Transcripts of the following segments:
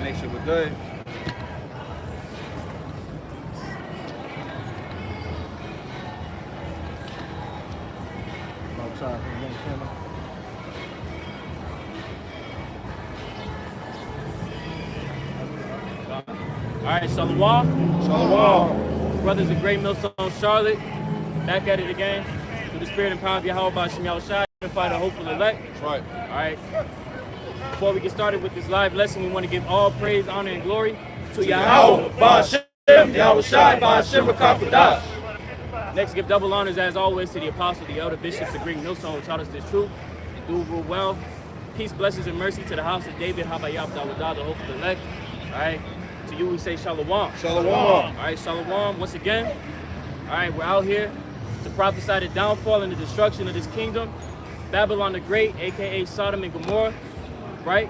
make sure we're good. All right, Shalom. Shalom. Brothers of Great Millstone, Charlotte. Back at it again. Through the spirit and power of Yahweh B'Shem Yahushua, fight the hopeful elect. That's right. All right. Before we get started with this live lesson, we want to give all praise, honor, and glory to Yahweh B'Shem Yahushua B'Shem Rakapadash. Next, give double honors as always to the apostle, the elder bishops of Great Millstone who taught us this truth and do rule well. Peace, blessings, and mercy to the house of David, Habayab Dawadah, the hopeful elect. All right. To you, we say Shalom. Shalom. All right, Shalom once again. All right, we're out here to prophesy the downfall and the destruction of this kingdom, Babylon the Great, aka Sodom and Gomorrah, right?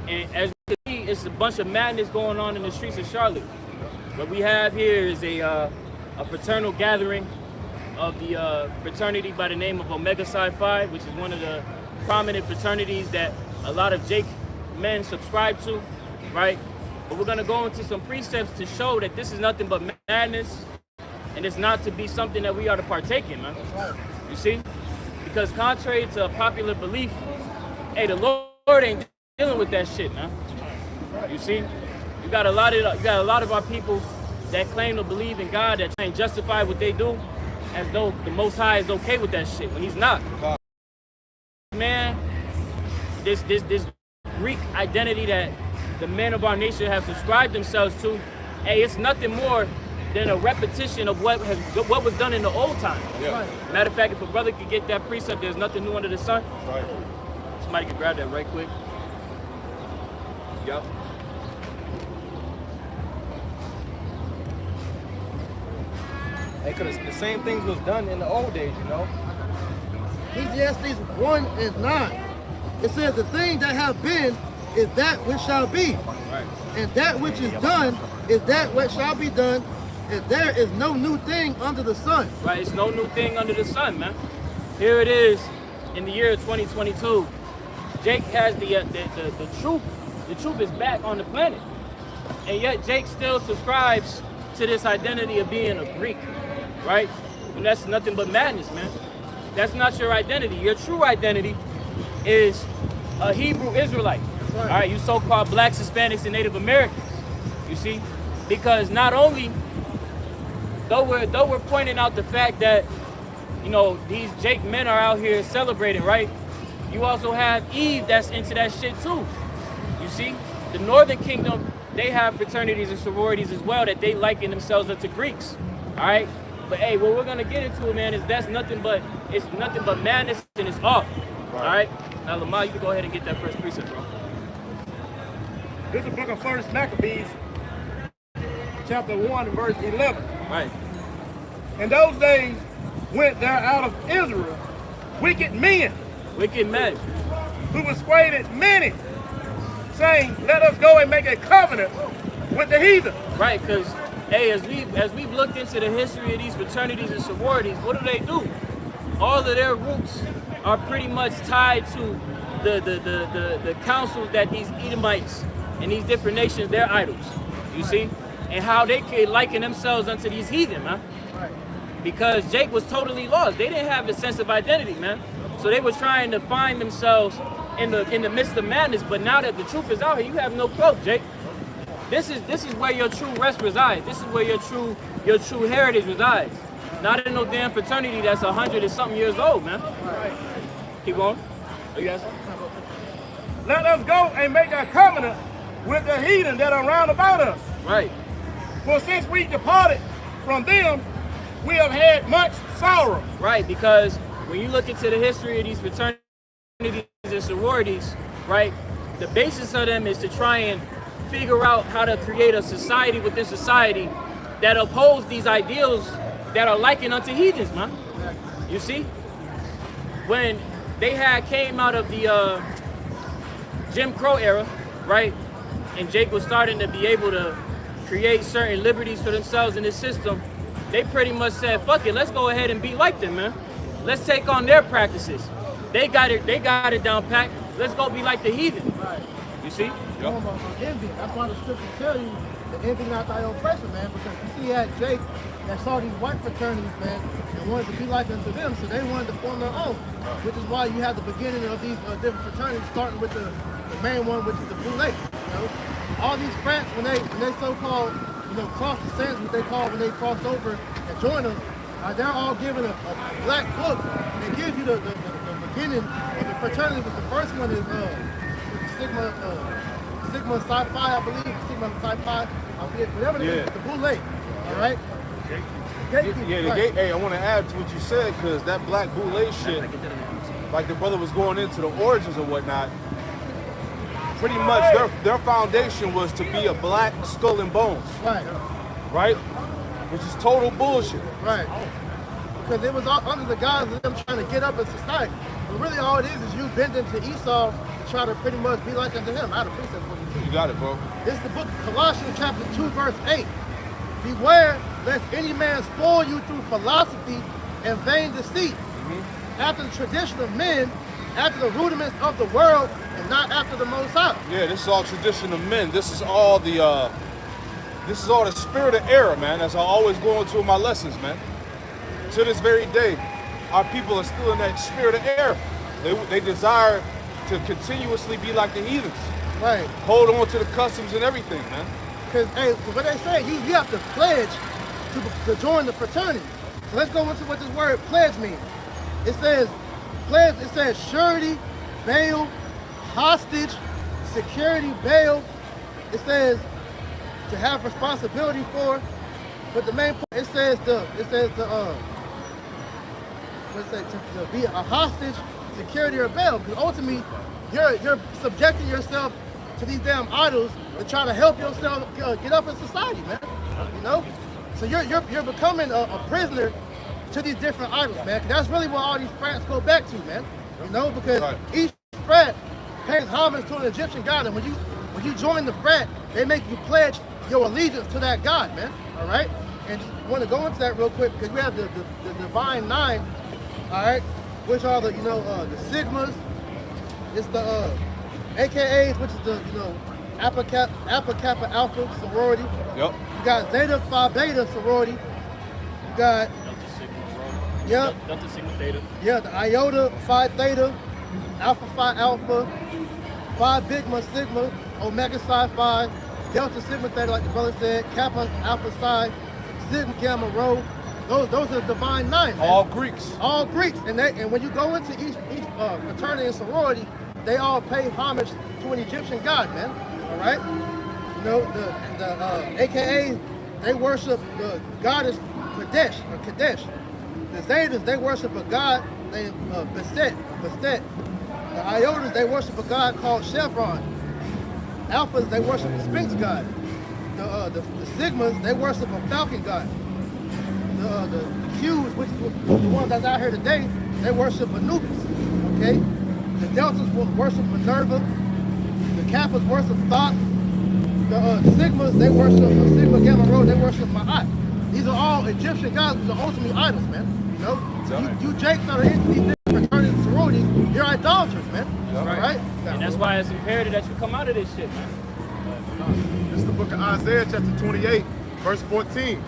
And as you can see, it's a bunch of madness going on in the streets of Charlotte. What we have here is a fraternal gathering of the fraternity by the name of Omega Psi Phi, which is one of the prominent fraternities that a lot of Jake men subscribe to, right? But we're gonna go into some precepts to show that this is nothing but madness, and it's not to be something that we are to partake in, man. You see? Because contrary to popular belief, hey, the Lord ain't dealing with that shit, man. You see? You got a lot of our people that claim to believe in God that try and justify what they do as though the Most High is okay with that shit when He's not. Man, this Greek identity that the men of our nation have subscribed themselves to, hey, it's nothing more than a repetition of what was done in the old time. Yeah. Matter of fact, if a brother could get that precept, there's nothing new under the sun. Right. Somebody can grab that right quick. Yup. Hey, because the same things was done in the old days, you know. Ecclesiastes 1:9. It says, the things that have been is that which shall be. Right. And that which is done is that which shall be done. And there is no new thing under the sun. Right, it's no new thing under the sun, man. Here it is in the year 2022. Jake has the truth. The truth is back on the planet. And yet Jake still subscribes to this identity of being a Greek, right? And that's nothing but madness, man. That's not your identity. Your true identity is a Hebrew Israelite. All right, you so-called blacks, Hispanics, and Native Americans. You see, because not only, though we're pointing out the fact that, you know, these Jake men are out here celebrating, right? You also have Eve that's into that shit too. You see, the Northern Kingdom, they have fraternities and sororities as well that they liken themselves up to Greeks. All right, but hey, what we're gonna get into, man, is it's nothing but madness and it's off. All right, now Lamar, you can go ahead and get that first precept, bro. This is the book of 1 Maccabees, chapter 1, verse 11. Right. In those days went there out of Israel wicked men, who persuaded many, saying, let us go and make a covenant with the heathen. Right, because hey, as we've looked into the history of these fraternities and sororities, what do? All of their roots are pretty much tied to the councils that these Edomites and these different nations, their idols, you see, and how they could liken themselves unto these heathen, man. Because Jake was totally lost. They didn't have a sense of identity, man. So they were trying to find themselves in the midst of madness. But now that the truth is out here, you have no cloak, Jake. This is where your true rest resides. This is where your true heritage resides. Not in no damn fraternity that's 100 and something years old, man. Keep going. Oh, you got something? Let us go and make a covenant with the heathen that are round about us. Right. For since we departed from them, we have had much sorrow. Right, because when you look into the history of these fraternities and sororities, right, the basis of them is to try and figure out how to create a society within society that upholds these ideals that are likened unto heathens, man. You see? When they came out of the Jim Crow era, right, and Jake was starting to be able to create certain liberties for themselves in this system, they pretty much said, fuck it, let's go ahead and be like them, man. Let's take on their practices. They got it down packed. Let's go be like the heathen. You see? form of envy. That's why the scriptures tell you to envy not thy oppressor, man. Because you see that Jake that saw these white fraternities, man, and wanted to be like unto them, so they wanted to form their own. Which is why you have the beginning of these different fraternities, starting with the main one, which is the Blue Lake. You know, all these frats when they so-called cross the sands, what they call when they cross over and join them, they're all given a black book. They give you the beginning of the fraternity. But the first one is Sigma Psi Phi, I believe. Sigma Psi Phi, I forget, whatever it is, the Blue Lake. All right. Hey, I want to add to what you said, because that black boule shit, like the brother was going into the origins and whatnot, pretty much their foundation was to be a black skull and bones. Right? Which is total bullshit. Right. Because it was all under the guise of them trying to get up in society. But really all it is you bending to Esau to try to pretty much be like unto him. I'd appreciate what you see. You got it, bro. This is the book of Colossians chapter 2, verse 8. Beware lest any man spoil you through philosophy and vain deceit, after the tradition of men, after the rudiments of the world, and not after the Most High. Yeah, this is all tradition of men. This is all the spirit of error, man. As I always go into my lessons, man. To this very day, our people are still in that spirit of error. They desire to continuously be like the heathens. Right. Hold on to the customs and everything, man. Because, hey, what they say, you have to pledge to join the fraternity. So let's go into what this word pledge means. It says, pledge, it says surety, bail, hostage, security, bail. It says to have responsibility for. But the main point, it says to be a hostage, security, or bail. Because ultimately, you're subjecting yourself to these damn idols to try to help yourself get up in society, man. You know? So you're becoming a prisoner to these different idols, man. 'Cause that's really what all these frats go back to, man. You know, because each frat pays homage to an Egyptian god, and when you join the frat, they make you pledge your allegiance to that god, man. All right. And just want to go into that real quick because we have the divine nine, all right, which are the the sigmas. It's the AKAs, which is the Alpha Kappa Alpha sorority. Yep. You got Zeta Phi Beta sorority. You got Delta Sigma Theta. Yeah, the Iota Phi Theta, Alpha Phi Alpha, Phi Bigma Sigma, Omega Psi Phi, Delta Sigma Theta, like the brother said, Kappa Alpha Psi, Sigma Gamma Rho. Those are the divine nine. Man. All Greeks. All Greeks, and when you go into each fraternity and sorority, they all pay homage to an Egyptian god, man. All right. The AKA, they worship the goddess Kadesh or Kadesh. The Zetas, they worship a god named Bastet. The Iotas, they worship a god called Chevron. Alphas, they worship the Sphinx god. The Sigmas, they worship a falcon god. The Qs, which is the ones that's out here today, they worship Anubis. Okay? The Deltas will worship Minerva. The Kappas worship Thoth. The Sigmas, they worship Sigma Gamma Rho, they worship Ma'at. These are all Egyptian gods, these are ultimately idols, man. You know? So you Jakes that are into these different fraternities and sororities, you're idolaters, man. That's right. And that's why it's imperative that you come out of this shit, man. This is the book of Isaiah, chapter 28, verse 14.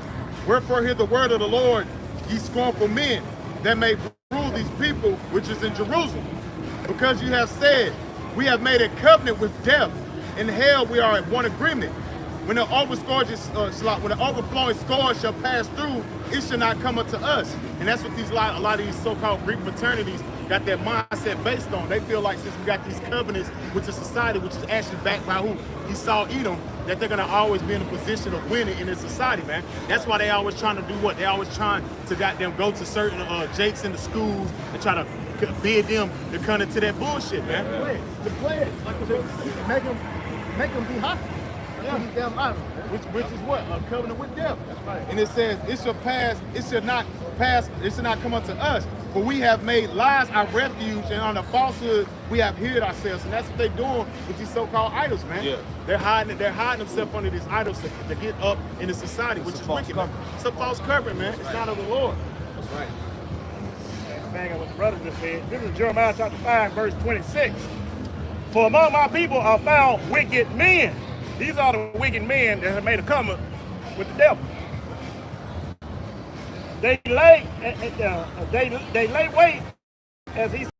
Wherefore hear the word of the Lord, ye scornful men, that may rule these people which is in Jerusalem. Because you have said, we have made a covenant with death. In hell we are at one agreement. When the overflowing scourge shall pass through, it shall not come unto us. And that's what a lot of these so-called Greek fraternities got their mindset based on. They feel like since we got these covenants with the society, which is actually backed by who? Esau, Edom, that they're gonna always be in a position of winning in this society, man. That's why they always trying to do what? They always trying to goddamn go to certain jakes in the schools and try to bid them to come into that bullshit, man. To play it, like make them be hostile. These damn idols, Which is what? A covenant with death. That's right. And it says, it shall not come unto us. For we have made lies our refuge, and on the falsehood we have hid ourselves. And that's what they're doing with these so-called idols, man. Yeah. They're hiding themselves under these idols to get up in the society, which is wicked. It's a false covering, man. It's not of the Lord. That's right. Bang on what the brother just said. This is Jeremiah chapter 5, verse 26. For among my people are found wicked men. These are the wicked men that have made a covenant with the devil. They lay wait, as he said,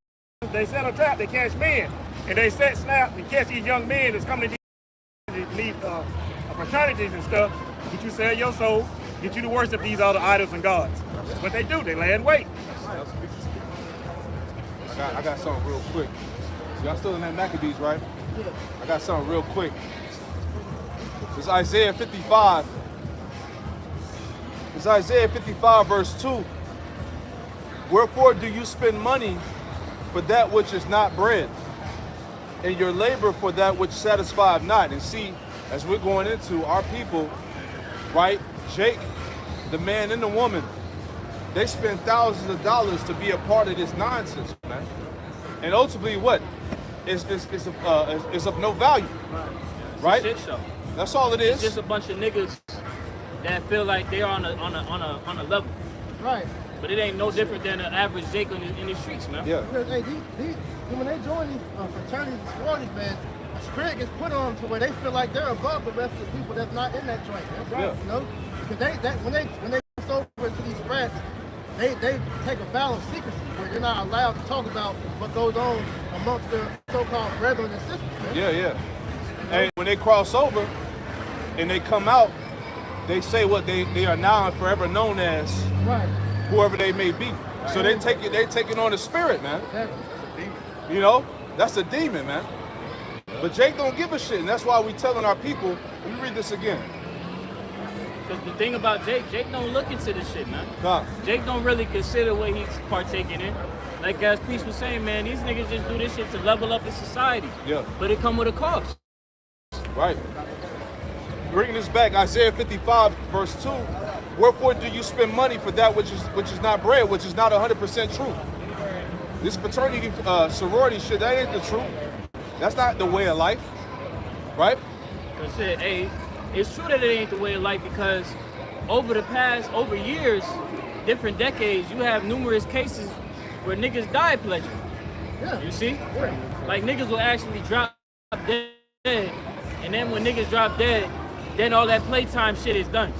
they set a trap, they catch men. And they set snaps and catch these young men that's coming to these fraternities and stuff, get you sell your soul, get you to worship these other idols and gods. That's what they do, they lay in wait. I got something real quick. So y'all still in that Maccabees, right? Yeah. I got something real quick. It's Isaiah 55. It's Isaiah 55 verse 2. Wherefore do you spend money for that which is not bread, and your labor for that which satisfieth not? And see, as we're going into our people, right? Jake, the man and the woman, they spend thousands of dollars to be a part of this nonsense, man. And ultimately, what? It's of no value, right? Shit show. That's all it is. It's just a bunch of niggas that feel like they're on a level. Right. But it ain't no different than an average Jake in the streets, man. Yeah. Because, hey, when they join these fraternities and sororities, man, a spirit gets put on them to where they feel like they're above the rest of the people that's not in that joint, man. Yeah. You know? Because when they cross over into these frats, they take a vow of secrecy where they're not allowed to talk about what goes on amongst their so-called brethren and sisters, man. Yeah, yeah. And when they cross over and they come out, they say what they are now and forever known as, right, whoever they may be. Right. So they take it on the spirit, man. Exactly. You know, that's a demon, man. But Jake don't give a shit, and that's why we telling our people. Let me read this again. Because the thing about Jake don't look into this shit, man. Huh. Jake don't really consider what he's partaking in. Like as Priest was saying, man, these niggas just do this shit to level up in society. Yeah. But it come with a cost. Right. Bringing this back, Isaiah 55 verse 2. Wherefore do you spend money for that which is not bread, which is not 100% true? This fraternity, sorority shit, that ain't the truth. That's not the way of life, right? I said, hey, it's true that it ain't the way of life because over years, different decades, you have numerous cases where niggas die pledging. Yeah. You see? Yeah. Like niggas will actually drop dead, and then when niggas drop dead, then all that playtime shit is done.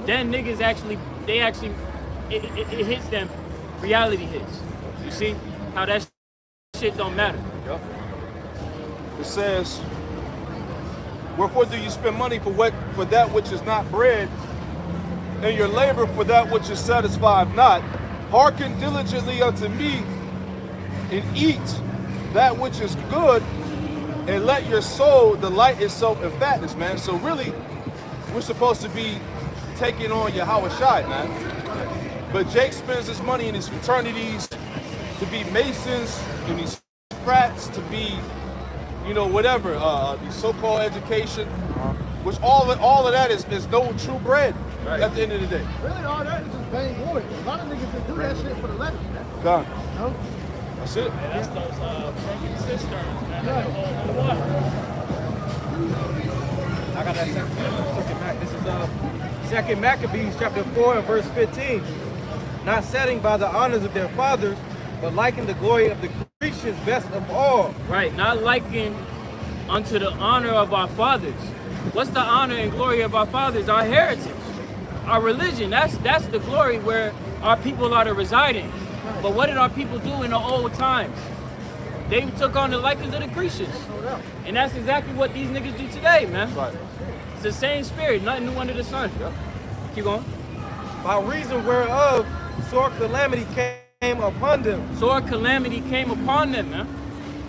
Then niggas it hits them, reality hits. You see how that shit don't matter. Yep. It says, wherefore do you spend money for that which is not bread, and your labor for that which is satisfied not? Hearken diligently unto me, and eat that which is good, and let your soul delight itself in fatness, man. So really, we're supposed to be taking on Yahweh Shai, man. But Jake spends his money in his fraternities to be masons, in these frats, to be, you know, whatever, these so-called education, which all of that is no true bread at the end of the day. Really, all that is just vain glory. A lot of niggas just do that shit for the letters, man. Done. You know? That's it. Yeah, that's those broken cisterns, man. I got that second Mac. This is Second Maccabees chapter 4 and verse 15. Not setting by the honors of their fathers, but liking the glory of the Grecians best of all. Right, not liking unto the honor of our fathers. What's the honor and glory of our fathers? Our heritage, our religion. That's the glory where our people are to reside in. But what did our people do in the old times? They took on the likeness of the Grecians. And that's exactly what these niggas do today, man. Right. It's the same spirit, nothing new under the sun. Yep. Keep going. By reason whereof sore calamity came upon them. Sore calamity came upon them, man.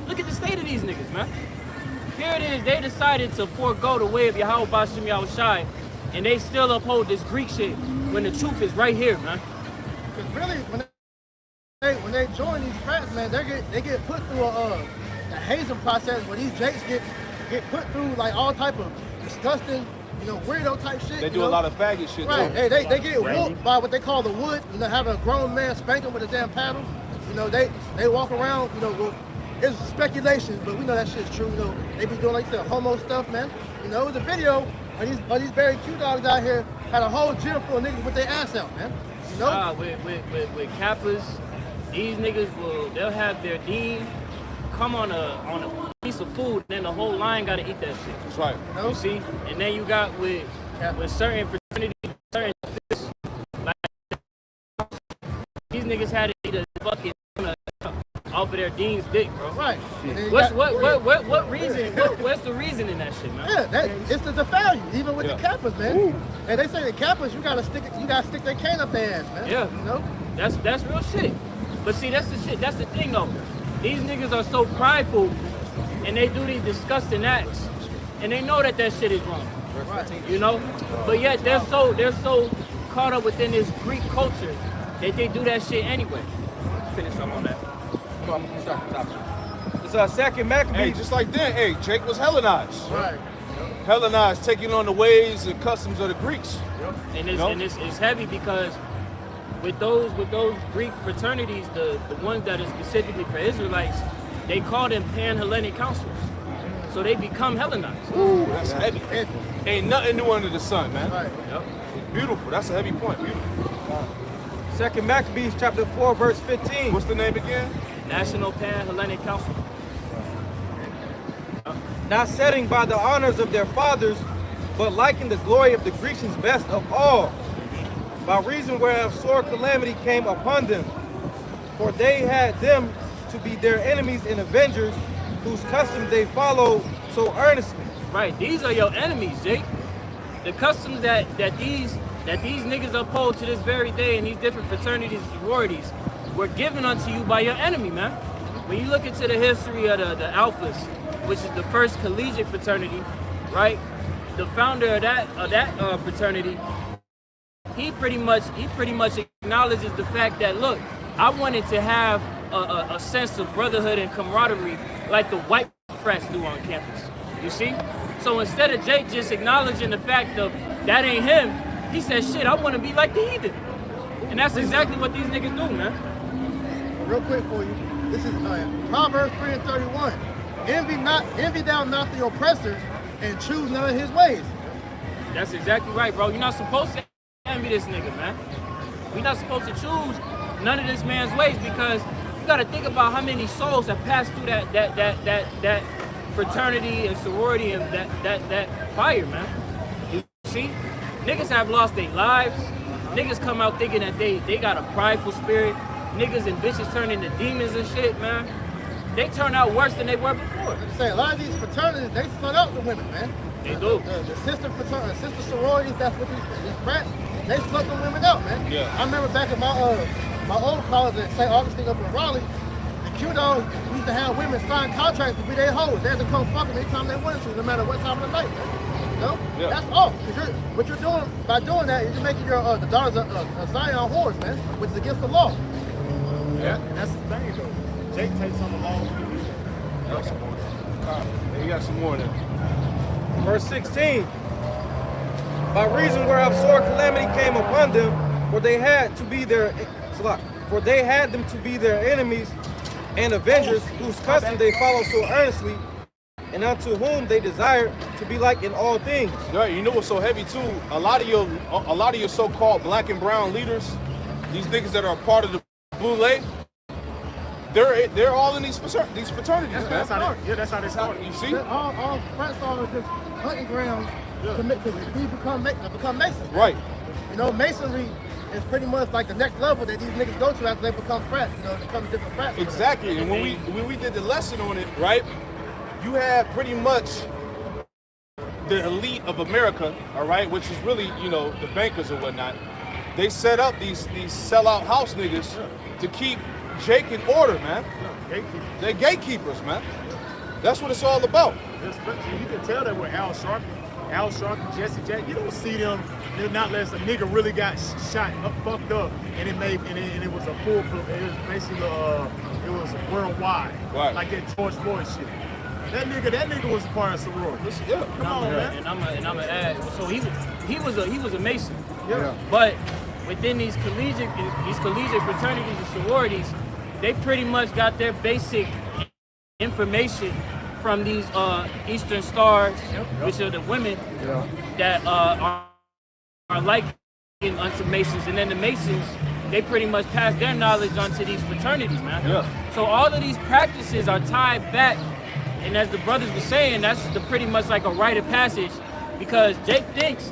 Look at the state of these niggas, man. Here it is, they decided to forego the way of Yahweh Bashim Yahushai, and they still uphold this Greek shit when the truth is right here, man. Because really, when they join these frats, man, they get put through a hazing process where these jakes get put through like all type of disgusting, you know, weirdo type shit. They do a lot of faggot shit, right? too. Hey, they get whooped by what they call the wood. You know, having a grown man spank them with a damn paddle. You know, they walk around. You know, well, it's speculation, but we know that shit's true. You know, they be doing like the homo stuff, man. You know, it was a video of these very cute dogs out here had a whole gym full of niggas with their ass out, man. You know, with Kappas, these niggas they'll have their dean come on a piece of food, then the whole line got to eat that shit. That's right. You see? And then you got with certain fraternities, certain like these niggas had to eat a fucking off of their dean's dick, bro. Right. What reason? What's the reason in that shit, man? Yeah, it's to defile you, even with the Kappas, man. Ooh. And they say the Kappas, you gotta stick their cane up their ass, man. Yeah. You know? That's real shit. But see, that's the shit. That's the thing, though. These niggas are so prideful, and they do these disgusting acts, and they know that shit is wrong. Right. You know, but yet they're so caught up within this Greek culture that they do that shit anyway. Finish up on that. It's second Maccabees. Hey, just like then, hey, Jake was Hellenized. Right. Hellenized, taking on the ways and customs of the Greeks. And it's heavy because with those Greek fraternities, the ones that are specifically for Israelites, they call them Pan-Hellenic councils. So they become Hellenized. Ooh, that's heavy. Ain't nothing new under the sun, man. Right. Yep. Beautiful. That's a heavy point. Beautiful. Second Maccabees chapter 4, verse 15. What's the name again? National Pan-Hellenic Council. Not setting by the honors of their fathers, but liking the glory of the Grecians best of all, by reason whereof sore calamity came upon them. For they had them to be their enemies and avengers, whose custom they followed so earnestly. Right, these are your enemies, Jake. The customs that these niggas uphold to this very day in these different fraternities and sororities were given unto you by your enemy, man. When you look into the history of the Alphas, which is the first collegiate fraternity, right? The founder of that fraternity, he pretty much acknowledges the fact that, look, I wanted to have a sense of brotherhood and camaraderie like the white frats do on campus. You see? So instead of Jake just acknowledging the fact of that ain't him, he said, shit, I want to be like the heathen. And that's exactly what these niggas do, man. Real quick for you, this is Proverbs 3:31. Envy thou not the oppressors, and choose none of his ways. That's exactly right, bro. You're not supposed to envy this nigga, man. We're not supposed to choose none of this man's ways, because you got to think about how many souls have passed through that fraternity and sorority and that fire, man. You see, niggas have lost their lives. Niggas come out thinking that they got a prideful spirit. Niggas and bitches turn into demons and shit, man. They turn out worse than they were before. Say a lot of these fraternities, they slut out the women, man. They do. The sister fraternities, sister sororities, that's what these frats, they slut the women out, man. Yeah. I remember back in my old college at St. Augustine up in Raleigh, the Q-Dog used to have women sign contracts to be their hoes. They had to come fuck them anytime they wanted to, no matter what time of the night, man. You know? Yeah. That's all. Because what you're doing, by doing that, you're just making your the daughters of Zion whores, man, which is against the law. Yeah, and that's the thing, though. Jake takes on the law. You got some more there. Verse 16. By reason whereof sore calamity came upon them, for they had them to be their enemies and avengers, whose custom they follow so earnestly, and unto whom they desire to be like in all things. Yeah, you know what's so heavy too? A lot of your so-called black and brown leaders, these niggas that are a part of the Blue Lake, they're all in these fraternities, That's how they started. You see? All frats are just hunting grounds to become Masons. Right. You know, Masonry is pretty much like the next level that these niggas go to after they become frats. You know, they become different frats. Exactly. And when we did the lesson on it, right? You had pretty much the elite of America, all right, which is really, you know, the bankers or whatnot. They set up these sellout house niggas to keep Jake in order, man. Gatekeepers. They're gatekeepers, man. That's what it's all about. You can tell that with Al Sharpton, Jesse Jack. You don't see them not unless a nigga really got shot up, fucked up, and it was a full. It was basically it was worldwide, right. Like that George Floyd shit. That nigga was a part of sorority. Yeah. Come on, man. And I'm gonna add. So he was a Mason. Yeah. But within these collegiate fraternities and sororities, they pretty much got their basic information from these Eastern Stars, which are the women that are like unto Masons, and then the Masons, they pretty much pass their knowledge onto these fraternities, man. Yeah. So all of these practices are tied back And as the brothers were saying, that's pretty much like a rite of passage, because Jake thinks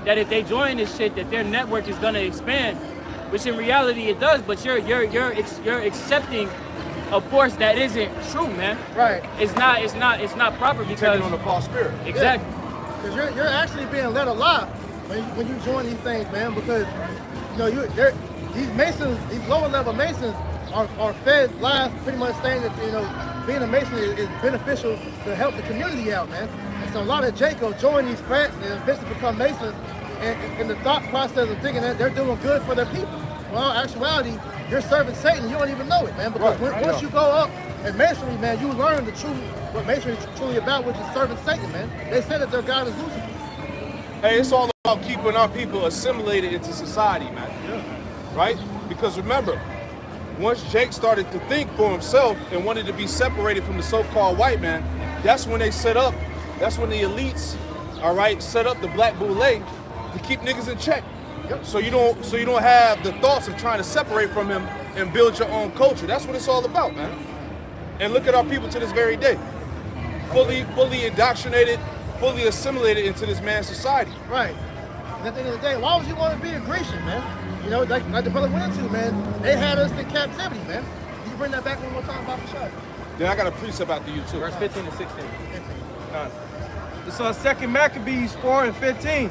that if they join this shit, that their network is gonna expand, which in reality it does. But you're accepting a force that isn't true, man. Right. It's not proper because Taking on the false spirit. exactly. Because you're actually being led alive when you join these things, man. Because these Masons, these lower level Masons, are fed lies pretty much saying that being a Mason is beneficial to help the community out, man. And so a lot of Jacob join these frats and eventually become Masons, and in the thought process of thinking that they're doing good for their people. Well, in actuality, you're serving Satan. You don't even know it, man. Because once you go up in Masonry, man, you learn what Masonry is truly about, which is serving Satan, man. They say that their God is Lucifer. Hey, it's all about keeping our people assimilated into society, man. Right? Because remember, once Jake started to think for himself and wanted to be separated from the so-called white man, that's when the elites, all right, set up the black boule to keep niggas in check. So you don't have the thoughts of trying to separate from him and build your own culture. That's what it's all about, man. And look at our people to this very day. Fully indoctrinated, fully assimilated into this man's society. Right. And at the end of the day, why would you want to be a Grecian, man? Like the brother went into, man, they had us in captivity, man. You can bring that back one more time about the shot. Then I got a precept after you too. Verse 15 and 16. So 2 Maccabees 4 and 15.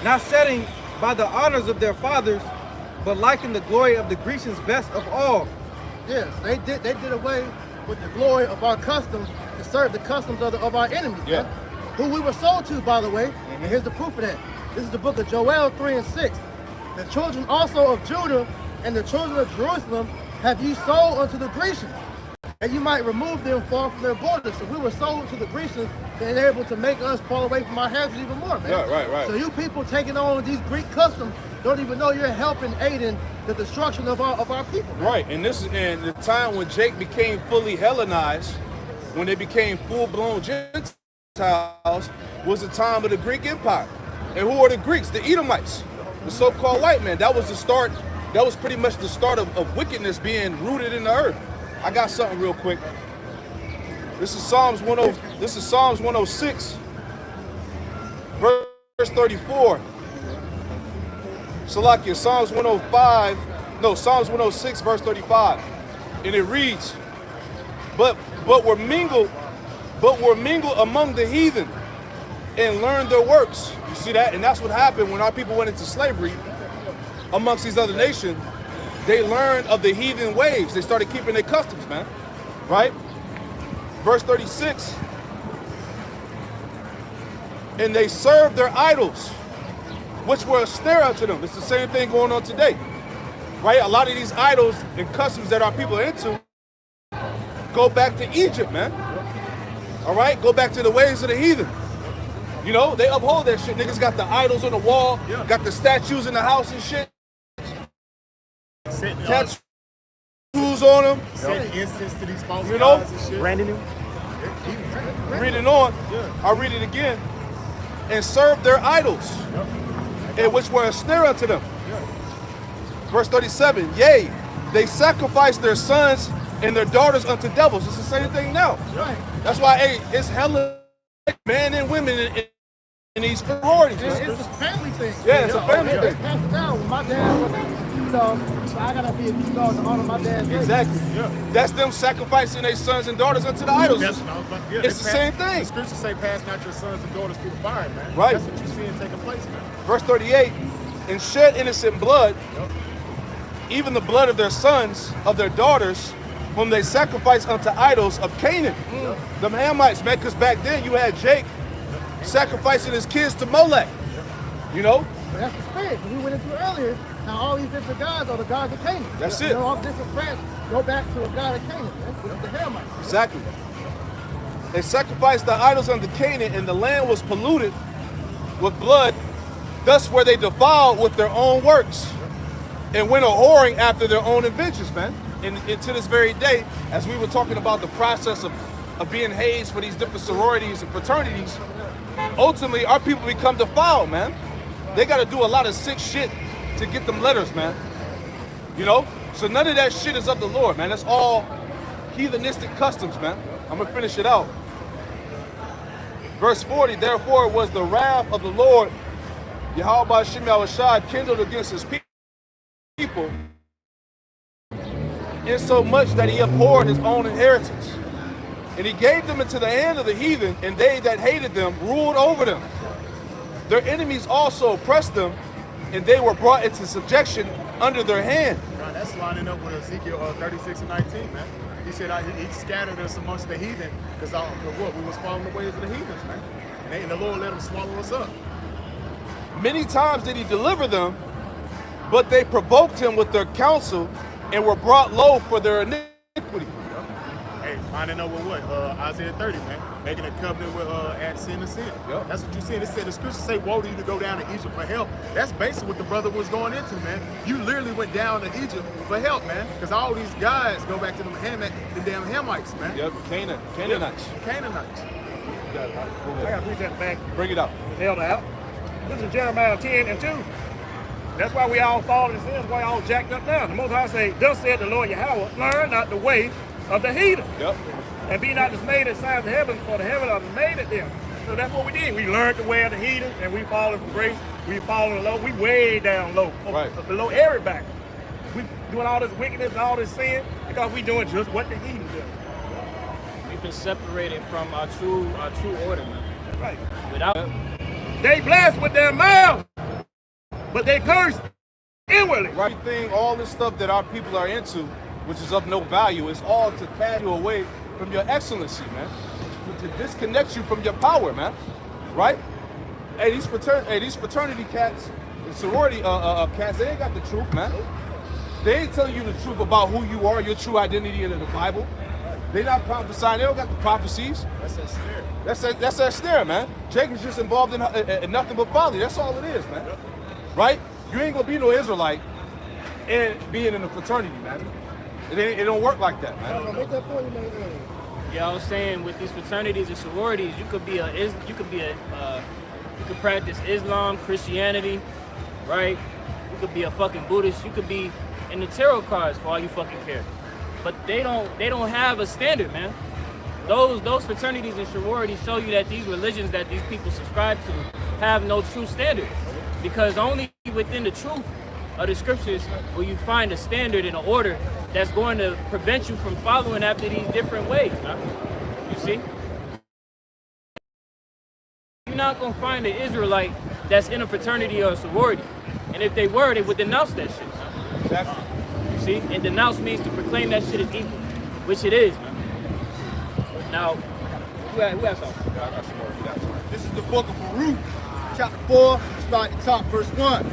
Not setting by the honors of their fathers, but liking the glory of the Grecians best of all. Yes, they did away with the glory of our customs to serve the customs of our enemies, man. Who we were sold to, by the way. And here's the proof of that. This is the book of Joel 3 and 6. The children also of Judah and the children of Jerusalem have ye sold unto the Grecians, and you might remove them far from their borders. So we were sold to the Grecians, and they're able to make us fall away from our heritage even more, man. Yeah, right. So you people taking on these Greek customs don't even know you're helping, aiding the destruction of our people, man. Right, and the time when Jake became fully Hellenized, when they became full-blown Gentiles, was the time of the Greek Empire. And who are the Greeks? The Edomites, the so-called white man. That was the start. That was pretty much the start of wickedness being rooted in the earth. I got something real quick. This is Psalms 106, verse 34. Salakia, Psalms 106, verse 35. And it reads, but were mingled among the heathen and learned their works. You see that? And that's what happened when our people went into slavery amongst these other nations. They learned of the heathen ways. They started keeping their customs, man. Right? Verse 36. And they served their idols, which were a snare unto them. It's the same thing going on today. Right? A lot of these idols and customs that our people are into go back to Egypt, man. All right? Go back to the ways of the heathen. You know, they uphold that shit. Niggas got the idols on the wall, got the statues in the house and shit. Tattoos on them. Setting incense to these false You know? gods and shit. Brandon him. Reading on, I'll read it again. And served their idols, and which were a snare unto them. Verse 37, yea, they sacrificed their sons and their daughters unto devils. It's the same thing now. Right. That's why, hey, it's hella men and women in these sororities. It's a family thing. Yeah, it's a family They thing. passed it down. When my dad was so I gotta be a key dog to honor my dad's grace. Exactly. That's them sacrificing their sons and daughters unto the idols. That's what I was about to get. It's the same thing. The scriptures say, pass not your sons and daughters through the fire, man. Right. That's what you're seeing taking place, man. Verse 38, and shed innocent blood, even the blood of their sons, of their daughters, whom they sacrificed unto idols of Canaan. Them Hamites, man, because back then you had Jake sacrificing his kids to Molech. You know? But that's the spirit. We went into it earlier. Now all these different gods are the gods of Canaan. That's You it. know, all different friends go back to a god of Canaan, man, which is the Hamites. Exactly. They sacrificed the idols unto Canaan, and the land was polluted with blood. Thus were they defiled with their own works, and went a-whoring after their own inventions, man. And to this very day, as we were talking about the process of being hazed for these different sororities and fraternities, ultimately our people become defiled, man. They got to do a lot of sick shit to get them letters, man. You know? So none of that shit is of the Lord, man. That's all heathenistic customs, man. I'm going to finish it out. Verse 40, therefore it was the wrath of the Lord, Yahweh Shem Yahushua, kindled against his people, insomuch that he abhorred his own inheritance. And he gave them into the hand of the heathen, and they that hated them ruled over them. Their enemies also oppressed them, and they were brought into subjection under their hand. God, that's lining up with Ezekiel 36 and 19, man. He said he scattered us amongst the heathen because what? We was following the ways of the heathens, man. And the Lord let them swallow us up. Many times did he deliver them, but they provoked him with their counsel and were brought low for their iniquity. Hey, lining up with what? Isaiah 30, man. Making a covenant with add sin to sin. Yep. That's what you said. It said the scriptures say, woe to you to go down to Egypt for help. That's basically what the brother was going into, man. You literally went down to Egypt for help, man. Because all these guys go back to them the damn Hamites, man. Yep, Canaanites. Yep. Canaanites. I got to read that back. Bring it up. Held out. This is Jeremiah 10 and 2. That's why we all fall in sins, why all jacked up now. The Most High say, thus said the Lord Yahweh, learn not the way of the heathen. Yep. And be not dismayed at signs of heaven, for the heaven are made at them. So that's what we did. We learned the way of the heathen, and we fallen from grace. We fallen low. We way down low, right, below everybody. We doing all this wickedness and all this sin because we doing just what the heathen do. We've been separated from our true order, man. That's right. Without they bless with their mouth, but they curse inwardly. Right. Everything, all this stuff that our people are into, which is of no value, is all to cast you away from your excellency, man. To disconnect you from your power, man. Right? Hey, these fraternity cats, the sorority cats, they ain't got the truth, man. They ain't telling you the truth about who you are, your true identity in the Bible. They not prophesying. They don't got the prophecies. That's that snare. That's that snare, man. Jake is just involved in nothing but folly. That's all it is, man. Right? You ain't gonna be no Israelite and being in a fraternity, man. It don't work like that, man. Yeah, I was saying with these fraternities and sororities, you could practice Islam, Christianity, right? You could be a fucking Buddhist. You could be in the tarot cards for all you fucking care. But they don't have a standard, man. Those fraternities and sororities show you that these religions that these people subscribe to have no true standard, because only within the truth of the scriptures will you find a standard and an order that's going to prevent you from following after these different ways, man. You see? You're not going to find an Israelite that's in a fraternity or a sorority. And if they were, they would denounce that shit, man. Exactly. You see? And denounce means to proclaim that shit is evil, which it is, man. Now, who has something? This is the book of Baruch, chapter 4, start at the top, verse 1.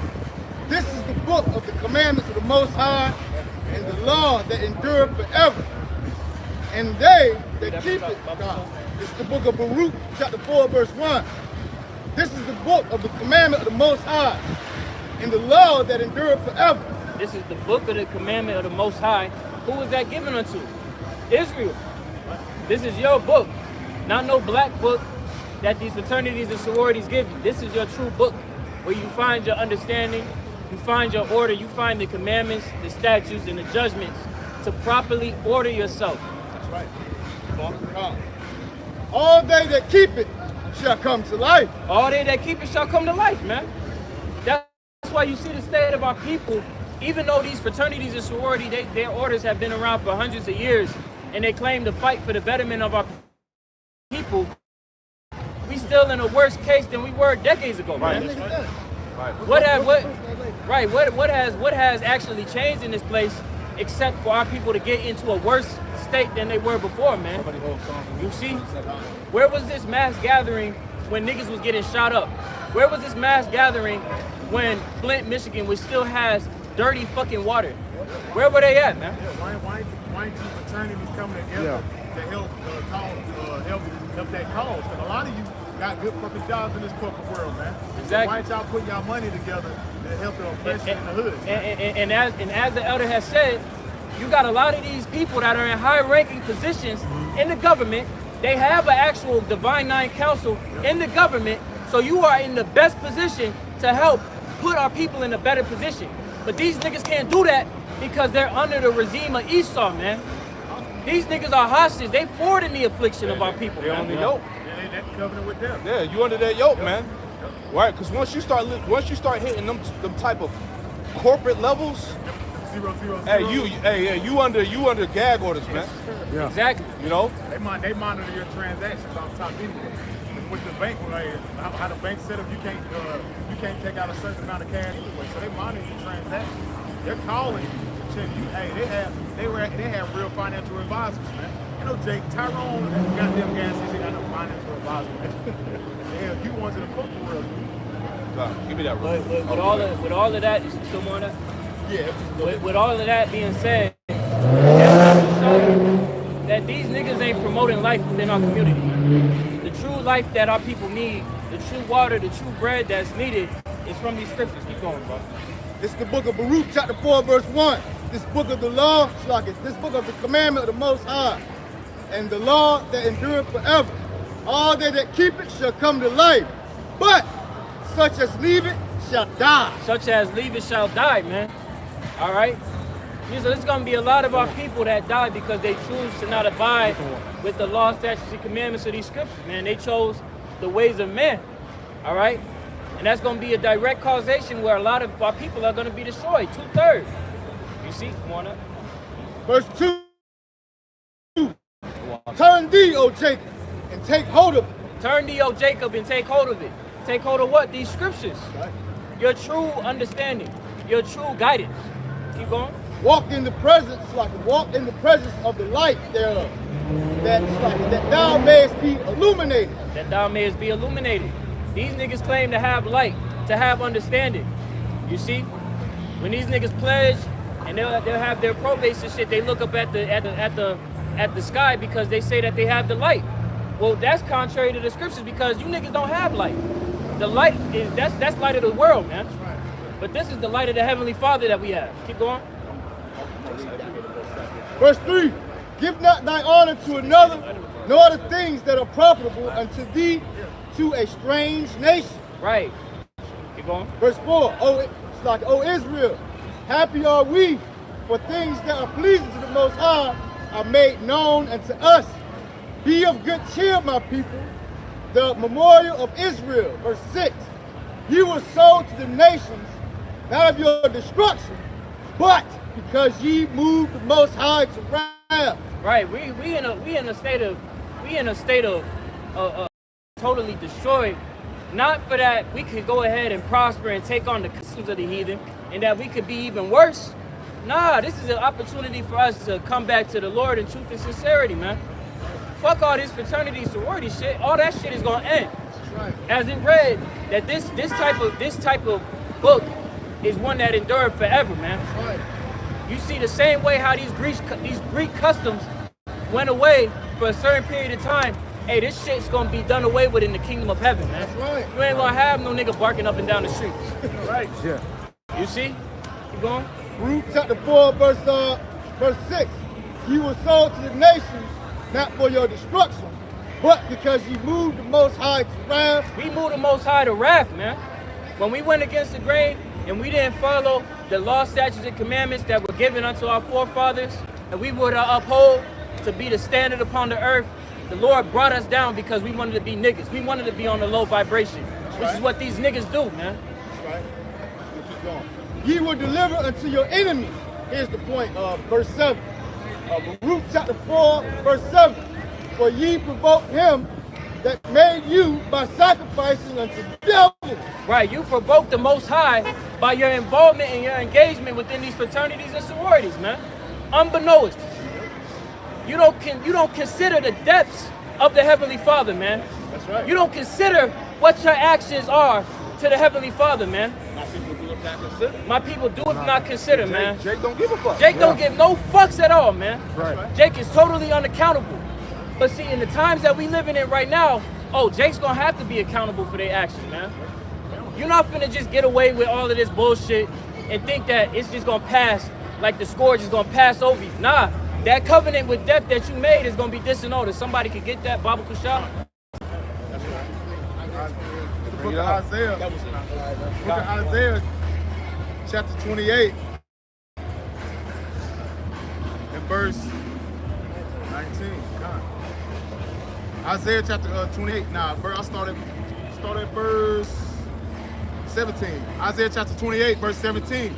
This is the book of the commandments of the Most High and the law that endureth forever. And they that keep it, God. This is the book of Baruch, chapter 4, verse 1. This is the book of the commandment of the Most High and the law that endureth forever. This is the book of the commandment of the Most High. Who was that given unto? Israel. This is your book, not no black book that these fraternities and sororities give you. This is your true book where you find your understanding, you find your order, you find the commandments, the statutes, and the judgments to properly order yourself. That's right. All they that keep it shall come to life. All they that keep it shall come to life, man. That's why you see the state of our people. Even though these fraternities and sororities, their orders have been around for hundreds of years, and they claim to fight for the betterment of our people, we still in a worse case than we were decades ago, man. Right. What has actually changed in this place, except for our people to get into a worse state than they were before, man? You see, where was this mass gathering when niggas was getting shot up? Where was this mass gathering when Flint, Michigan, which still has dirty fucking water? Where were they at, man? Why ain't you fraternities coming together to help help that cause? Because a lot of you got good fucking jobs in this corporate world, man. Exactly. Why ain't y'all putting y'all money together to help the oppression in the hood? And as the elder has said, you got a lot of these people that are in high-ranking positions in the government. They have an actual Divine Nine Council in the government, so you are in the best position to help put our people in a better position. But these niggas can't do that because they're under the regime of Esau, man. These niggas are hostage. They forwarding the affliction of our people, They man. only know. that covenant with them. Yeah, you under that yoke, man. Right? Because once you start hitting them type of corporate levels, 0, 0, 0. hey, you under gag orders, man. Yeah. Exactly. You know? They monitor your transactions off top anyway. With the bank, how the bank set up, you can't take out a certain amount of cash anyway. So they monitor your transactions. They're calling you to check you. Hey, they have real financial advisors, man. You know, Jake, Tyrone, goddamn gas station got no financial advisor, man. Yeah, you ones in the corporate world. Give me that. With all of that, you still more on that? Yeah. With all of that being said, that these niggas ain't promoting life within our community. The true life that our people need, the true water, the true bread that's needed is from these scriptures. Keep going, bro. This is the book of Baruch, chapter 4, verse 1. This book of the law, this book of the commandment of the Most High, and the law that endureth forever. All they that keep it shall come to life, but such as leave it shall die. Such as leave it shall die, man. All right? So there's going to be a lot of our people that die because they choose to not abide with the law, statutes, and commandments of these scriptures, man. They chose the ways of men, all right? And that's going to be a direct causation where a lot of our people are going to be destroyed, 2/3. You see? Come on up. Verse 2. Turn thee, O Jacob, and take hold of it. Turn thee, O Jacob, and take hold of it. Take hold of what? These scriptures. Right. Your true understanding, your true guidance. Keep going. Walk in the presence, walk in the presence of the light thereof. That thou mayest be illuminated. That thou mayest be illuminated. These niggas claim to have light, to have understanding. You see, when these niggas pledge and they'll have their probates and shit, they look up at the sky because they say that they have the light. Well, that's contrary to the scriptures because you niggas don't have light. The light is that's light of the world, man. But this is the light of the Heavenly Father that we have. Keep going. Verse 3. Give not thy honor to another, nor the things that are profitable unto thee to a strange nation. Right. Keep going. Verse 4. O Israel, happy are we, for things that are pleasing to the Most High are made known unto us. Be of good cheer, my people. The memorial of Israel. Verse 6. You were sold to the nations, not of your destruction, but because ye moved the Most High to wrath. Right. We in a state of totally destroyed. Not for that we could go ahead and prosper and take on the customs of the heathen, and that we could be even worse. Nah, this is an opportunity for us to come back to the Lord in truth and sincerity, man. Fuck all this fraternity sorority shit. All that shit is gonna end. Right. As it read that this type of book is one that endured forever, man. Right. You see the same way how these Greek customs went away for a certain period of time. Hey, this shit's gonna be done away with in the kingdom of heaven, man. That's right. You ain't gonna have no nigga barking up and down the street. Right. Yeah. You see? Keep going. Baruch chapter 4, verse 6. You were sold to the nations, not for your destruction, but because you moved the Most High to wrath. We moved the Most High to wrath, man. When we went against the grain and we didn't follow the law, statutes, and commandments that were given unto our forefathers, and we were to uphold to be the standard upon the earth, the Lord brought us down because we wanted to be niggas. We wanted to be on the low vibration, which is what these niggas do, man. That's right. We'll keep going. Ye will deliver unto your enemies. Here's the point, verse 7. Baruch chapter 4, verse 7. For ye provoked him that made you by sacrificing unto devils. Right, you provoked the Most High by your involvement and your engagement within these fraternities and sororities, man. Unbeknownst. You don't consider the depths of the Heavenly Father, man. That's right. You don't consider what your actions are to the Heavenly Father, man. My people do it not consider. My people do it not consider, man. Jake don't give a fuck. Jake don't give no fucks at all, man. Right. Jake is totally unaccountable. But see, in the times that we living in right now, Jake's gonna have to be accountable for their actions, man. You're not finna just get away with all of this bullshit and think that it's just gonna pass, like the scourge is gonna pass over you. Nah, that covenant with death that you made is gonna be disannulled. If somebody could get that, Baba Kushab. Book of Isaiah. Book of Isaiah, chapter 28, and verse 19. God. Isaiah chapter 28. Nah, I start at verse 17. Isaiah chapter 28, verse 17.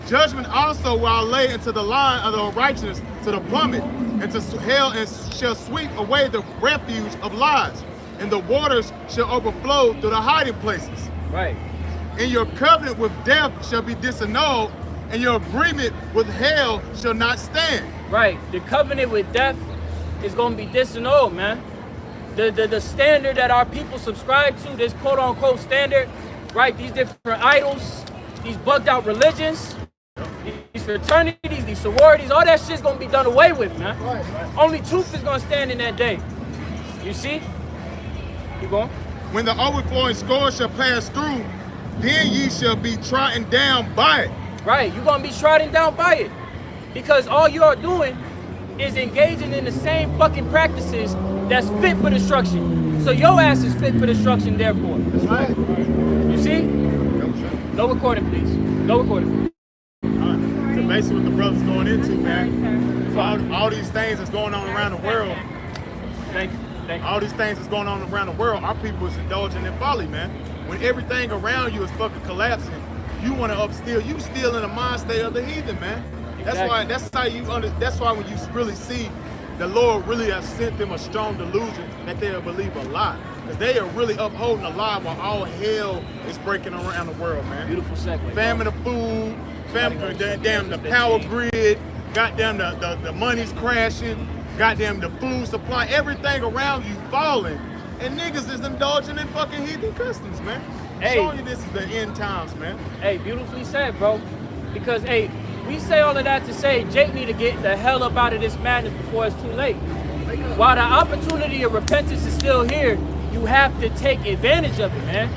Judgment also will I lay into the line of the righteous to the plummet, and to hell, and shall sweep away the refuge of lies, and the waters shall overflow through the hiding places. Right. And your covenant with death shall be disannulled, and your agreement with hell shall not stand. Right. The covenant with death is going to be disannulled, man. The standard that our people subscribe to, this quote unquote standard, right? These different idols, these bugged out religions, these fraternities, these sororities, all that shit's going to be done away with, man. Right. Only truth is going to stand in that day. You see? Keep going. When the overflowing scourge shall pass through, then ye shall be trodden down by it. Right, you're going to be trodden down by it. Because all you are doing is engaging in the same fucking practices that's fit for destruction. So your ass is fit for destruction, therefore. That's right. You see? No recording, please. No recording. So basically what the brother's going into, man, all these things that's going on around the world. Thank you. All these things that's going on around the world, our people is indulging in folly, man. When everything around you is fucking collapsing, you want to upstill. You still in the mind state of the heathen, man. Exactly. That's why when you really see the Lord really has sent them a strong delusion that they'll believe a lie. Because they are really upholding a lie while all hell is breaking around the world, man. Beautiful segue. Famine of food, damn the power grid, goddamn the money's crashing, goddamn the food supply, everything around you falling. And niggas is indulging in fucking heathen customs, man. Hey. Showing you this is the end times, man. Hey, beautifully said, bro. Because, hey, we say all of that to say Jake need to get the hell up out of this madness before it's too late. While the opportunity of repentance is still here, you have to take advantage of it, man.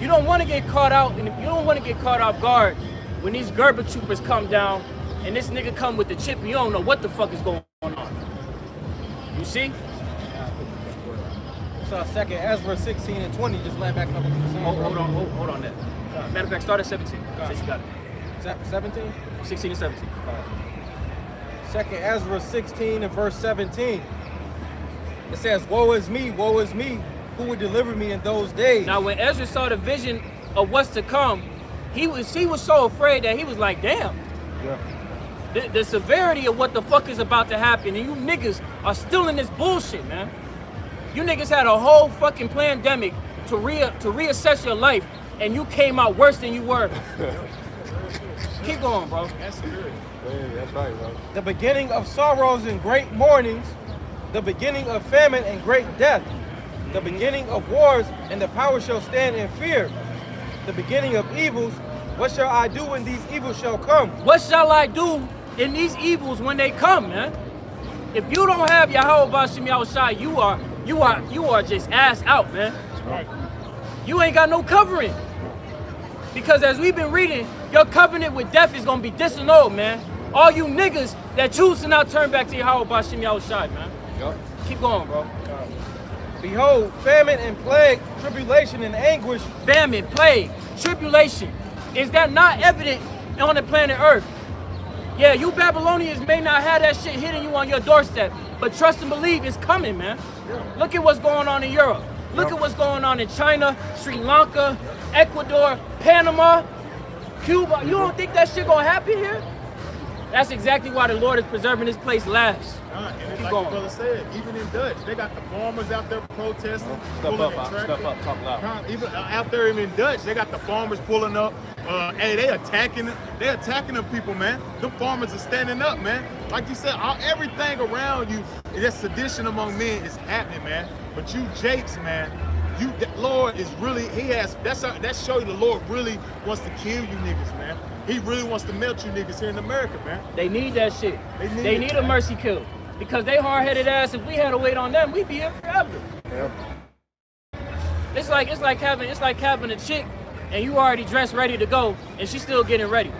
You don't want to get caught out, and you don't want to get caught off guard when these Gerber troopers come down and this nigga come with the chip and you don't know what the fuck is going on. You see? So second Ezra 16 and 20, just land back up. Hold on that. Matter of fact, start at 17, since you got it. 17? 16 and 17. Second Ezra 16 and verse 17. It says, woe is me, who would deliver me in those days? Now when Ezra saw the vision of what's to come, he was so afraid that he was like, damn. Yeah. The severity of what the fuck is about to happen, and you niggas are still in this bullshit, man. You niggas had a whole fucking pandemic to reassess your life, and you came out worse than you were. Keep going, bro. That's good. Yeah, that's right, bro. The beginning of sorrows and great mournings, the beginning of famine and great death, the beginning of wars, and the power shall stand in fear. The beginning of evils, what shall I do when these evils shall come? What shall I do in these evils when they come, man? If you don't have Yahweh Bashim Yahushai, you are just ass out, man. That's right. You ain't got no covering. Because as we've been reading, your covenant with death is gonna be disannulled, man. All you niggas that choose to not turn back to Yahweh Bashim Yahushai, man. Yep. Keep going, bro. Behold, famine and plague, tribulation and anguish. Famine, plague, tribulation. Is that not evident on the planet Earth? Yeah, you Babylonians may not have that shit hitting you on your doorstep, but trust and believe it's coming, man. Look at what's going on in Europe. Look at what's going on in China, Sri Lanka, Ecuador, Panama, Cuba. You don't think that shit gonna happen here? That's exactly why the Lord is preserving this place last. And like the brother said, even in Dutch, they got the farmers out there protesting. Step up, talk loud. Even out there in Dutch, they got the farmers pulling up. Hey, they attacking the people, man. The farmers are standing up, man. Like you said, everything around you, that sedition among men is happening, man. But you Jakes, man, the Lord is really, that show you the Lord really wants to kill you niggas, man. He really wants to melt you niggas here in America, man. They need that shit. They need a mercy kill. Because they hard-headed ass, if we had to wait on them, we'd be here forever. Yep. It's like having a chick and you already dressed ready to go and she's still getting ready.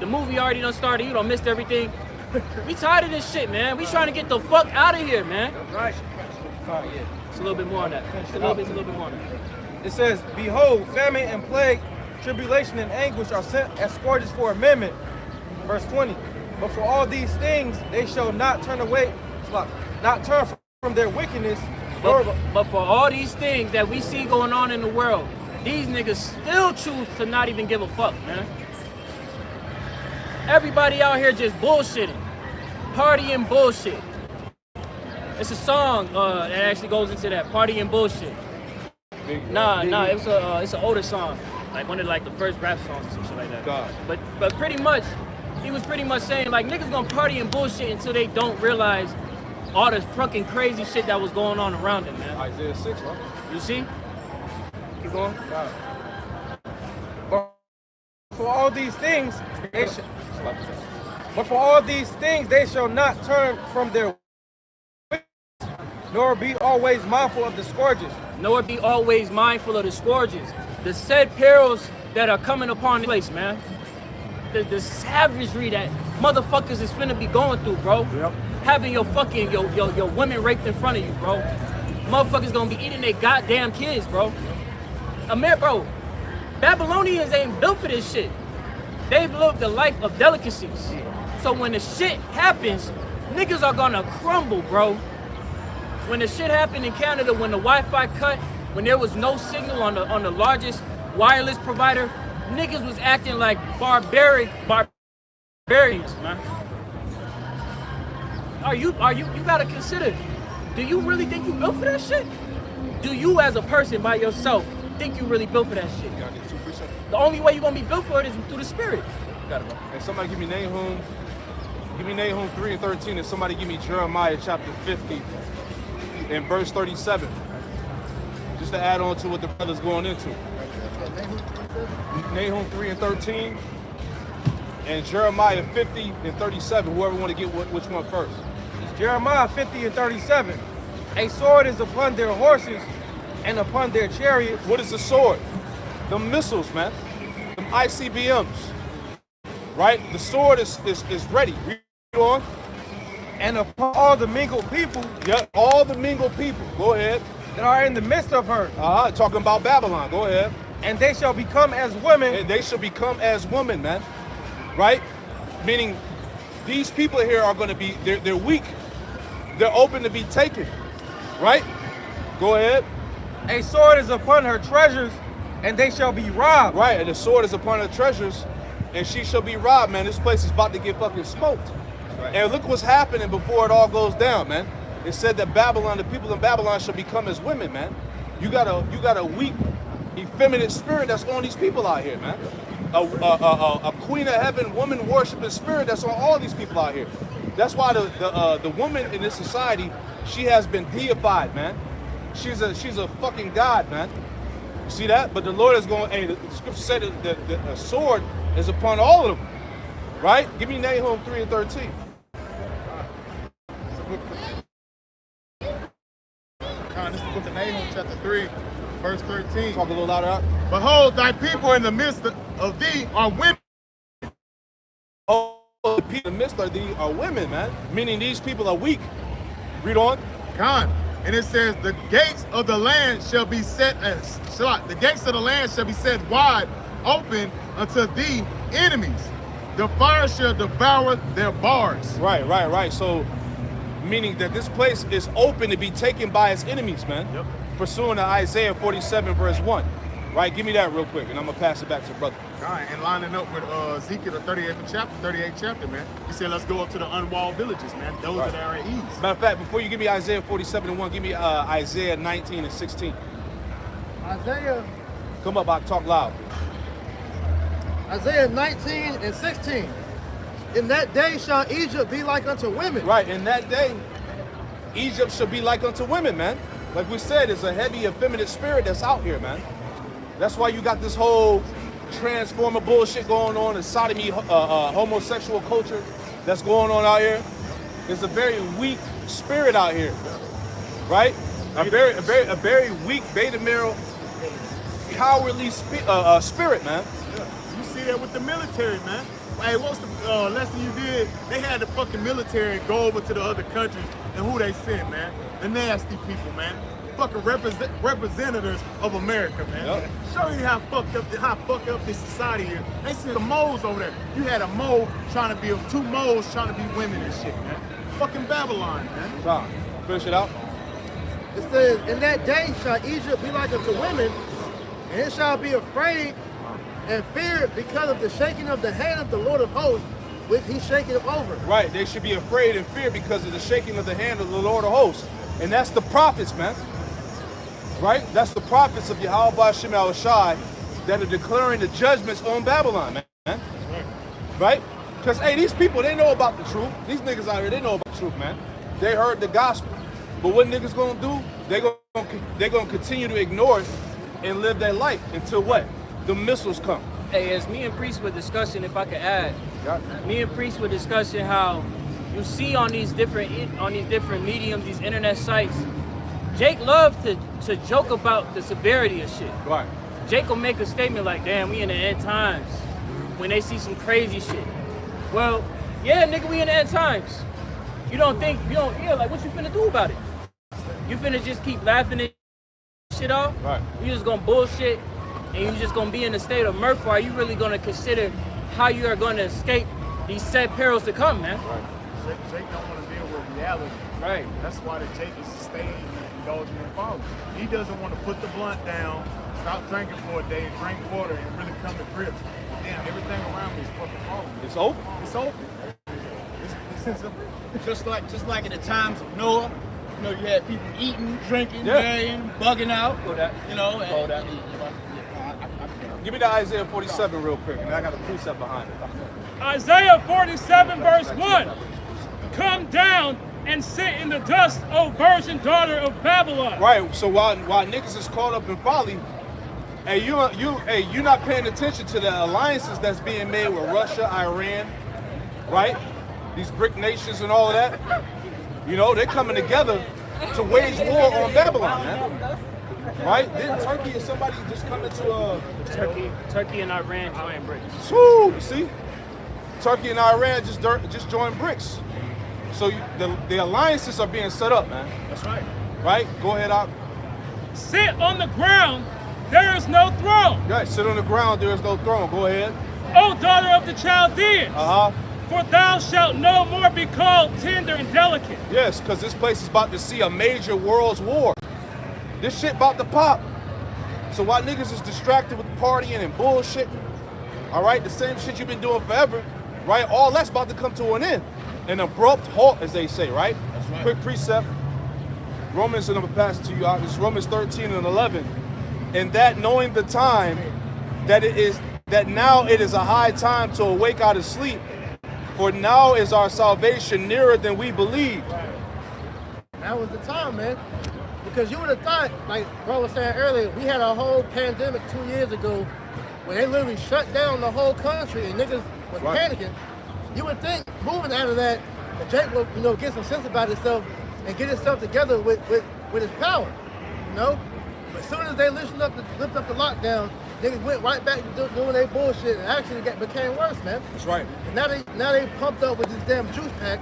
The movie already done started, you done missed everything. We tired of this shit, man. We trying to get the fuck out of here, man. Right. It's a little bit more on that. It's a little bit more on that. It says, behold, famine and plague, tribulation and anguish are sent as scourges for amendment. Verse 20. But for all these things, they shall not turn away, not turn from their wickedness, But for all these things that we see going on in the world, these niggas still choose to not even give a fuck, man. Everybody out here just bullshitting, partying bullshit. It's a song that actually goes into that, partying bullshit. Nah, it's an older song, like one of like the first rap songs or some shit like that. God. But pretty much, he was pretty much saying like niggas gonna party and bullshit until they don't realize all the fucking crazy shit that was going on around them, man. Isaiah 6, right? You see? Keep going. God. But for all these things, they shall not turn from their ways, nor be always mindful of the scourges. Nor be always mindful of the scourges, the said perils that are coming upon the place, man. The savagery that motherfuckers is finna be going through, bro. Yep. Having your fucking your women raped in front of you, bro. Motherfuckers gonna be eating their goddamn kids, bro. Bro, Babylonians ain't built for this shit. They've lived a life of delicacies. So when the shit happens, niggas are gonna crumble, bro. When the shit happened in Canada, when the Wi-Fi cut, when there was no signal on the largest wireless provider, niggas was acting like barbarians, man. You gotta consider, do you really think you built for that shit? Do you as a person by yourself think you really built for that shit? The only way you're gonna be built for it is through the spirit. Gotta go. And somebody give me Nahum 3 and 13, and somebody give me Jeremiah chapter 50 and verse 37. Just to add on to what the brother's going into. Nahum 3 and 13 and Jeremiah 50 and 37. Whoever want to get which one first. It's Jeremiah 50 and 37. A sword is upon their horses and upon their chariots. What is the sword? The missiles, man. Them ICBMs. Right? The sword is ready. Read on. And upon all the mingled people. Yep, all the mingled people. Go ahead. That are in the midst of her. Talking about Babylon. Go ahead. And they shall become as women. And they shall become as women, man. Right? Meaning these people here are going to be, they're weak. They're open to be taken. Right? Go ahead. A sword is upon her treasures, and they shall be robbed. Right, and the sword is upon her treasures, and she shall be robbed, man. This place is about to get fucking smoked. Right. And look what's happening before it all goes down, man. It said that Babylon, the people in Babylon shall become as women, man. You got a weak, effeminate spirit that's on these people out here, man. A queen of heaven, woman worshiping spirit that's on all these people out here. That's why the woman in this society, she has been deified, man. She's a fucking god, man. You see that? But the Lord is going, hey, the scripture said that the sword is upon all of them. Right? Give me Nahum 3 and 13. This is the book of Nahum, chapter 3, verse 13. Talk a little louder out. Behold, thy people in the midst of thee are women. Oh, the people in the midst of thee are women, man. Meaning these people are weak. Read on. Con. And it says, the gates of the land shall be set wide open unto thee enemies. The fire shall devour their bars. Right. So, meaning that this place is open to be taken by its enemies, man. Yep. Pursuing to Isaiah 47 verse 1. Right, give me that real quick, and I'm gonna pass it back to the brother. All right, and lining up with Ezekiel, the 38th chapter, man. He said, let's go up to the unwalled villages, man. Those that are at ease. Matter of fact, before you give me Isaiah 47 and 1, give me Isaiah 19 and 16. Isaiah. Come up, I talk loud. Isaiah 19 and 16. In that day shall Egypt be like unto women. Right, in that day, Egypt shall be like unto women, man. Like we said, it's a heavy, effeminate spirit that's out here, man. That's why you got this whole transformer bullshit going on, the sodomy, homosexual culture that's going on out here. There's a very weak spirit out here, right? A very weak beta male, cowardly spirit, man. You see that with the military, man. Hey, what's the lesson you did? They had the fucking military go over to the other countries, and who they sent, man? The nasty people, man. Fucking representatives of America, man. Yep. Show you how fucked up this society is. They sent the moles over there. You had a mole trying to be, two moles trying to be women and shit, man. Fucking Babylon, man. Tom, finish it out. It says, in that day shall Egypt be like unto women, and it shall be afraid and feared because of the shaking of the hand of the Lord of hosts, which he shaketh over. Right, they should be afraid and fear because of the shaking of the hand of the Lord of hosts. And that's the prophets, man. Right? That's the prophets of Yahweh Ba'Shem Al-Shai that are declaring the judgments on Babylon, man. Right? Because, hey, these people, they know about the truth. These niggas out here, they know about the truth, man. They heard the gospel. But what niggas gonna do? They're gonna continue to ignore it and live their life until what? The missiles come. Hey, as me and Priest were discussing, if I could add, me and Priest were discussing how you see on these different mediums, these internet sites, Jake loved to joke about the severity of shit. Right. Jake will make a statement like, damn, we in the end times, when they see some crazy shit. Well, yeah, nigga, we in the end times. Yeah, like, what you finna do about it? You finna just keep laughing at shit off? Right. You just gonna bullshit, and you just gonna be in a state of mirth, or are you really gonna consider how you are gonna escape these sad perils to come, man? Right. Jake don't want to deal with reality. Right. That's why the Jake is staying indulging in folly. He doesn't want to put the blunt down, stop drinking for a day, and drink water, and really come to grips. Damn, everything around me is fucking falling. It's over. It's over. Just like in the times of Noah, you know, you had people eating, drinking, Yeah. marrying, bugging out. You know, Give me the Isaiah 47 real quick, and I got a precept behind it. Isaiah 47 verse 1. Come down and sit in the dust, O virgin daughter of Babylon. Right. So while niggas is caught up in folly, hey, you not paying attention to the alliances that's being made with Russia, Iran, right? These BRIC nations and all of that. You know, they're coming together to wage war on Babylon, man. Right? Didn't Turkey or somebody just come into Turkey and Iran joined BRICS. Woo, you see? Turkey and Iran just joined BRICS. So the alliances are being set up, man. That's right. Right? Go ahead, Op. Sit on the ground, there is no throne. Right, sit on the ground, there is no throne. Go ahead. O daughter of the Chaldeans, for thou shalt no more be called tender and delicate. Yes, because this place is about to see a major world's war. This shit about to pop. So while niggas is distracted with partying and bullshit, all right, the same shit you've been doing forever, right? All that's about to come to an end. An abrupt halt, as they say, right? That's right. Quick precept. Romans, and I'm gonna pass it to you. It's Romans 13 and 11. And that knowing the time, that now it is a high time to awake out of sleep, for now is our salvation nearer than we believe. That was the time, man. Because you would have thought, like bro was saying earlier, we had a whole pandemic 2 years ago where they literally shut down the whole country and niggas was panicking. You would think, moving out of that Jake will, you know, get some sense about himself and get himself together with his power, you know? But as soon as they lift up the lockdown, niggas went right back to doing their bullshit and actually became worse, man. That's right. And now they pumped up with this damn juice pack.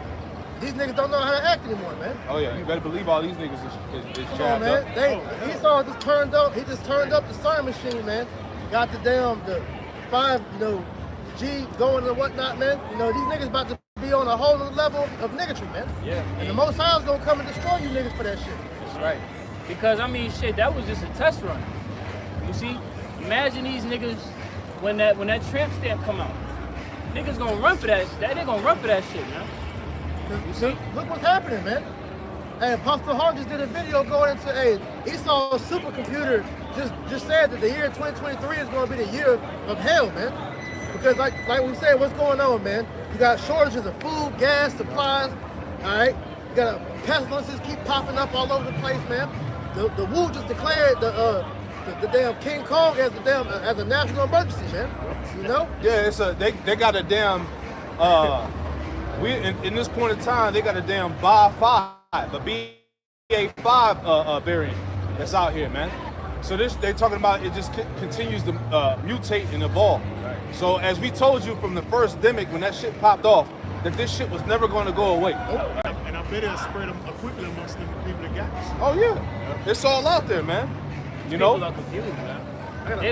These niggas don't know how to act anymore, man. Oh yeah, you better believe all these niggas is Come jabbed on, man. up. Esau just turned up. He just turned up the sewing machine, man. Got the 5, G going and whatnot, man. You know, these niggas about to be on a whole other level of niggatry, man. Yeah. And the Most High's gonna come and destroy you niggas for that shit. That's right. Because I mean, shit, that was just a test run. You see, imagine these niggas when that tramp stamp come out. Niggas gonna run for that. They gonna run for that shit, man. You see? Look what's happening, man. Hey, Apostle Hart just did a video going into, Esau's supercomputer just said that the year 2023 is going to be the year of hell, man. Because like we said, what's going on, man? You got shortages of food, gas, supplies, all right? You got pestilences keep popping up all over the place, man. The WHO just declared the damn King Kong as a national emergency, man. You know? Yeah, they got a damn in this point in time they got a damn BA5, a BA5 variant that's out here, man. So they talking about it just continues to mutate and evolve. Right. So as we told you from the first demic when that shit popped off, that this shit was never going to go away. And I bet it'll spread quickly amongst the people that got this. Oh yeah, it's all out there, man. You People know, are confused, man. They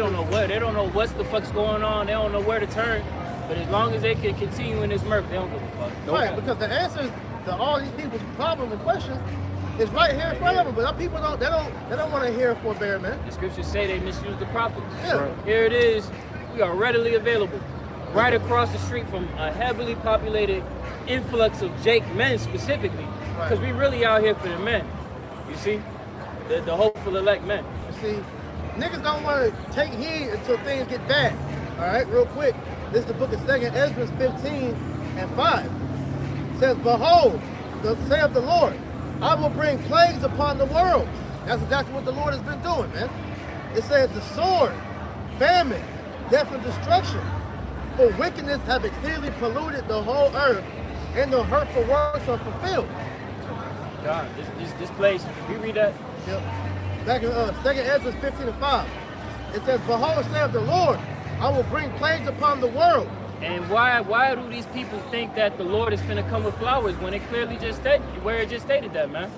don't know what's the fuck's going on. They don't know where to turn. But as long as they can continue in this murk, they don't give a fuck. Right, because the answers to all these people's problems and questions It's right here in front of them, but our people don't want to hear a forbear, man. The scriptures say they misuse the prophets. Yeah. Here it is. We are readily available. Right across the street from a heavily populated influx of Jake men specifically. Because we really out here for the men. You see? The hopeful elect men. You see, niggas don't want to take heed until things get bad. All right, real quick. This is the book of 2nd Ezra 15 and 5. It says, behold, saith the Lord, I will bring plagues upon the world. That's exactly what the Lord has been doing, man. It says the sword, famine, death and destruction. For wickedness have exceedingly polluted the whole earth, and the hurtful works are fulfilled. God, this place, we read that? Yep. Back in 2nd Ezra 15 and 5. It says, behold, saith the Lord, I will bring plagues upon the world. And why do these people think that the Lord is finna come with flowers when it clearly just stated, where it just stated that, man?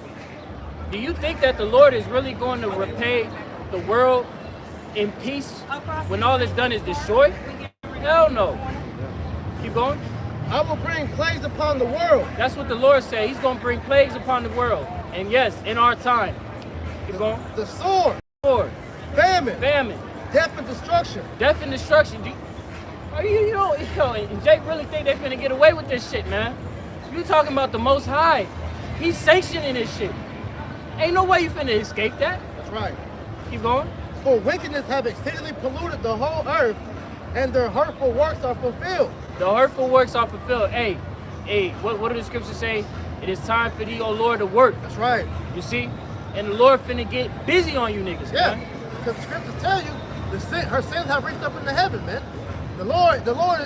Do you think that the Lord is really going to repay the world in peace when all it's done is destroyed? Hell no. Keep going. I will bring plagues upon the world. That's what the Lord said. He's going to bring plagues upon the world. And yes, in our time. Keep going. The sword. Sword. Famine. Famine. Death and destruction. Death and destruction. You know, and Jake really think they finna get away with this shit, man. You talking about the Most High. He's sanctioning this shit. Ain't no way you finna escape that. That's right. Keep going. For wickedness have exceedingly polluted the whole earth, and their hurtful works are fulfilled. The hurtful works are fulfilled. Hey, what do the scriptures say? It is time for thee, O Lord, to work. That's right. You see? And the Lord finna get busy on you niggas, yeah, man. Because the scriptures tell you her sins have reached up into heaven, man. The Lord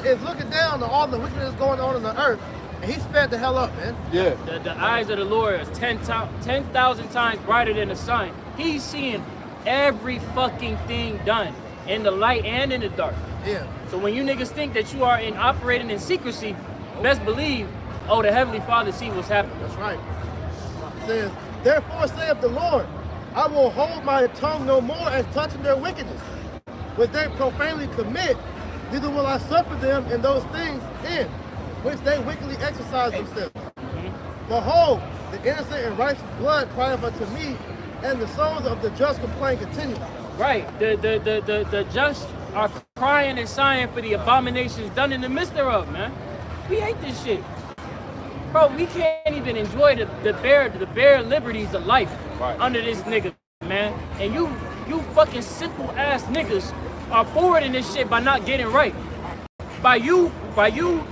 is looking down on all the wickedness going on the earth, and he's fed the hell up, man. Yeah. The eyes of the Lord is 10,000 times brighter than the sun. He's seeing every fucking thing done in the light and in the dark. Yeah. So when you niggas think that you are operating in secrecy, best believe, the Heavenly Father see what's happening. That's right. It says, therefore saith the Lord, I will hold my tongue no more as touching their wickedness, which they profanely commit, neither will I suffer them in those things in which they wickedly exercise themselves. Behold, the innocent and righteous blood crieth unto me, and the souls of the just complain continually. Right. The just are crying and sighing for the abominations done in the midst thereof, man. We hate this shit. Bro, we can't even enjoy the bare liberties of life under this nigga, man. And you fucking simple ass niggas are forwarding this shit by not getting right. By you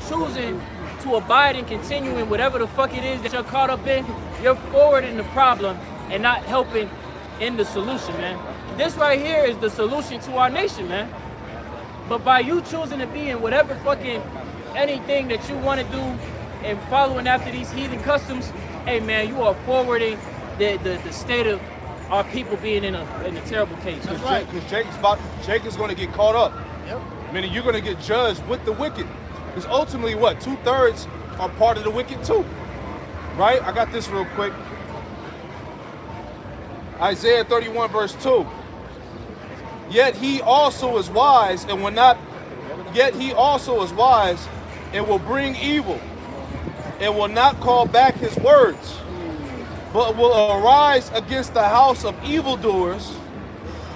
choosing to abide and continue in whatever the fuck it is that you're caught up in, you're forwarding the problem and not helping in the solution, man. This right here is the solution to our nation, man. But by you choosing to be in whatever fucking anything that you want to do and following after these heathen customs, hey man, you are forwarding the state of our people being in a terrible case. That's right. Because Jake is going to get caught up. Yep. Meaning you're going to get judged with the wicked. Because ultimately, what? 2/3 are part of the wicked too. Right? I got this real quick. Isaiah 31 verse 2. Yet he also is wise and will not. Yet he also is wise and will bring evil, and will not call back his words, but will arise against the house of evildoers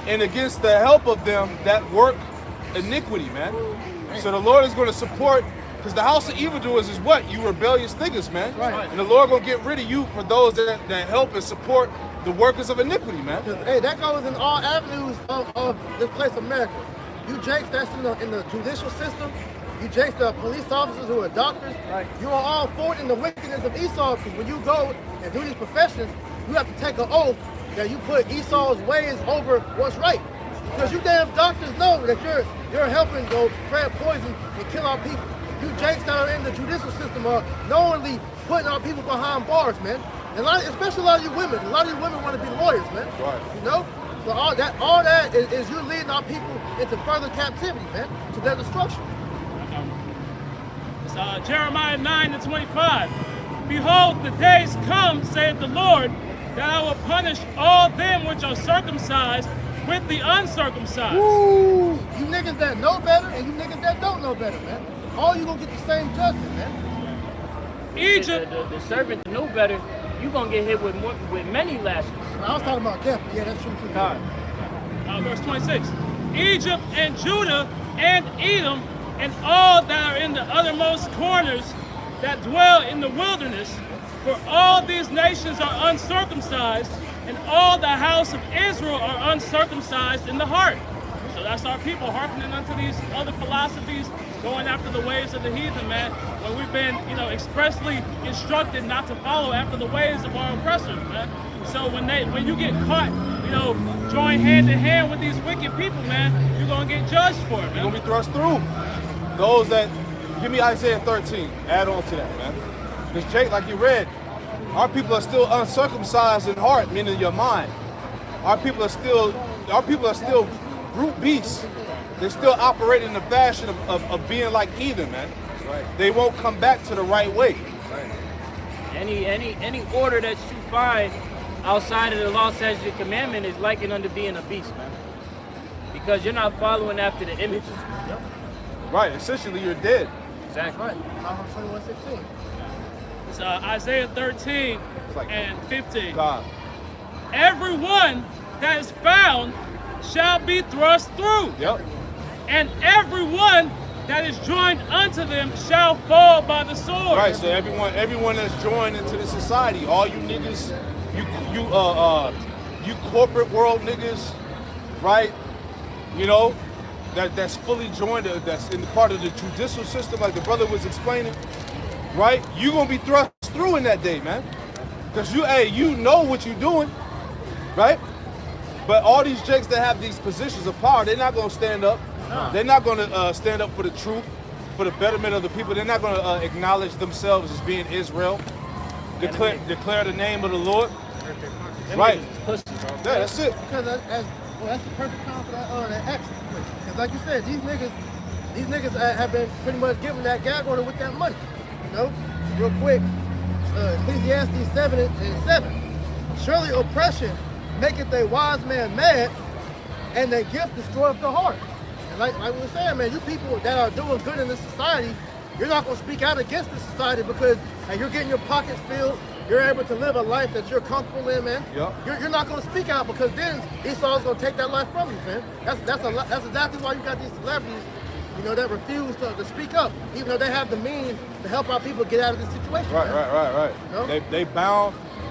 and against the help of them that work iniquity, man. So the Lord is going to support, because the house of evildoers is what? You rebellious niggas, man. Right. And the Lord going to get rid of you for those that help and support the workers of iniquity, man. Hey, that goes in all avenues of this place, America. You jakes that's in the judicial system, you jakes the police officers who are doctors, you are all forwarding the wickedness of Esau, because when you go and do these professions, you have to take an oath that you put Esau's ways over what's right. Because you damn doctors know that you're helping go spread poison and kill our people. You jakes that are in the judicial system are knowingly putting our people behind bars, man. And especially a lot of you women. A lot of you women want to be lawyers, man. Right. You know? So all that is you leading our people into further captivity, man, to their destruction. It's Jeremiah 9:25. Behold, the days come, saith the Lord, that I will punish all them which are circumcised with the uncircumcised. Woo! You niggas that know better and you niggas that don't know better, man. All you gonna get the same judgment, man. Egypt. The servant knew better. you're gonna get hit with many lashes. I was talking about death, but yeah, that's true too. God. Verse 26. Egypt and Judah and Edom and all that are in the uttermost corners that dwell in the wilderness, for all these nations are uncircumcised, and all the house of Israel are uncircumcised in the heart. So that's our people hearkening unto these other philosophies, going after the ways of the heathen, man. When we've been, expressly instructed not to follow after the ways of our oppressors, man. So when you get caught, join hand in hand with these wicked people, man, you're gonna get judged for it, man. You're gonna be thrust through. Those that, give me Isaiah 13, add on to that, man. Because Jake, like you read, our people are still uncircumcised in heart, meaning your mind. Our people are still brute beasts. They still operate in the fashion of being like heathen, man. Right. They won't come back to the right way. Right. Any order that you find outside of the law, statute, and commandment is likened unto being a beast, man. Because you're not following after the images. Yep. Right, essentially you're dead. Exactly. Right. Proverbs 21:16. It's Isaiah 13 and 15. God. Everyone that is found shall be thrust through. Yep. And everyone that is joined unto them shall fall by the sword. Right, so everyone that's joined into the society, all you niggas, you corporate world niggas, right? That's fully joined, that's in part of the judicial system, like the brother was explaining, right? You gonna be thrust through in that day, man. Because you know what you're doing, right? But all these jakes that have these positions of power, they're not gonna stand up. No. They're not gonna stand up for the truth, for the betterment of the people. They're not gonna acknowledge themselves as being Israel, declare the name of the Lord. Right. Yeah, that's it. Because that's the perfect time for that action. Because like you said, these niggas have been pretty much given that gag order with that money. Real quick, Ecclesiastes 7:7. Surely oppression maketh a wise man mad, and their gift destroyeth the heart. And like we were saying, man, you people that are doing good in this society, you're not going to speak out against this society because you're getting your pockets filled. You're able to live a life that you're comfortable in, man. Yep. You're not going to speak out because then Esau's going to take that life from you, man. That's exactly why you got these celebrities, that refuse to speak up, even though they have the means to help our people get out of this situation. Right.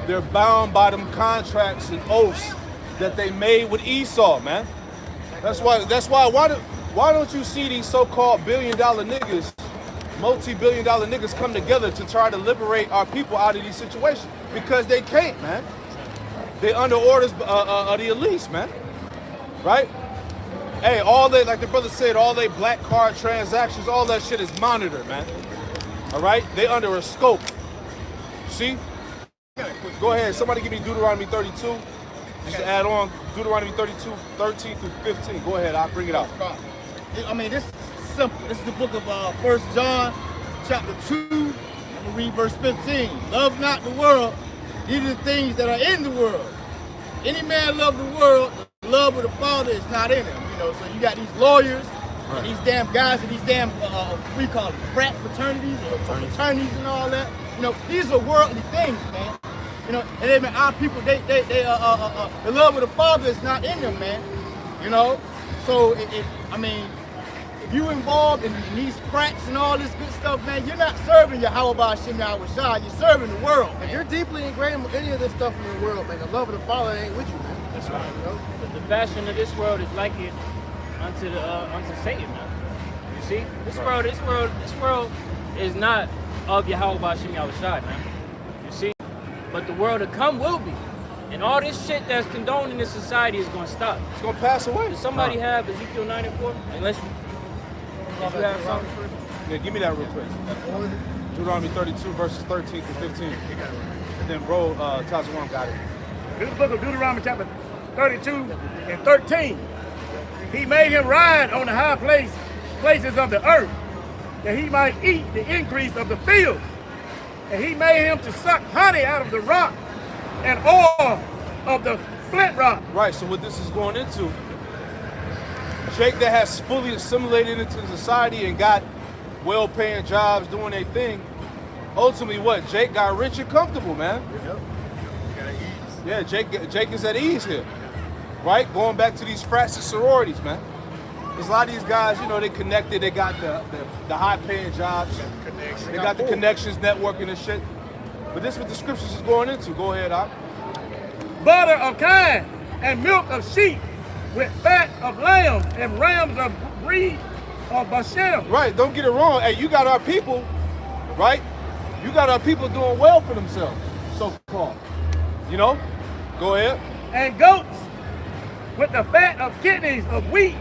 They're bound by them contracts and oaths that they made with Esau, man. That's why. Why don't you see these so-called billion-dollar niggas, multi-billion-dollar niggas come together to try to liberate our people out of these situations? Because they can't, man. They under orders of the elites, man. Right? Hey, like the brother said, all they black card transactions, all that shit is monitored, man. All right? They under a scope. See? Go ahead. Somebody give me Deuteronomy 32. Just to add on, Deuteronomy 32, 13 through 15. Go ahead. I'll bring it out. I mean, this is simple. This is the book of 1 John, chapter 2. I'm going to read verse 15. Love not the world, neither the things that are in the world. Any man love the world, the love of the Father is not in him. So you got these lawyers, and these damn guys, and these damn, we call them frat fraternities, or fraternities and all that. These are worldly things, man. And our people, the love of the Father is not in them, man. So if you involved in these frats and all this good stuff, man, you're not serving Yahweh Hashem Yahweh, you're serving the world, man. If you're deeply ingrained with any of this stuff in the world, man, the love of the Father ain't with you, man. That's right. The fashion of this world is likened unto Satan, man. You see, this world is not of Yahweh Hashem Yahweh, man. You see, but the world to come will be. And all this shit that's condoned in this society is going to stop. It's going to pass away. Does somebody have Ezekiel 9 and 4? Unless you have something first. Yeah, give me that real quick. Deuteronomy 32, verses 13 to 15. And then bro, Tazawam got it. This is the book of Deuteronomy chapter 32 and 13. He made him ride on the high places of the earth, that he might eat the increase of the fields. And he made him to suck honey out of the rock and oil of the flint rock. Right, so what this is going into, Jake that has fully assimilated into society and got well-paying jobs doing their thing, ultimately what? Jake got rich and comfortable, man. Yep. Yeah, Jake is at ease here, right? Going back to these frats and sororities, man. There's a lot of these guys, you know, they connected. They got the high-paying jobs. They got the connections, networking and shit. But this is what the scriptures is going into. Go ahead, Doc. Butter of kine and milk of sheep, with fat of lambs and rams of breed of Bashan. Right, don't get it wrong. Hey, you got our people, right? You got our people doing well for themselves, so-called. You know? Go ahead. And goats with the fat of kidneys of wheat,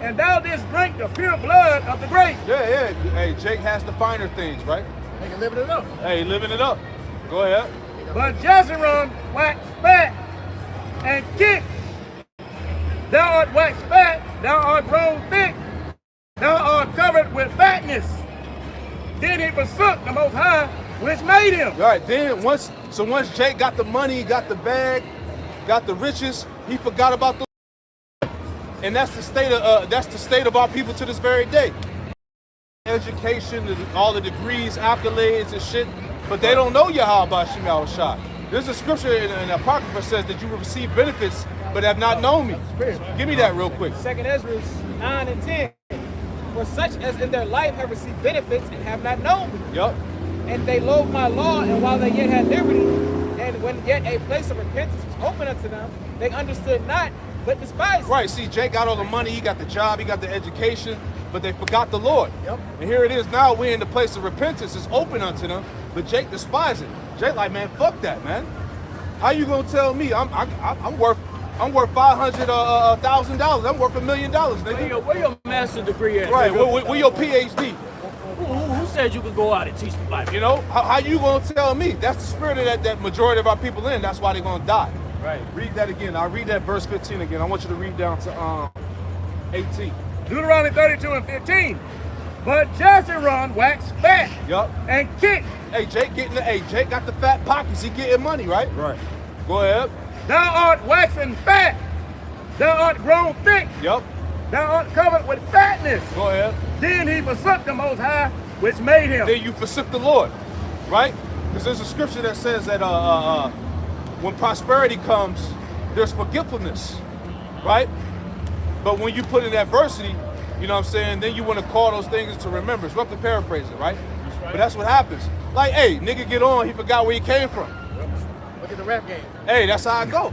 and thou didst drink the pure blood of the grape. Yeah. Hey, Jake has the finer things, right? They can living it up. Hey, living it up. Go ahead. But Jezreel waxed fat and kicked. Thou art waxed fat, thou art grown thick, thou art covered with fatness. Then he forsook the Most High, which made him. Right, then once Jake got the money, got the bag, got the riches, he forgot about the. And that's the state of our people to this very day. Education, all the degrees, accolades and shit, but they don't know Yahweh Shema Shah. There's a scripture in the Apocrypha says that you will receive benefits but have not known me. Give me that real quick. 2nd Ezra 9 and 10. For such as in their life have received benefits and have not known me. Yup. And they loathed my law, and while they yet had liberty, and when yet a place of repentance was open unto them, they understood not, but despised me. Right, see, Jake got all the money, he got the job, he got the education, but they forgot the Lord. Yep. And here it is now, we're in the place of repentance, it's open unto them, but Jake despises it. Jake like, man, fuck that, man. How you gonna tell me I'm worth $500,000? I'm worth $1 million, nigga. Where your master's degree at? Right, where your PhD? Who said you could go out and teach the Bible? You know, how you gonna tell me? That's the spirit of that majority of our people in. That's why they're gonna die. Right. Read that again. I'll read that verse 15 again. I want you to read down to 18. Deuteronomy 32 and 15. But Jezreel waxed fat Yup. and kicked. Hey, Jake Jake got the fat pockets. He getting money, right? Right. Go ahead. Thou art waxing fat, thou art grown thick, Yup. thou art covered with fatness. Go ahead. Then he forsook the Most High, which made him. Then you forsook the Lord, right? Because there's a scripture that says that when prosperity comes, there's forgetfulness, right? But when you put in adversity, you know what I'm saying, then you want to call those things into remembrance. Roughly paraphrase it, right? But that's what happens. Like, hey, nigga get on, he forgot where he came from. Look at the rap game. Hey, that's how I go.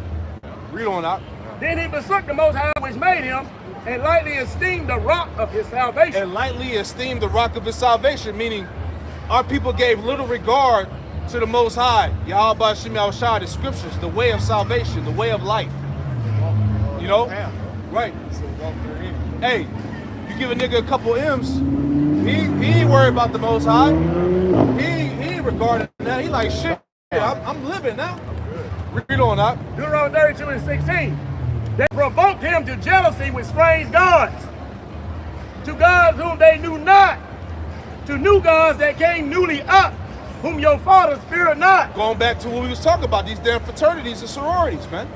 Read on out. Then he forsook the Most High, which made him, and lightly esteemed the rock of his salvation. And lightly esteemed the rock of his salvation, meaning our people gave little regard to the Most High, Yahweh Shema Shah, the scriptures, the way of salvation, the way of life. You know? Right. Hey, you give a nigga a couple M's, he ain't worried about the Most High. He ain't regarding that. He like, shit, I'm living now. Read on out. Deuteronomy 32 and 16. They provoked him to jealousy with strange gods, to gods whom they knew not, to new gods that came newly up, whom your fathers feared not. Going back to what we was talking about, these damn fraternities and sororities, man.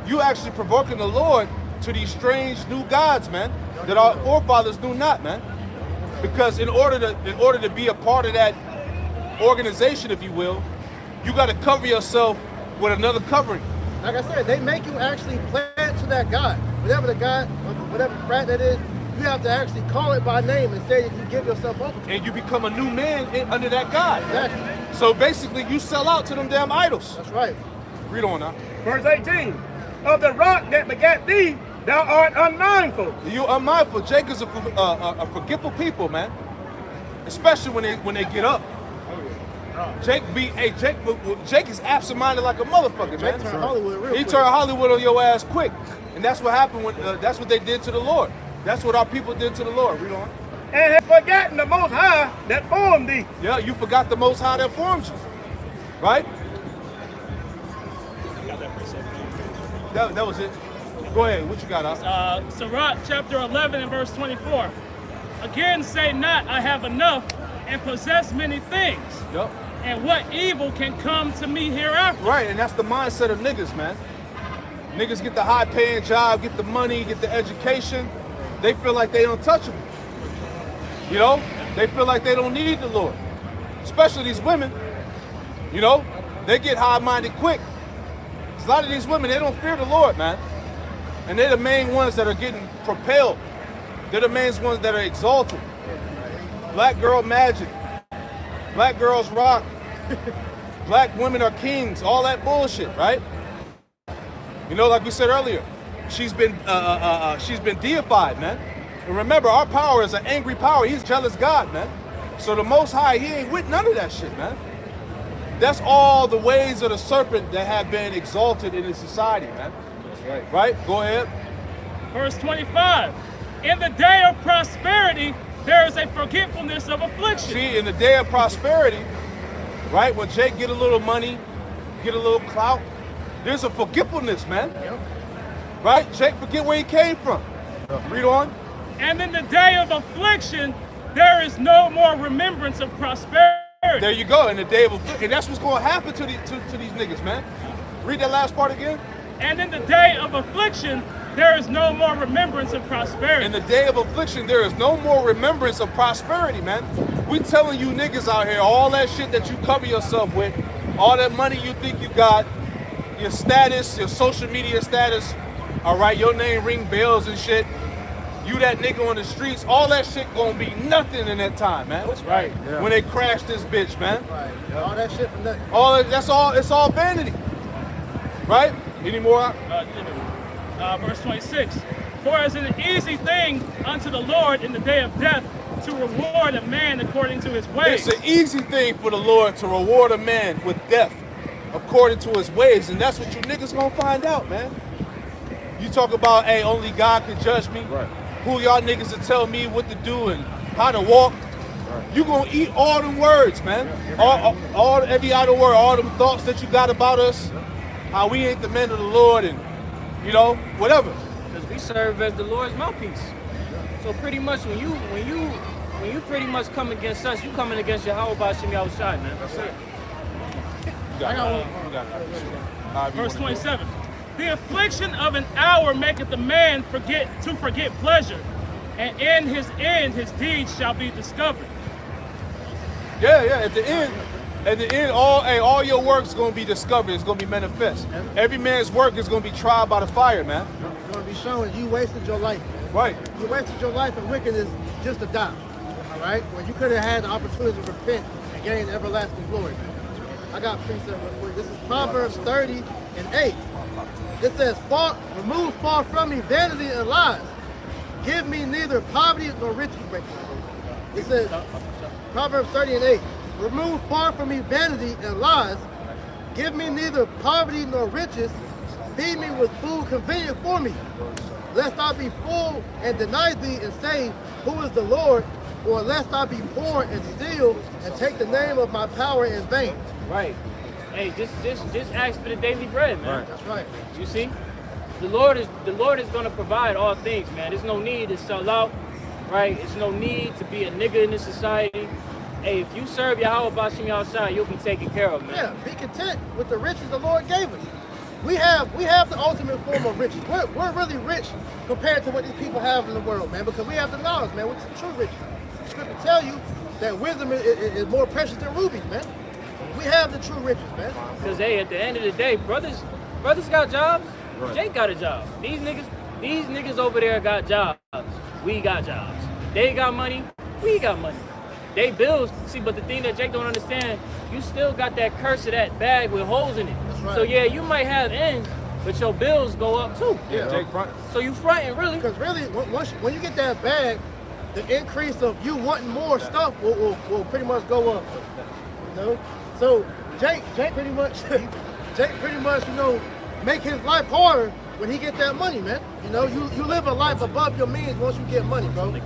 You actually provoking the Lord to these strange new gods, man, that our forefathers knew not, man. Because in order to be a part of that organization, if you will, you got to cover yourself with another covering. Like I said, they make you actually plant to that God. Whatever the God, whatever frat that is, you have to actually call it by name and say that you give yourself over to. And you become a new man under that God. Exactly. So basically, you sell out to them damn idols. That's right. Read on now. Verse 18. Of the rock that begat thee, thou art unmindful. You unmindful. Jake is a forgetful people, man. Especially when they get up. Jake is absent-minded like a motherfucker, man. Jake turned Hollywood real quick. He turned Hollywood on your ass quick, and that's what happened when. That's what they did to the Lord. That's what our people did to the Lord. Read on. And have forgotten the Most High that formed thee. Yeah, you forgot the Most High that formed you, right? That was it. Go ahead. What you got, Al? Sirach chapter 11 and verse 24. Again say not, I have enough and possess many things. Yep. And what evil can come to me hereafter? Right, and that's the mindset of niggas, man. Niggas get the high-paying job, get the money, get the education. They feel like they untouchable. You know? They feel like they don't need the Lord. Especially these women. You know? They get high-minded quick. Because a lot of these women, they don't fear the Lord, man. And they're the main ones that are getting propelled. They're the main ones that are exalted. Black girl magic. Black girls rock. Black women are kings. All that bullshit, right? You know, like we said earlier, she's been deified, man. And remember, our power is an angry power. He's jealous God, man. So the Most High, he ain't with none of that shit, man. That's all the ways of the serpent that have been exalted in this society, man. That's right. Right? Go ahead. Verse 25. In the day of prosperity, there is a forgetfulness of affliction. See, in the day of prosperity, right, when Jake get a little money, get a little clout, there's a forgetfulness, man. Yep. Right? Jake forget where he came from. Read on. And in the day of affliction, there is no more remembrance of prosperity. There you go. In the day of affliction, and that's what's going to happen to these niggas, man. Read that last part again. And in the day of affliction, there is no more remembrance of prosperity. In the day of affliction, there is no more remembrance of prosperity, man. We telling you niggas out here, all that shit that you cover yourself with, all that money you think you got, your status, your social media status, all right, your name ring bells and shit. You that nigga on the streets, all that shit gonna be nothing in that time, man. That's right. Yeah. When they crash this bitch, man. Right. Yeah. All that shit for nothing. It's all vanity. Right? Any more? Verse 26. For as an easy thing unto the Lord in the day of death to reward a man according to his ways. It's an easy thing for the Lord to reward a man with death according to his ways, and that's what you niggas gonna find out, man. You talk about, hey, only God can judge me. Right. Who y'all niggas to tell me what to do and how to walk? Right. You gonna eat all them words, man. All every other word, all them thoughts that you got about us, how we ain't the men of the Lord, and you know, whatever. Because we serve as the Lord's mouthpiece. So pretty much when you pretty much come against us, you coming against Yahweh B'Shem Yahushai, man. That's it. Verse 27. The affliction of an hour maketh a man forget pleasure, and in his end his deeds shall be discovered. Yeah. At the end, all your work's gonna be discovered. It's gonna be manifest. Every man's work is gonna be tried by the fire, man. It's gonna be showing you wasted your life, man. Right. You wasted your life in wickedness just to die. All right. When you could have had the opportunity to repent and gain everlasting glory. I got precept real quick. This is Proverbs 30 and 8. It says, remove far from me vanity and lies. Give me neither poverty nor riches. It says, Proverbs 30 and 8. Remove far from me vanity and lies. Give me neither poverty nor riches. Feed me with food convenient for me. Lest I be full and deny thee and say, who is the Lord? Or lest I be poor and steal and take the name of my power in vain. Right. Hey, just ask for the daily bread, man. Right. That's right. You see, the Lord is going to provide all things, man. There's no need to sell out, right? There's no need to be a nigga in this society. Hey, if you serve Yahweh B'Shem Yahushai, you'll be taken care of, man. Yeah, be content with the riches the Lord gave us. We have the ultimate form of riches. We're really rich compared to what these people have in the world, man, because we have the knowledge, man, which is true riches. The scripture tell you that wisdom is more precious than rubies, man. We have the true riches, man. Because, hey, at the end of the day, brothers got jobs. Right. Jake got a job. These niggas over there got jobs. We got jobs. They got money. We got money. They bills. See, but the thing that Jake don't understand, you still got that curse of that bag with holes in it. That's right. So, yeah, you might have ends, but your bills go up, too. Yeah, Jake front. So you fronting, really. Because really, when you get that bag, the increase of you wanting more stuff will pretty much go up. You know? So Jake pretty much, you know, make his life harder when he get that money, man. You know, you live a life above your means once you get money, bro.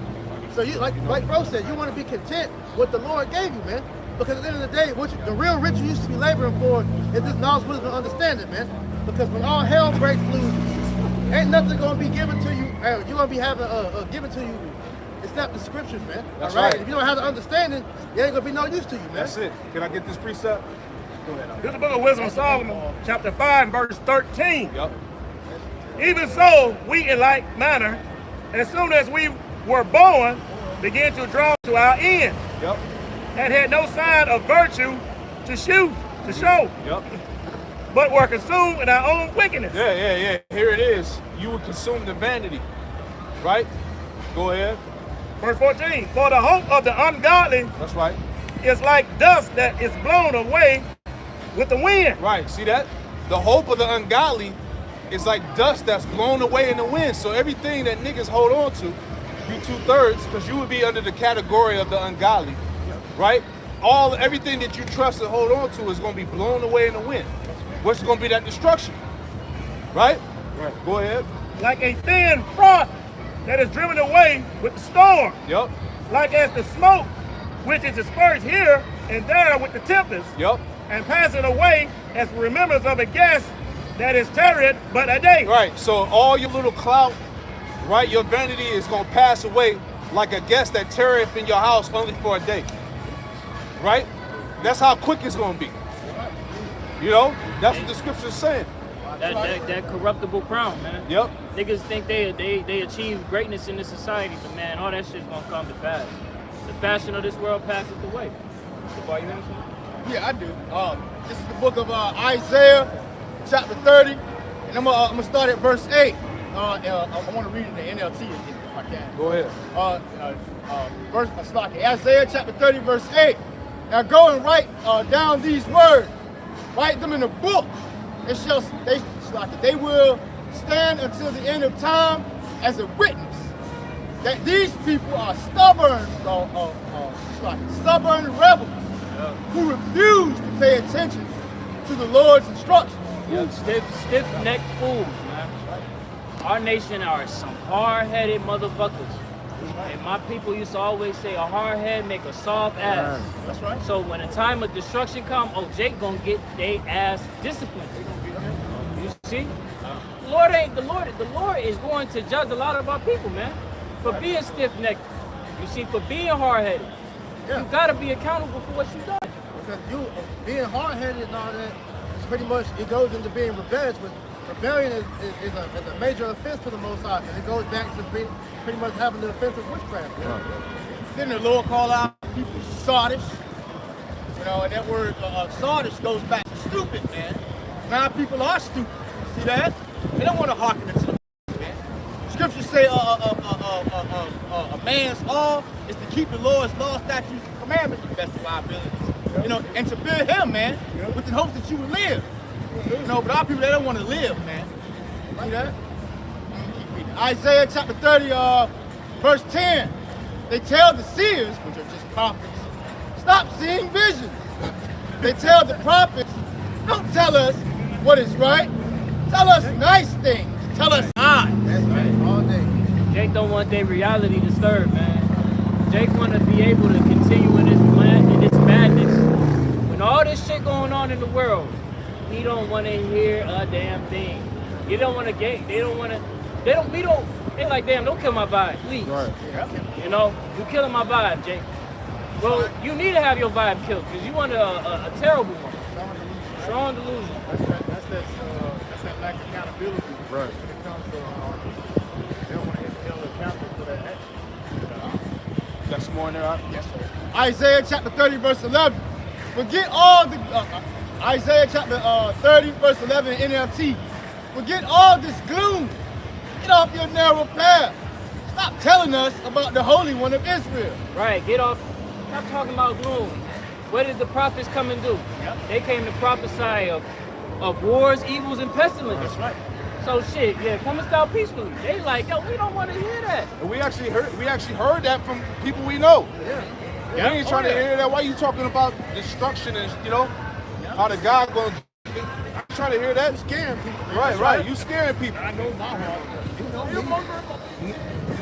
So you like bro said, you want to be content with what the Lord gave you, man. Because at the end of the day, the real rich you used to be laboring for is this knowledge, wisdom, and understanding, man. Because when all hell breaks loose, ain't nothing gonna be given to you. You're gonna be having given to you. Except the scriptures, man. That's all right? right. If you don't have the understanding, it ain't gonna be no use to you, man. That's it. Can I get this precept? Go ahead. This is the book of Wisdom of Solomon, chapter 5, verse 13. Yep. Even so, we in like manner, as soon as we were born, began to draw to our end. Yep. And had no sign of virtue to show. Yep. but were consumed in our own wickedness. Yeah. Here it is. You would consume the vanity, right? Go ahead. Verse 14, for the hope of the ungodly That's right. is like dust that is blown away with the wind. Right, see that? The hope of the ungodly is like dust that's blown away in the wind. So everything that niggas hold on to, you 2/3, because you would be under the category of the ungodly, right? Everything that you trust and hold on to is going to be blown away in the wind. What's going to be that destruction, right? Right. Go ahead. Like a thin froth that is driven away with the storm. Yep. Like as the smoke which is dispersed here and there with the tempest. Yep. And passing away as the remembrance of a guest that is tarried but a day. Right, so all your little clout, right, your vanity is going to pass away like a guest that tarrieth in your house only for a day. Right? That's how quick it's going to be. You know? That's what the scripture's saying. That corruptible crown, man. Yep. Niggas think they achieve greatness in this society, but man, all that shit's gonna come to pass. The fashion of this world passes away. Why you answering? Yeah, I do. This is the book of Isaiah, chapter 30, and I'm gonna start at verse 8. I want to read it in the NLT if I can. Go ahead. Isaiah chapter 30, verse 8. Now go and write down these words. Write them in a book. They will stand until the end of time as a witness that these people are stubborn rebels who refuse to pay attention to the Lord's instructions. Yeah, stiff-necked fools, man. Our nation are some hard-headed motherfuckers. And my people used to always say, a hard head make a soft ass. That's right. So when a time of destruction come, Jake gonna get they ass disciplined. You see? The Lord is going to judge a lot of our people, man, for being stiff-necked. You see, for being hard-headed. Yeah. You gotta be accountable for what you done. Because you being hard-headed and all that, pretty much it goes into being rebellious. But rebellion is a major offense to the Most High, and it goes back to pretty much having the offense of witchcraft. Yeah. Then the Lord called out people sottish. You know, and that word sottish goes back to stupid, man. Now people are stupid. See that? They don't want to hearken to the man. Scriptures say a man's all is to keep the Lord's law, statutes, and commandments to the best of our abilities. You know, and to fear him, man, with the hopes that you will live. You know, but our people, they don't want to live, man. See that? Keep reading. Isaiah chapter 30, verse 10. They tell the seers, which are just prophets, stop seeing visions. They tell the prophets, don't tell us what is right. Tell us nice things. Tell us lies. That's right, all day. Jake don't want their reality disturbed, man. Jake want to be able to continue in this madness. When all this shit going on in the world, he don't want to hear a damn thing. You don't want to get. They like, damn, don't kill my vibe, please. Right. You know, you killing my vibe, Jake. Well, you need to have your vibe killed because you under a terrible one. Strong delusion. That's that lack of accountability. Right. When it comes to they don't want to get held accountable for that action. Got some more in there? Yes, sir. Isaiah chapter 30, verse 11. Forget all the Isaiah chapter 30, verse 11 NLT. Forget all this gloom. Get off your narrow path. Stop telling us about the Holy One of Israel. Right, get off. Stop talking about gloom. What did the prophets come and do? Yep. They came to prophesy of wars, evils, and pestilence. That's right. So shit, yeah, come and start peacefully. They like, yo, we don't want to hear that. And we actually heard that from people we know. Yeah. We ain't trying to hear that. Why you talking about destruction and, you know, how the God going to... I'm trying to hear that. Scaring people. Man. Right. You scaring people. I know my heart. You know,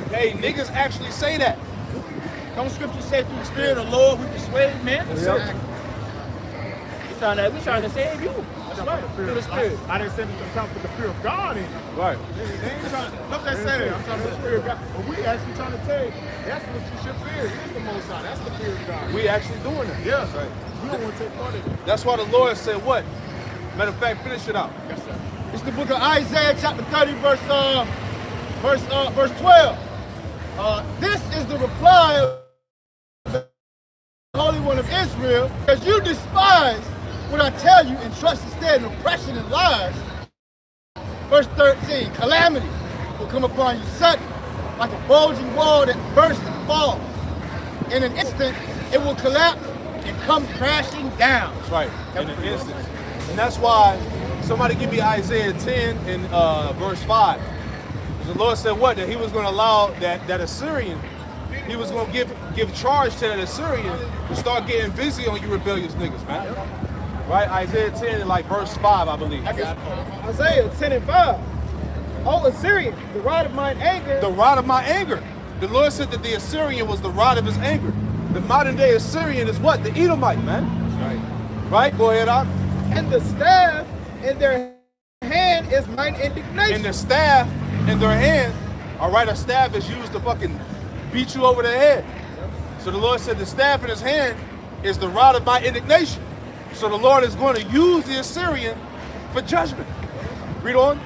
Hey, niggas actually say that. Don't scripture say through the Spirit of the Lord we persuade men? Yep. We trying to save you. That's right. Through the Spirit. I didn't say to talk with the fear of God in you. Right. They ain't trying to, look, they say I'm talking about the fear of God. But we actually trying to tell you, that's what you should fear. It's the Most High. That's the fear of God. We actually doing it. Yes. Right. We don't want to take part in it. That's why the Lord said what? Matter of fact, finish it out. Yes, sir. It's the book of Isaiah chapter 30, verse 12. This is the reply of the Holy One of Israel, because you despise what I tell you, and trust instead in oppression and lies. Verse 13, calamity will come upon you suddenly, like a bulging wall that bursts and falls. In an instant, it will collapse and come crashing down. That's right, in an instant. And that's why, somebody give me Isaiah 10 and verse 5. The Lord said what? That he was going to allow that Assyrian, he was going to give charge to that Assyrian to start getting busy on you rebellious niggas, man. Right? Isaiah 10 and like verse 5, I believe. Isaiah 10 and 5. O Assyrian, the rod of mine anger. The rod of my anger. The Lord said that the Assyrian was the rod of his anger. The modern day Assyrian is what? The Edomite, man. That's right. Right? Go ahead, Op. And the staff in their hand is mine indignation. And the staff in their hand, all right, a staff is used to fucking beat you over the head. So the Lord said the staff in his hand is the rod of my indignation. So the Lord is going to use the Assyrian for judgment. Read on.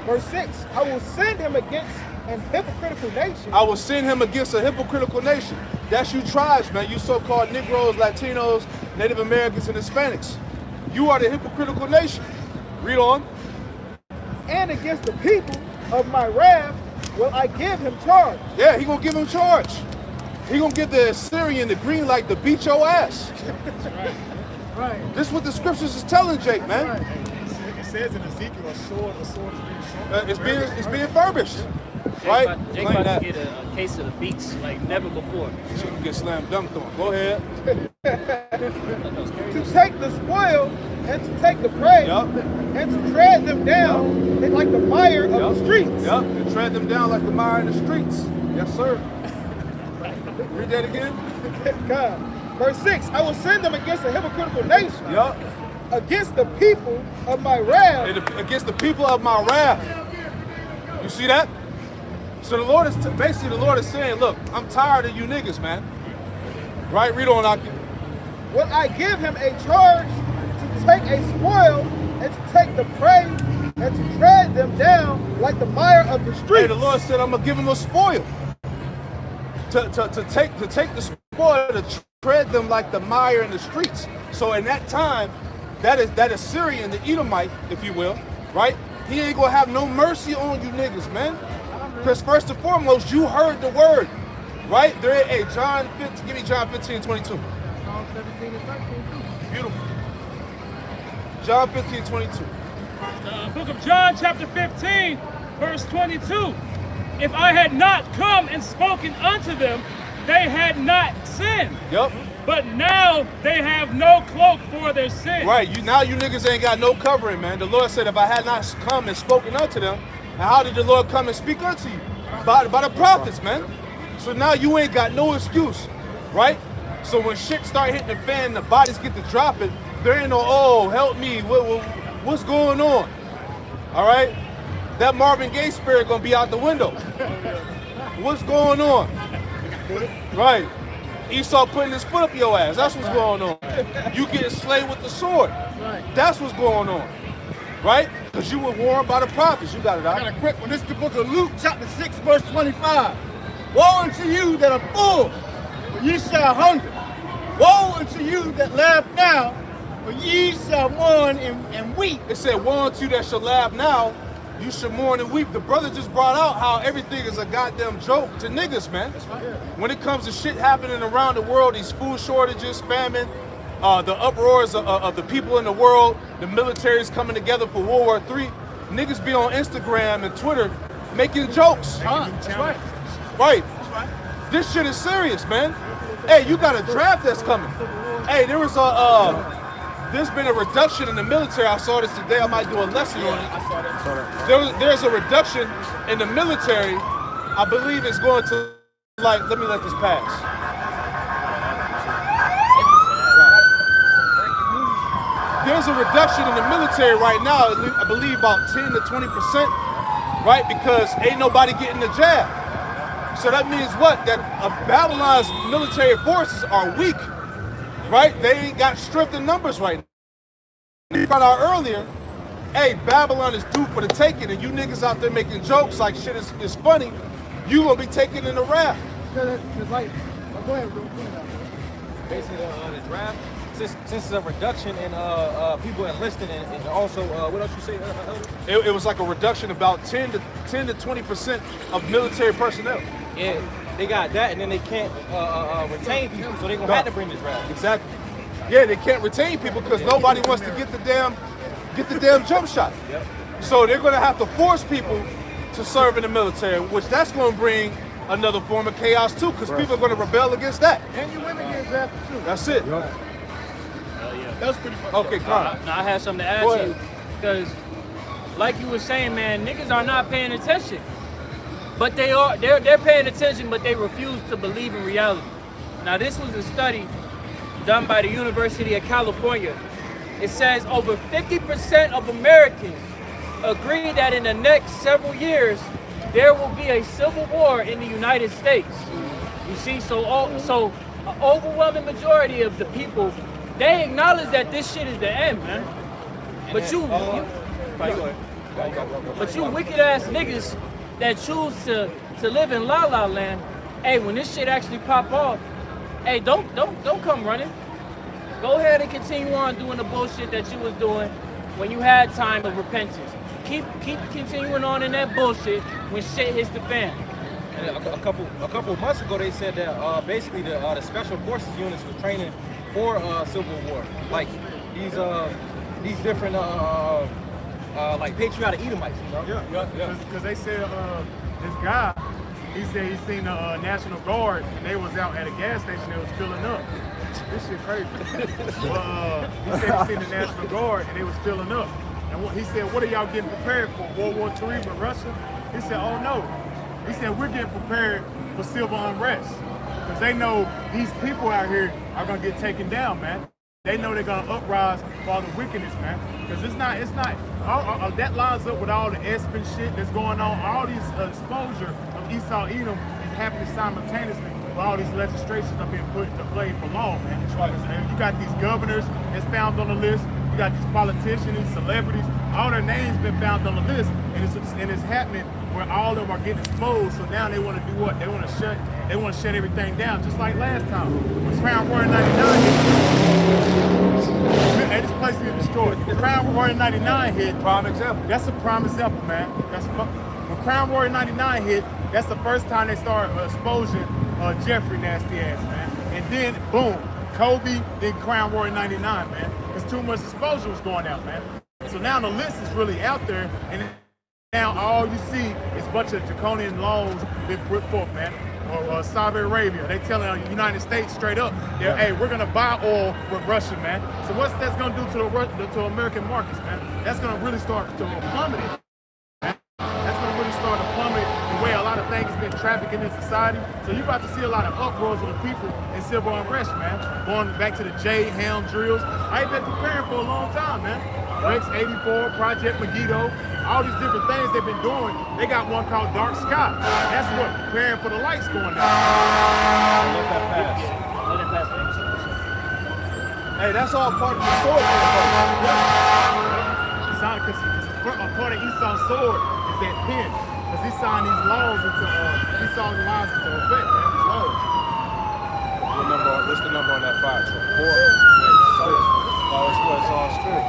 Verse 6, I will send him against an hypocritical nation. I will send him against a hypocritical nation. That's you tribes, man. You so-called Negroes, Latinos, Native Americans, and Hispanics. You are the hypocritical nation. Read on. And against the people of my wrath will I give him charge. Yeah, he gonna give him charge. He gonna give the Assyrian the green light to beat your ass. Right. This is what the scriptures is telling Jake, man. Right. It says in Ezekiel, a sword is being sharpened. It's being furbished, right? Jake Claim about that. to get a case of the beats like never before. She can get slammed dunked on. Go ahead. To take the spoil and to take the prey and to tread them down like the mire of the streets. Yep, and tread them down like the mire in the streets. Yes, sir. Read that again. God. Verse 6, I will send them against a hypocritical nation. Yep. Against the people of my wrath. And against the people of my wrath. You see that? So the Lord is basically the Lord is saying, look, I'm tired of you niggas, man. Right? Read on, Aki. Will I give him a charge to take a spoil and to take the prey and to tread them down like the mire of the streets? Hey, the Lord said, I'm gonna give him a spoil. To take the spoil, to tread them like the mire in the streets. So in that time, that Assyrian, the Edomite, if you will, right? He ain't gonna have no mercy on you niggas, man. Because first and foremost, you heard the word, right? Hey, John 15, give me John 15, 22. Psalm 17 and 13 too. Beautiful. John 15, 22. Book of John, chapter 15, verse 22. If I had not come and spoken unto them, they had not sinned. Yep. But now they have no cloak for their sin. Right, now you niggas ain't got no covering, man. The Lord said, if I had not come and spoken unto them, and how did the Lord come and speak unto you? By the prophets, man. So now you ain't got no excuse, right? So when shit start hitting the fan, the bodies get to dropping, there ain't no, oh, help me, what's going on? All right? That Marvin Gaye spirit gonna be out the window. What's going on? Right. Esau putting his foot up your ass. That's what's going on. You getting slayed with the sword. That's what's going on. Right? Because you were warned by the prophets. You got it out. I got a quick one. This is the book of Luke, chapter 6, verse 25. Woe unto you that are full, for ye shall hunger. Woe unto you that laugh now, for ye shall mourn and weep. It said, woe unto you that shall laugh now, you should mourn and weep. The brother just brought out how everything is a goddamn joke to niggas, man. That's right. When it comes to shit happening around the world, these food shortages, famine, the uproars of the people in the world, the military's coming together for World War III, niggas be on Instagram and Twitter making jokes. That's right. Right. That's right. This shit is serious, man. Hey, you got a draft that's coming. Hey, there's been a reduction in the military. I saw this today. I might do a lesson on it. I saw that. There's a reduction in the military. I believe it's going to, like, let me let this pass. There's a reduction in the military right now, I believe about 10 to 20%, right? Because ain't nobody getting the jab. So that means what? That Babylon's military forces are weak. Right? They ain't got strength in numbers right now. We found out earlier, hey, Babylon is due for the taking, and you niggas out there making jokes like shit is funny, you gonna be taken in the wrath. Because like, go ahead, bro. Basically, the draft. since it's a reduction in people enlisting, and also what else you say? It was like a reduction about 10 to 20% of military personnel. Yeah, they got that, and then they can't retain people, so they're gonna have to bring this rally. Exactly. Yeah, they can't retain people because nobody wants to get the damn jump shot. Yep. So they're gonna have to force people to serve in the military, which that's gonna bring another form of chaos too, because people are gonna rebel against that. And you women get drafted too. That's it. That's pretty much Okay, Con. Now I have something to add Go to ahead. you, because like you were saying, man, niggas are not paying attention. But they're paying attention, but they refuse to believe in reality. Now this was a study done by the University of California. It says over 50% of Americans agree that in the next several years, there will be a civil war in the United States. You see, so an overwhelming majority of the people, they acknowledge that this shit is the end, man. But you wicked ass niggas that choose to live in La La Land, hey, when this shit actually pop off, hey, don't come running. Go ahead and continue on doing the bullshit that you was doing when you had time of repentance. Keep continuing on in that bullshit when shit hits the fan. And a couple of months ago, they said that basically the special forces units were training for civil war, like these different like patriotic Edomites, you know? Yeah. Because they said this guy, he said he seen the National Guard and they was out at a gas station that was filling up. This shit crazy. He said he seen the National Guard and they was filling up. And he said, what are y'all getting prepared for? World War III with Russia? He said, oh no. He said, we're getting prepared for civil unrest. Because they know these people out here are going to get taken down, man. They know they're going to uprise for all the wickedness, man. Because it's not, that lines up with all the Espen shit that's going on. All these exposure of Esau Edom is happening simultaneously with all these legislations that are being put into play for long, man. And you got these governors that's found on the list. You got these politicians, these celebrities, all their names been found on the list, and it's happening where all of them are getting exposed. So now they want to do what? They want to shut everything down, just like last time when Crown Royal 99 hit. And this place is destroyed. Crown Royal 99 hit. Prime example. That's a prime example, man. When Crown Royal 99 hit, that's the first time they started exposing Jeffrey nasty ass, man. And then boom. Kobe, then Crown Royal 99, man. Because too much exposure was going out, man. So now the list is really out there, and now all you see is a bunch of draconian laws being put forth, man. Or Saudi Arabia, they telling the United States straight up, hey, we're gonna buy oil with Russia, man. So what's that's gonna do to American markets, man? That's gonna really start to plummet it. That's gonna really start to plummet the way a lot of things have been trafficking in society. So you're about to see a lot of uproars of the people in civil unrest, man. Going back to the J Helm drills. I ain't been preparing for a long time, man. Rex 84, Project Megiddo, all these different things they've been doing. They got one called Dark Sky. That's what, preparing for the lights going down. Let that pass. Let it pass. Hey, that's all part of the story. Because a part of Esau's sword is that pen. Because he signed these laws into, he saw the laws into effect, man, these laws. What's the number on that fire truck? 4. It's all straight.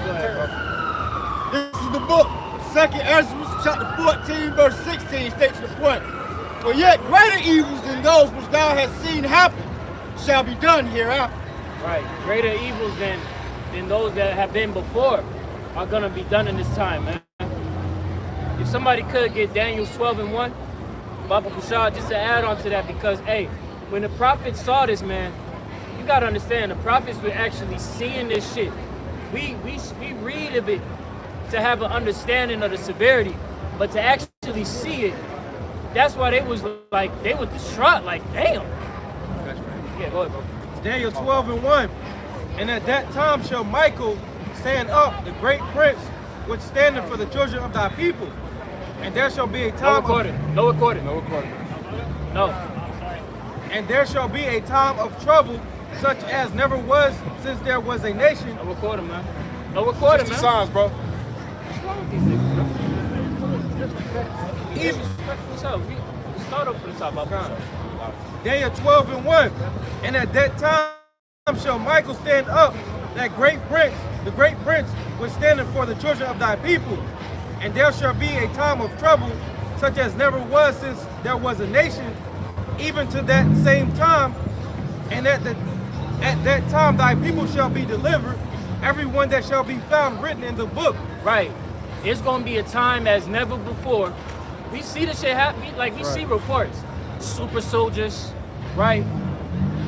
Go ahead, bro. This is the book, 2nd Ezra, chapter 14, verse 16, states the point. For yet greater evils than those which thou hast seen happen shall be done hereafter. Right. Greater evils than those that have been before are gonna be done in this time, man. If somebody could get Daniel 12:1, Baba Bashar, just to add on to that, because hey, when the prophets saw this, man, you gotta understand the prophets were actually seeing this shit. We read of it to have an understanding of the severity, but to actually see it, that's why they was distraught, like damn. Yeah, go ahead, bro. Daniel 12:1. And at that time shall Michael stand up, the great prince, which standeth for the children of thy people. And there shall be a time No recording. No. And there shall be a time of trouble, such as never was since there was a nation. No recording, man. No recording, Just man. the signs, bro. What's wrong with these niggas, bro? What's up? We start off from the top, Baba. Daniel 12:1. And at that time shall Michael stand up, that great prince, the great prince, was standing for the children of thy people. And there shall be a time of trouble, such as never was since there was a nation, even to that same time. And at that time thy people shall be delivered, everyone that shall be found written in the book. Right. It's gonna be a time as never before. We see the shit happen, we see reports. Super soldiers, right?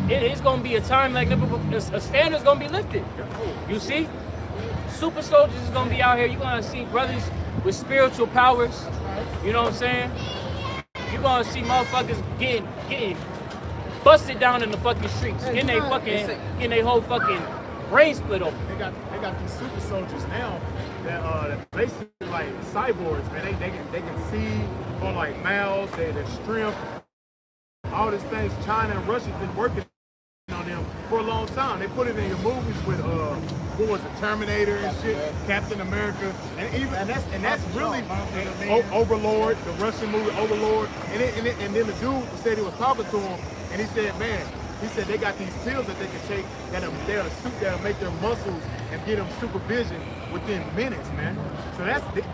It's gonna be a time like never before. A standard's gonna be lifted. You see? Super soldiers is gonna be out here. You're gonna see brothers with spiritual powers. You know what I'm saying? You're gonna see motherfuckers getting busted down in the fucking streets. Getting they whole fucking brain split open. They got these super soldiers now that basically like cyborgs, man. They can see on like mouths, their strength, all these things. China and Russia's been working on them for a long time. They put it in your movies with what was it, Terminator and shit, Captain America, and that's really Overlord, the Russian movie Overlord. And then the dude said he was talking to him, and he said, man, they got these pills that they can take that'll make their muscles and get them supervision within minutes, man. So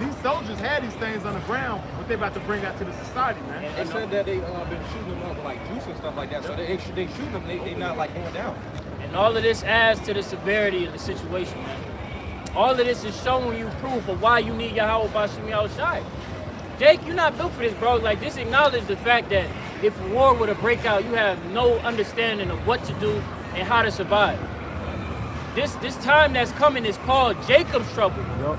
these soldiers had these things on the ground, what they about to bring out to the society, man. They said that they been shooting them up with like juice and stuff like that. So they shoot them, they not like going down. And all of this adds to the severity of the situation, man. All of this is showing you proof of why you need Yahweh Bashim Yahushai. Jake, you're not built for this, bro. Like, just acknowledge the fact that if war were to break out, you have no understanding of what to do and how to survive. This time that's coming is called Jacob's trouble. Yep.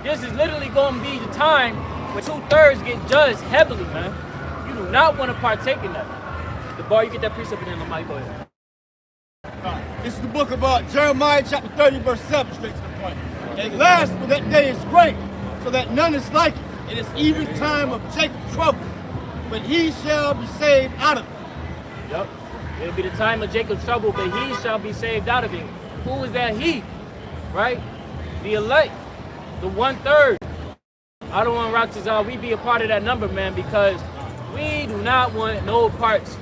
This is literally going to be the time when 2/3 get judged heavily, man. You do not want to partake in that. The bar, you get that precept in there, Lamai, go ahead. This is the book of Jeremiah chapter 30, verse 7, straight to the point. At last, for that day is great, so that none is like it. It is even time of Jacob's trouble, but he shall be saved out of it. Yep. It'll be the time of Jacob's trouble, but he shall be saved out of it. Who is that he? Right? The elect. The 1/3. I don't want Roxazal, we be a part of that number, man, because we do not want no parts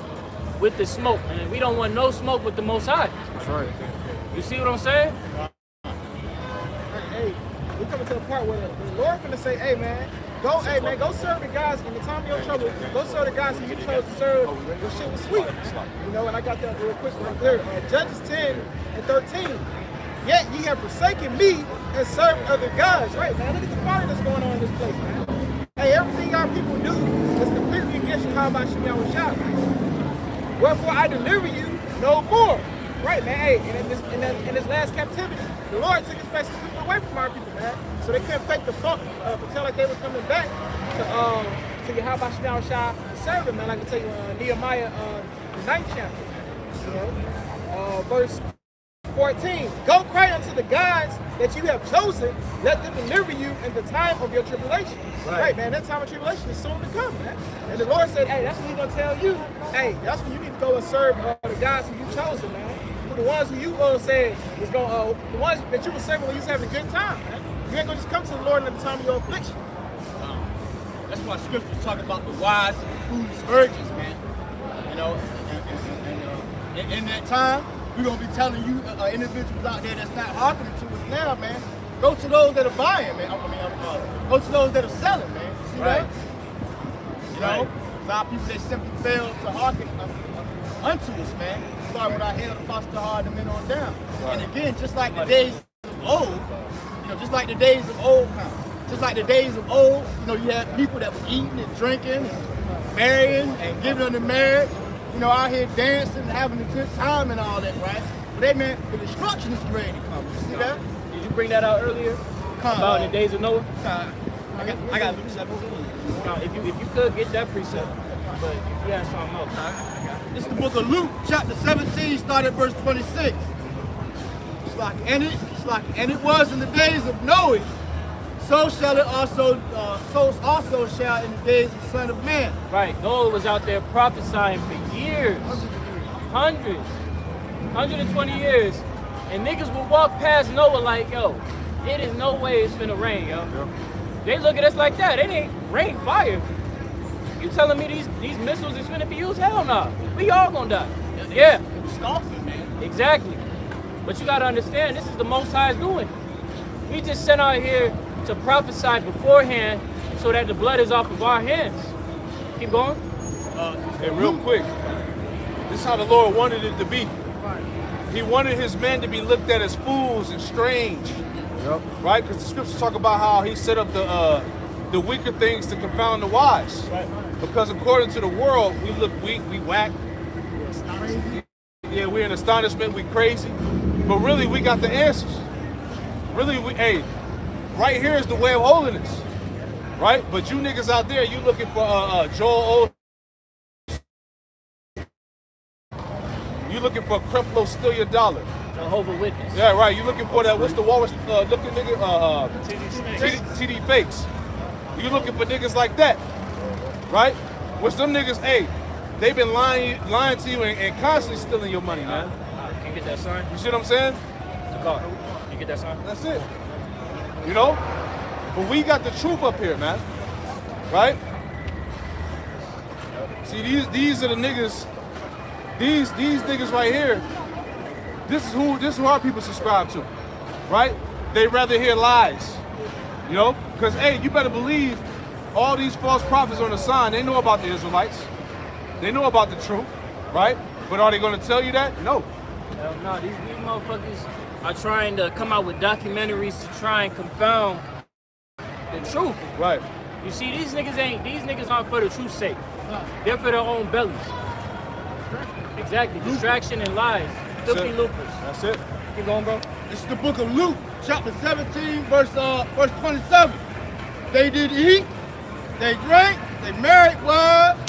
with the smoke, man. We don't want no smoke with the Most High. That's right. You see what I'm saying? Hey, we coming to the part where the Lord finna say, hey man, go serve the guys in the time of your trouble. Go serve the guys who you chose to serve. Your shit was sweet. You know, and I got that real quick right there. Judges 10 and 13. Yet ye have forsaken me and served other gods. Right, man. Look at the fire that's going on in this place, man. Hey, everything our people do is completely against Yahweh Shah. Wherefore I deliver you no more. Right, man. Hey, in this last captivity, the Lord took his face and people away from our people, man. So they couldn't fake the funk, pretend like they was coming back to Yahweh Shah to serve him, man. Like I tell you, Nehemiah, the 9th chapter, you know, verse 14. Go cry unto the gods that you have chosen, let them deliver you in the time of your tribulation. Right, man, that time of tribulation is soon to come, man. And the Lord said, hey, that's what he's gonna tell you. Hey, that's when you need to go and serve the guys who you chosen, man. The ones who you said was going, the ones that you were serving when you was having a good time, man. You ain't gonna just come to the Lord at the time of your affliction. That's why scripture's talking about the wise and the foolish virgins, man. You know, and in that time, we're gonna be telling you individuals out there that's not hearkening to us now, man. Go to those that are buying, man. Go to those that are selling, man. See that? You know, a lot of people they simply fail to hearken unto us, man. Start with our head apostle hard and men on down. Right. And again, just like the days of old, you know, just like the days of old, you know, you had people that were eating and drinking and marrying and giving them the marriage, you know, out here dancing and having a good time and all that, right? But they meant the destruction is ready to come. You see that? Did you bring that out earlier? About in the days of Noah? I got Luke 17. No, if you could get that precept, but if you had something else. This is the book of Luke, chapter 17, started at verse 26. And it was in the days of Noah, so shall it also, shall in the days of the Son of Man. Right, Noah was out there prophesying for years, hundreds, 120 years, and niggas would walk past Noah like, yo, it is no way it's finna rain, yo. They look at us like that. It ain't rain fire. You telling me these missiles is finna be used? Hell no. We all gonna die. Yeah. Scoffing, man. Exactly. But you gotta understand, this is the Most High's doing. We just sent out here to prophesy beforehand so that the blood is off of our hands. Keep going. Hey, real quick. This is how the Lord wanted it to be. He wanted his men to be looked at as fools and strange. Yep. Right? Because the scriptures talk about how he set up the weaker things to confound the wise. Right. Because according to the world, we look weak, we whack. Yeah, we're in astonishment, we crazy. But really, we got the answers. Really, right here is the way of holiness. Right? But you niggas out there, you looking for Joel You looking for Creflo steal your dollar. Jehovah Witness. Yeah, right. You looking for that, what's the walrus looking nigga? TD Fakes. You looking for niggas like that. Right? Which them niggas, hey, they been lying to you and constantly stealing your money, man. Can you get that sign? You see what I'm saying? The car. Can you get that sign? That's it. You know? But we got the truth up here, man. Right? See, these are the niggas. These niggas right here. This is who our people subscribe to, right? They rather hear lies, you know? Because hey, you better believe all these false prophets on the sign. They know about the Israelites. They know about the truth, right? But are they going to tell you that? No. Hell no. These motherfuckers are trying to come out with documentaries to try and confound the truth. Right. You see, these niggas aren't for the truth's sake. They're for their own bellies. Exactly. Distraction and lies. Filthy loopers. That's it. Keep going, bro. This is the book of Luke, chapter 17, verse 27. They did eat, they drank, they married wives,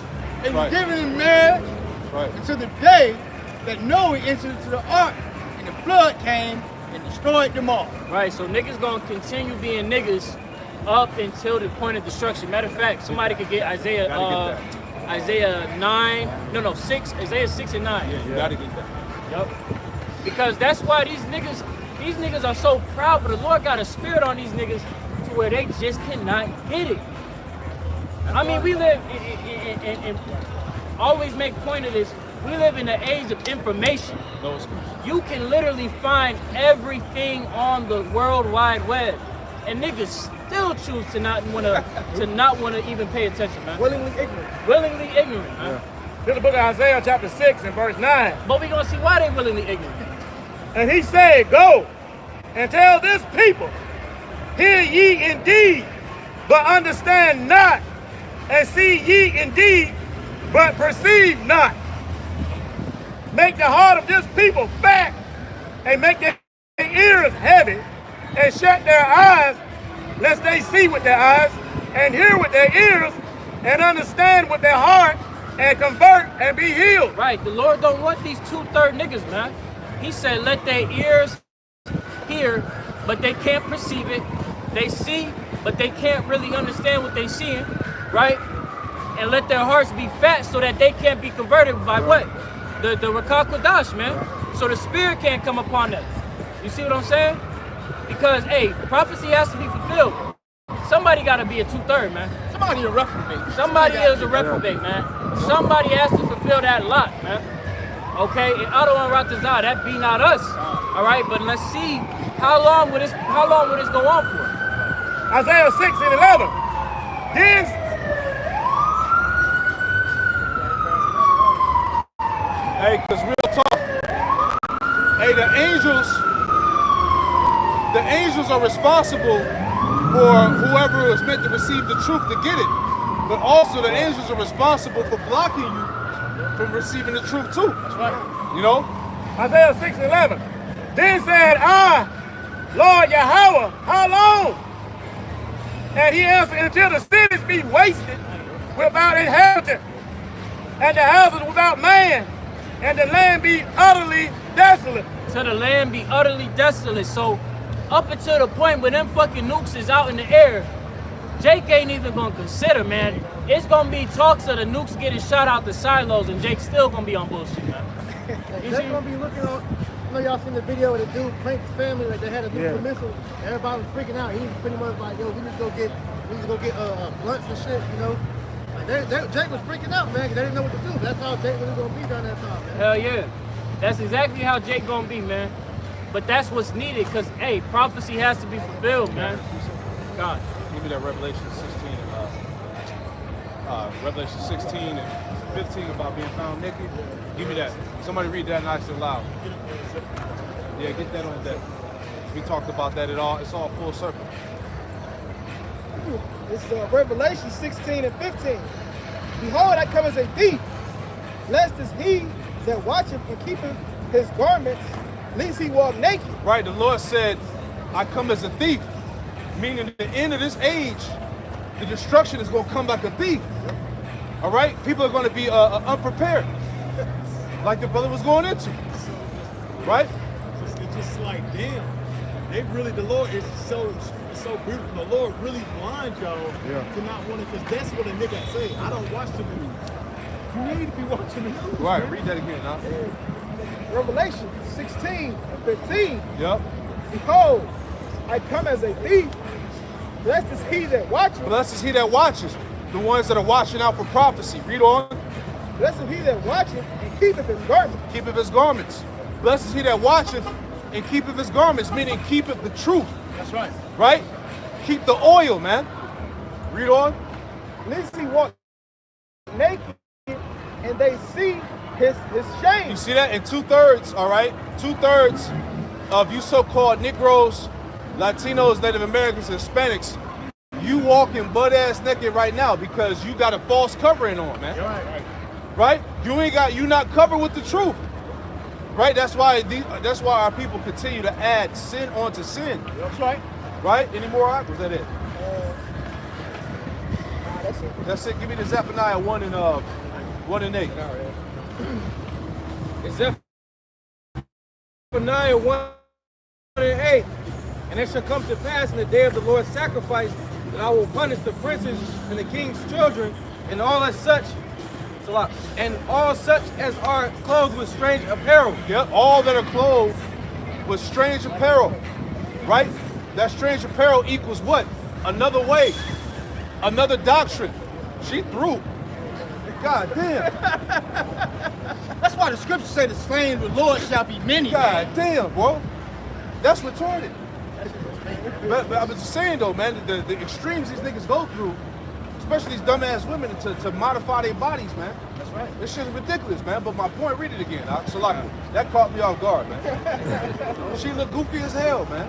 they were given in marriage until the day that Noah entered into the ark, and the flood came and destroyed them all. Right, so niggas gonna continue being niggas up until the point of destruction. Matter of fact, somebody could get Isaiah 6, Isaiah 6 and 9. Yeah, you gotta get that. Yep. Because that's why these niggas are so proud, but the Lord got a spirit on these niggas to where they just cannot get it. I mean, we live and always make point of this, we live in the age of information. No excuse. You can literally find everything on the World Wide Web. And niggas still choose to not wanna even pay attention, man. Willingly ignorant. Willingly ignorant, man. Yeah. This is the book of Isaiah chapter 6 and verse 9. But we gonna see why they willingly ignorant. And he said, go and tell this people, hear ye indeed, but understand not, and see ye indeed, but perceive not. Make the heart of this people fat, and make their ears heavy, and shut their eyes, lest they see with their eyes, and hear with their ears, and understand with their heart, and convert and be healed. Right, the Lord don't want these 2/3 niggas, man. He said, let their ears hear, but they can't perceive it. They see, but they can't really understand what they seeing, right? And let their hearts be fat so that they can't be converted by what? The Rakah Kodash, man. So the spirit can't come upon them. You see what I'm saying? Because, hey, prophecy has to be fulfilled. Somebody got to be a 2/3, man. Somebody a reprobate. Somebody is a reprobate, man. Somebody has to fulfill that lot, man. Okay, and Otto and Ratazah, that be not us. All right, but let's see how long will this go on for? Isaiah 6 and 11. Then Hey, because real talk. Hey, the angels are responsible for whoever is meant to receive the truth to get it. But also the angels are responsible for blocking you from receiving the truth too. That's right. You know? Isaiah 6 and 11. Then said I, Lord Yahweh, how long? And he answered, until the cities be wasted without inhabitant, and the houses without man, and the land be utterly desolate. Till the land be utterly desolate. So up until the point where them fucking nukes is out in the air, Jake ain't even gonna consider, man. It's gonna be talks of the nukes getting shot out the silos, and Jake's still gonna be on bullshit, man. They're gonna be looking on. I know y'all seen the video where the dude pranked his family, like they had a nuclear missile. Everybody was freaking out. He was pretty much like, yo, we need to go get blunts and shit, you know. Jake was freaking out, man, because they didn't know what to do. That's how Jake was going to be during that time, man. Hell yeah. That's exactly how Jake gonna be, man. But that's what's needed, because, hey, prophecy has to be fulfilled, man. God. Give me that Revelation 16 and 15 about being found naked. Give me that. Somebody read that nice and loud. Yeah, get that on deck. We talked about that at all. It's all full circle. This is Revelation 16 and 15. Behold, I come as a thief, lest is he that watcheth and keepeth his garments, lest he walk naked. Right, the Lord said, I come as a thief, meaning at the end of this age, the destruction is going to come like a thief. All right, people are going to be unprepared, like the brother was going into. Right? It's just like, damn, they really, the Lord is so beautiful. The Lord really blind y'all to not want to, because that's what a nigga say. I don't watch the news. You need to be watching the news. Right, man. read that again, huh? Revelation 16 and 15. Yep. Behold, I come as a thief. Blessed is he that watcheth. Blessed is he that watches. The ones that are watching out for prophecy. Read on. Blessed is he that watcheth and keepeth his garments. Keepeth his garments. Blessed is he that watcheth and keepeth his garments, meaning keepeth the truth. That's right. Right? Keep the oil, man. Read on. Lest he walk naked and they see his shame. You see that? And 2/3, all right? 2/3 of you so-called Negroes, Latinos, Native Americans, Hispanics, you walking butt-ass naked right now because you got a false covering on, man. Right? You not covered with the truth. Right? That's why our people continue to add sin onto sin. That's right. Right? Any more? Was that it? That's it. That's it. Give me the Zephaniah 1 and 8. It's Zephaniah 1 and 8. And it shall come to pass in the day of the Lord's sacrifice that I will punish the princes and the king's children and all as such, and all such as are clothed with strange apparel. Yep, all that are clothed with strange apparel. Right? That strange apparel equals what? Another way, another doctrine. She threw. God damn. That's why the scriptures say the slain of the Lord shall be many. God damn, bro. That's retarded. But I was just saying though, man, the extremes these niggas go through, especially these dumbass women to modify their bodies, man. That's right. This shit is ridiculous, man. But my point, read it again. That caught me off guard, man. She look goofy as hell, man.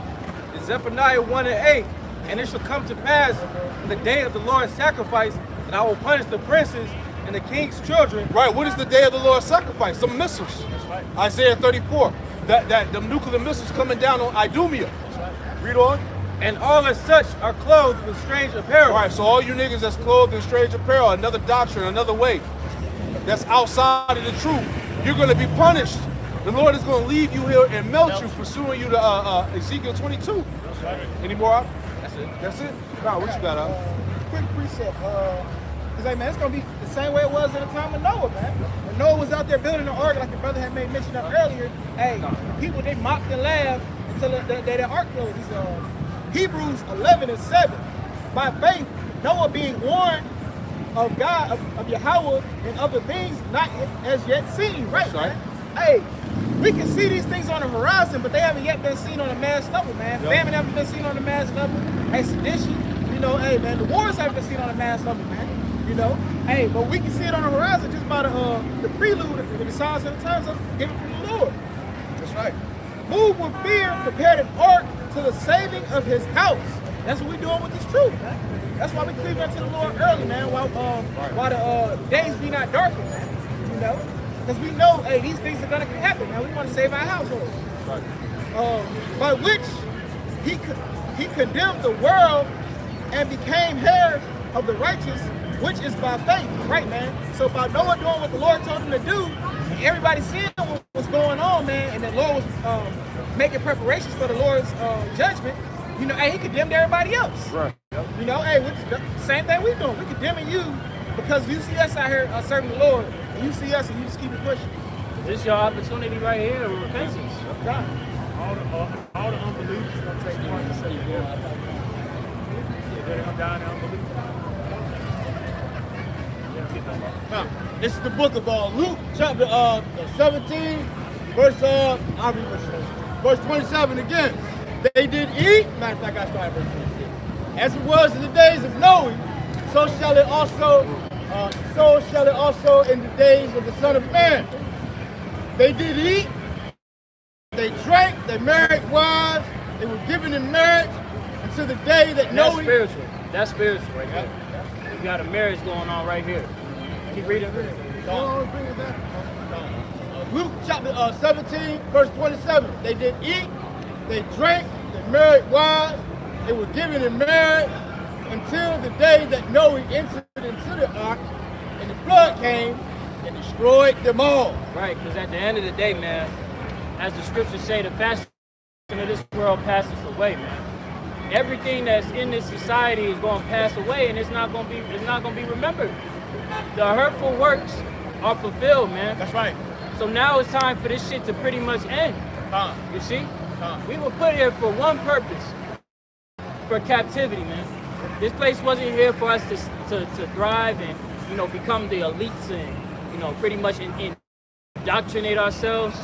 It's Zephaniah 1 and 8. And it shall come to pass in the day of the Lord's sacrifice that I will punish the princes and the king's children. Right, what is the day of the Lord's sacrifice? Some missiles. That's right. Isaiah 34. That the nuclear missiles coming down on Idumea. That's right. Read on. And all as such are clothed with strange apparel. All right, so all you niggas that's clothed in strange apparel, another doctrine, another way, that's outside of the truth, you're going to be punished. The Lord is going to leave you here and melt you, pursuing you to Ezekiel 22. That's right. Any more? That's it. That's it? Nah, what you got, Quick precept. Because, hey, man, it's going to be the same way it was at the time of Noah, man. When Noah was out there building the ark, like the brother had made mention of earlier, hey, the people, they mocked and laughed until the ark closed. Hebrews 11 and 7. By faith, Noah being warned of God, of Yahweh, and other things not as yet seen, right, man? Hey, we can see these things on the horizon, but they haven't yet been seen on a mass level, man. Yep. Famine haven't been seen on a mass level. Hey, sedition, hey, man, the wars haven't been seen on a mass level, man. Hey, but we can see it on the horizon just by the prelude, the signs and the times given from the Lord. That's right. Move with fear, prepared an ark to the saving of his house. That's what we're doing with this truth, man. That's why we cleave unto the Lord early, man, while the days be not darkened, man. Because we know, hey, these things are going to happen, man. We want to save our household. Right. By which he condemned the world and became heir of the righteous, which is by faith, right, man? So by Noah doing what the Lord told him to do, and everybody seeing what was going on, man, and the Lord was making preparations for the Lord's judgment, hey, he condemned everybody else. Right. Hey, same thing we doing. We condemning you because you see us out here serving the Lord, and you see us and you just keep it pushing. This your opportunity right here of repentance. God. All the unbelievers are going to take part and say, yeah, they're going to die in unbelief. This is the book of Luke, chapter 17, verse 27 again. They did eat. Matter of fact, I started verse 26. As it was in the days of Noah, so shall it also in the days of the Son of Man. They did eat. They drank. They married wives. They were given in marriage until the day that Noah. That's spiritual. That's spiritual right there. You got a marriage going on right here. Keep reading. Luke chapter 17, verse 27. They did eat, they drank, they married wives, they were given in marriage until the day that Noah entered into the ark, and the flood came and destroyed them all. Right, because at the end of the day, man, as the scriptures say, the fashion of this world passes away, man. Everything that's in this society is going to pass away, and it's not going to be remembered. The hurtful works are fulfilled, man. That's right. So now it's time for this shit to pretty much end. You see? We were put here for one purpose, for captivity, man. This place wasn't here for us to thrive and, you know, become the elites and, you know, pretty much indoctrinate ourselves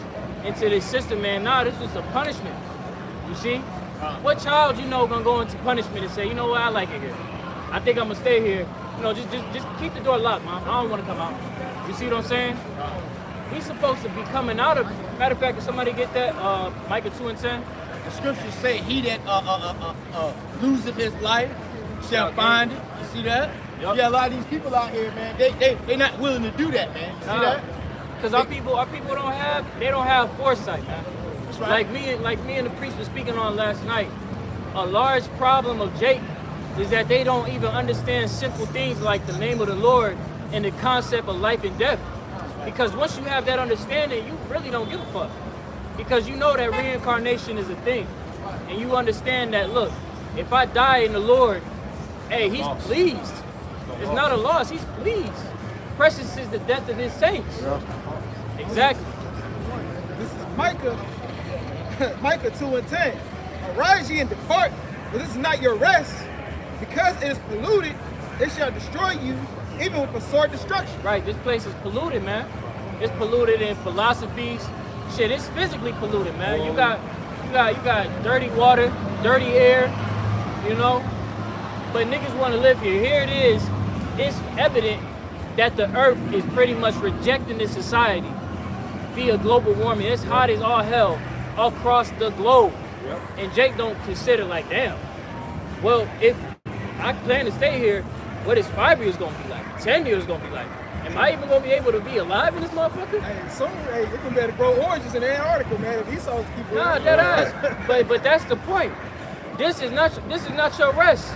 into this system, man. Nah, this was a punishment. You see? What child, you know, gonna go into punishment and say, you know what, I like it here. I think I'm gonna stay here. You know, just keep the door locked, Mom. I don't want to come out. You see what I'm saying? We supposed to be coming out of. Matter of fact, if somebody get that, Micah 2:10. The scriptures say, "He that loseth his life shall find it." You see that? Yep. Yeah, a lot of these people out here, man, they not willing to do that, man. You see that? Because our people don't have foresight, man. That's right. Like me and the priest were speaking on last night. A large problem of Jake is that they don't even understand simple things like the name of the Lord and the concept of life and death. Because once you have that understanding, you really don't give a fuck. Because you know that reincarnation is a thing. And you understand that, look, if I die in the Lord, hey, he's pleased. It's not a loss, he's pleased. Precious is the death of his saints. Exactly. This is Micah 2:10. Arise ye and depart, for this is not your rest. Because it is polluted, it shall destroy you, even with a sword destruction. Right, this place is polluted, man. It's polluted in philosophies. Shit, it's physically polluted, man. You got dirty water, dirty air, you know. But niggas want to live here. Here it is. It's evident that the earth is pretty much rejecting this society via global warming. It's hot as all hell across the globe. Yep. And Jake don't consider like, damn. Well, if I plan to stay here, what is 5 years gonna be like? 10 years gonna be like? Am I even gonna be able to be alive in this motherfucker? Hey, soon, hey, you can better grow oranges in Antarctica, man. If Esau's keep Nah, that ass. But that's the point. This is not your rest.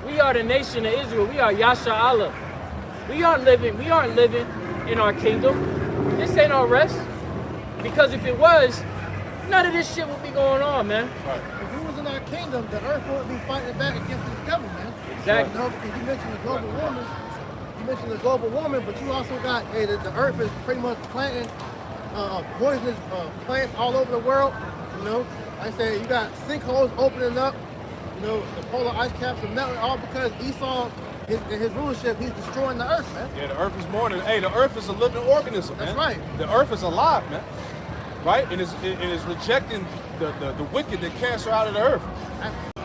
We are the nation of Israel. We are Yasha Allah. We aren't living in our kingdom. This ain't our rest. Because if it was, none of this shit would be going on, man. Right. If we was in our kingdom, the earth wouldn't be fighting back against this devil, man. Exactly. You know, because you mentioned the global warming, but you also got, hey, the earth is pretty much planting poisonous plants all over the world. You know, like I said, you got sinkholes opening up. You know, the polar ice caps are melting, all because Esau, in his rulership, he's destroying the earth, man. Yeah, the earth is more than, the earth is a living organism, man. That's right. The earth is alive, man. Right? And it is rejecting the wicked that cast her out of the earth.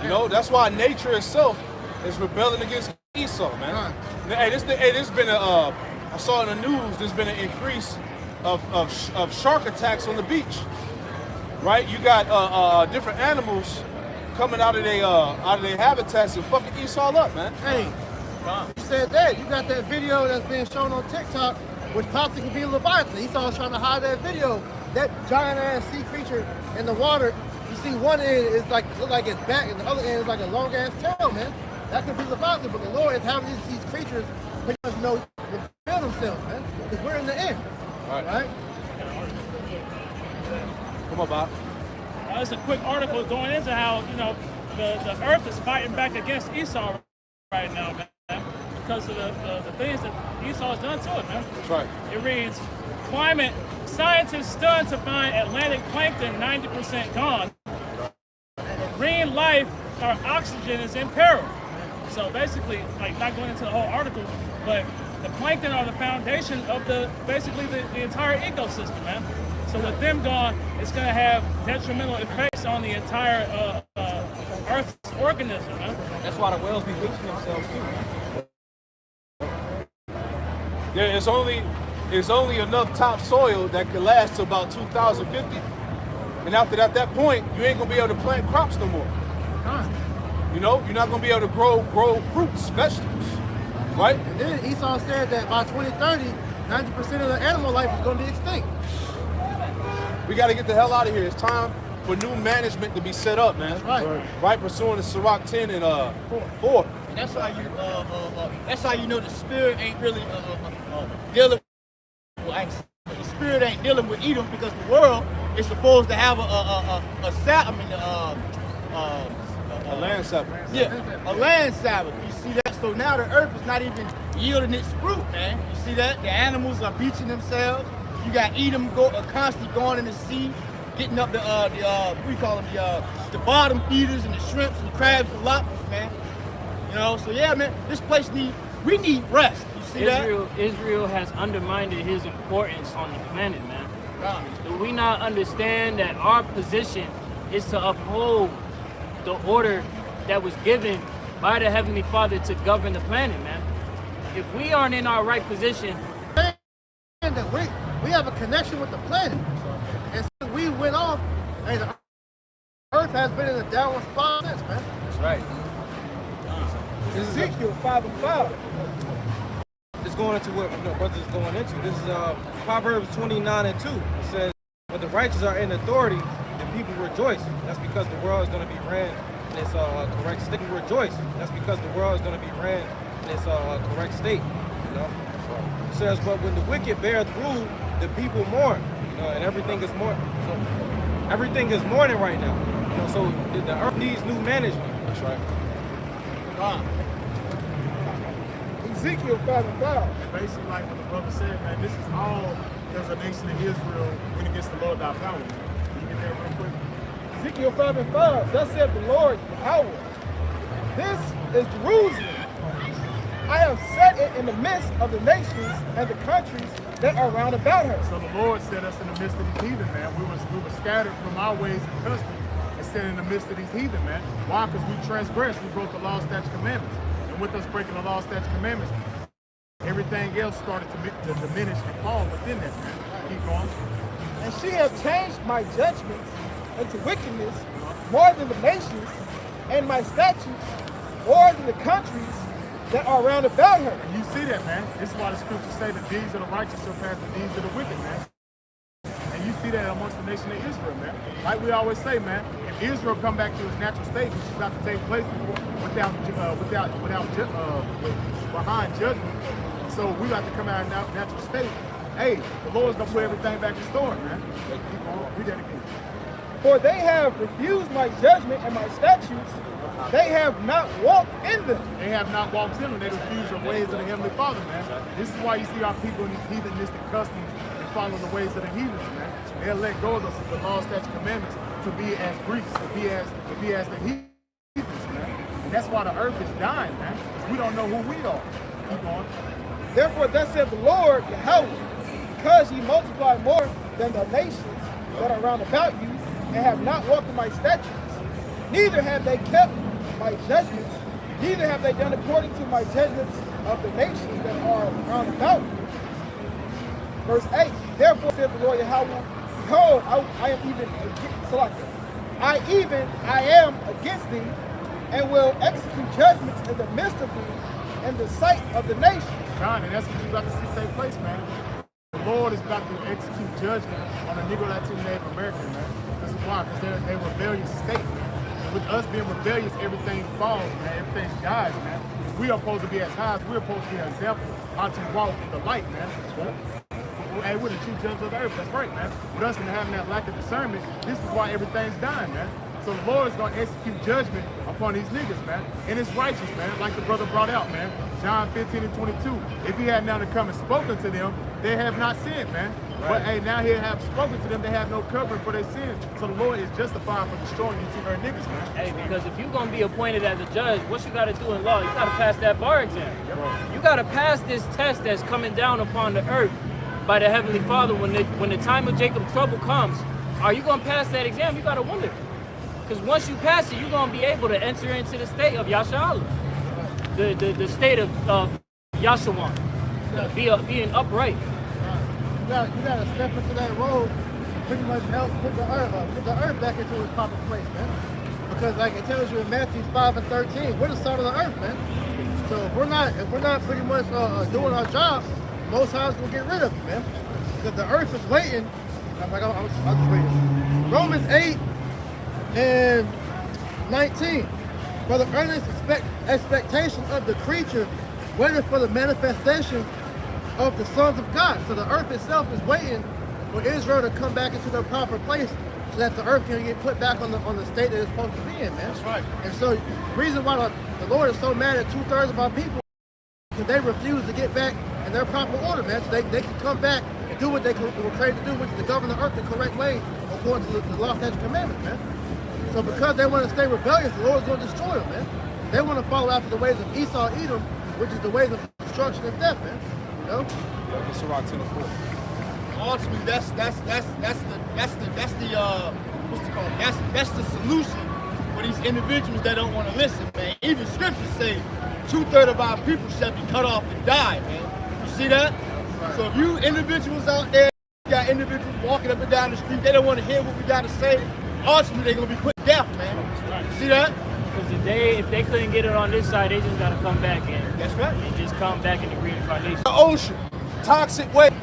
You know, that's why nature itself is rebelling against Esau, man. Right. There's been I saw in the news, there's been an increase of shark attacks on the beach. Right? You got different animals coming out of their habitats and fucking Esau up, man. Hey, you said that. You got that video that's being shown on TikTok, which possibly could be a Leviathan. Esau's trying to hide that video. That giant ass sea creature in the water. You see one end is like look like its back, and the other end is like a long ass tail, man. That could be Leviathan, but the Lord is having these creatures pretty much reveal themselves, man. Because we're in the end. All right? Come on, Bob. It's a quick article going into how, you know, the earth is fighting back against Esau right now, man, because of the things that Esau has done to it, man. That's right. It reads, climate scientists stunned to find Atlantic plankton 90% gone. Marine life or oxygen is in peril. So basically, like, not going into the whole article, but the plankton are the foundation of basically the entire ecosystem, man. So with them gone, it's going to have detrimental effects on the entire Earth's organism, man. That's why the whales be bleaching themselves too. Yeah, it's only enough topsoil that can last to about 2050. And after that, that point, you ain't gonna be able to plant crops no more. You know, you're not gonna be able to grow fruits, vegetables, right? And then Esau said that by 2030, 90% of the animal life is gonna be extinct. We gotta get the hell out of here. It's time for new management to be set up, man. That's right. Right, pursuing the Sirach 10 and 4. And that's how you know the spirit ain't really dealing. Well, the spirit ain't dealing with Edom, because the world is supposed to have a land Sabbath. Yeah, a land Sabbath. You see that? So now the earth is not even yielding its fruit, man. You see that? The animals are beaching themselves. You got Edom constantly going in the sea, getting up the what do you call them, the bottom feeders and the shrimps and the crabs and lobsters, man. You know, so yeah, man, this place we need rest. You see Israel has undermined his importance on the planet, man. Do we not understand that our position is to uphold the order that was given by the Heavenly Father to govern the planet, man? If we aren't in our right position, That we have a connection with the planet. And since we went off, hey, the earth has been in a downward spot since, man. That's right. Ezekiel 5:5. Just going into what brothers is going into. This is Proverbs 29:2. It says, when the righteous are in authority, the people rejoice. That's because the world is going to be ran in its correct state. Rejoice. That's because the world is going to be ran in its correct state. You know? It says, but when the wicked beareth rule, the people mourn. You know, and everything is mourning. So everything is mourning right now. You know, so the earth needs new management. That's right. Ezekiel 5:5. Basically, like what the brother said, man, this is all there's a nation of Israel when it gets the Lord thy power. Can you get that real quick? Ezekiel 5:5. Thus said the Lord Yahweh, this is Jerusalem. I have set it in the midst of the nations and the countries that are round about her. So the Lord set us in the midst of these heathen, man. We were scattered from our ways and customs and set in the midst of these heathen, man. Why? Because we transgressed. We broke the law, statutes, commandments. And with us breaking the law, statutes, commandments, everything else started to diminish and fall within that, man. Keep going. And she hath changed my judgments into wickedness more than the nations, and my statutes more than the countries that are round about her. And you see that, man. This is why the scriptures say the deeds of the righteous surpass the deeds of the wicked, man. And you see that amongst the nation of Israel, man. Like we always say, man, if Israel come back to its natural state, which is about to take place behind judgment, so we got to come out of our natural state. Hey, the Lord's gonna put everything back in store, man. Keep on. Read that again. For they have refused my judgment and my statutes. They have not walked in them. They have not walked in them. They refuse the ways of the Heavenly Father, man. This is why you see our people in these heathenistic customs and follow the ways of the heathens, man. They'll let go of the law, statutes, commandments to be as Greeks, to be as the heathens, man. And that's why the earth is dying, man. We don't know who we are. Keep on. Therefore, thus said the Lord Yahweh, because ye multiply more than the nations that are round about you, and have not walked in my statutes, neither have they kept my judgments, neither have they done according to my judgments of the nations that are round about you. Verse 8, therefore said the Lord Yahweh, behold, I am against thee, and will execute judgments in the midst of thee, in the sight of the nations. John, and that's what you're about to see take place, man. The Lord is about to execute judgment on the Negro Latino Native American, man. This is why, because they're a rebellious state. And with us being rebellious, everything falls, man. Everything dies, man. We are supposed to be as high as we're supposed to be an example how to walk in the light, man. Hey, we're the true judge of the earth. That's right, man. With us and having that lack of discernment, this is why everything's dying, man. So the Lord is going to execute judgment upon these niggas, man. And it's righteous, man, like the brother brought out, man. John 15 and 22. If he had now to come and spoken to them, they have not sinned, man. But hey, now he have spoken to them, they have no covering for their sins. So the Lord is justified for destroying these two very niggas, man. Hey, because if you're gonna be appointed as a judge, what you gotta do in law? You gotta pass that bar exam. You gotta pass this test that's coming down upon the earth by the Heavenly Father. When the time of Jacob's trouble comes, are you gonna pass that exam? You gotta wonder. Because once you pass it, you're gonna be able to enter into the state of Yasha'Allah, the state of Yashawan, being upright. You gotta step into that road and pretty much help put the earth back into its proper place, man. Because like it tells you in Matthew 5 and 13, we're the salt of the earth, man. So if we're not pretty much doing our job, Most High's gonna get rid of it, man. Because the earth is waiting. I'll just read it. Romans 8 and 19. For the earnest expectation of the creature, waiting for the manifestation of the sons of God. So the earth itself is waiting for Israel to come back into their proper place so that the earth can get put back on the state that it's supposed to be in, man. That's right. And so the reason why the Lord is so mad at 2/3 of our people is because they refuse to get back in their proper order, man. So they can come back and do what they were created to do, which is to govern the earth the correct way according to the law, statutes, and commandments, man. So because they want to stay rebellious, the Lord's going to destroy them, man. They want to follow after the ways of Esau, Edom, which is the ways of destruction and death, man. You know? It's around 10 to 4. Ultimately, that's the what's it called? That's the solution for these individuals that don't want to listen, man. Even scriptures say 2/3 of our people shall be cut off and die, man. You see that? So if you individuals out there, you got individuals walking up and down the street, they don't want to hear what we got to say. Ultimately, they're gonna be put deaf, man. You see that? Because if they couldn't get it on this side, they just gotta come back in. That's right. And just come back in the reincarnation. The ocean, toxic waste,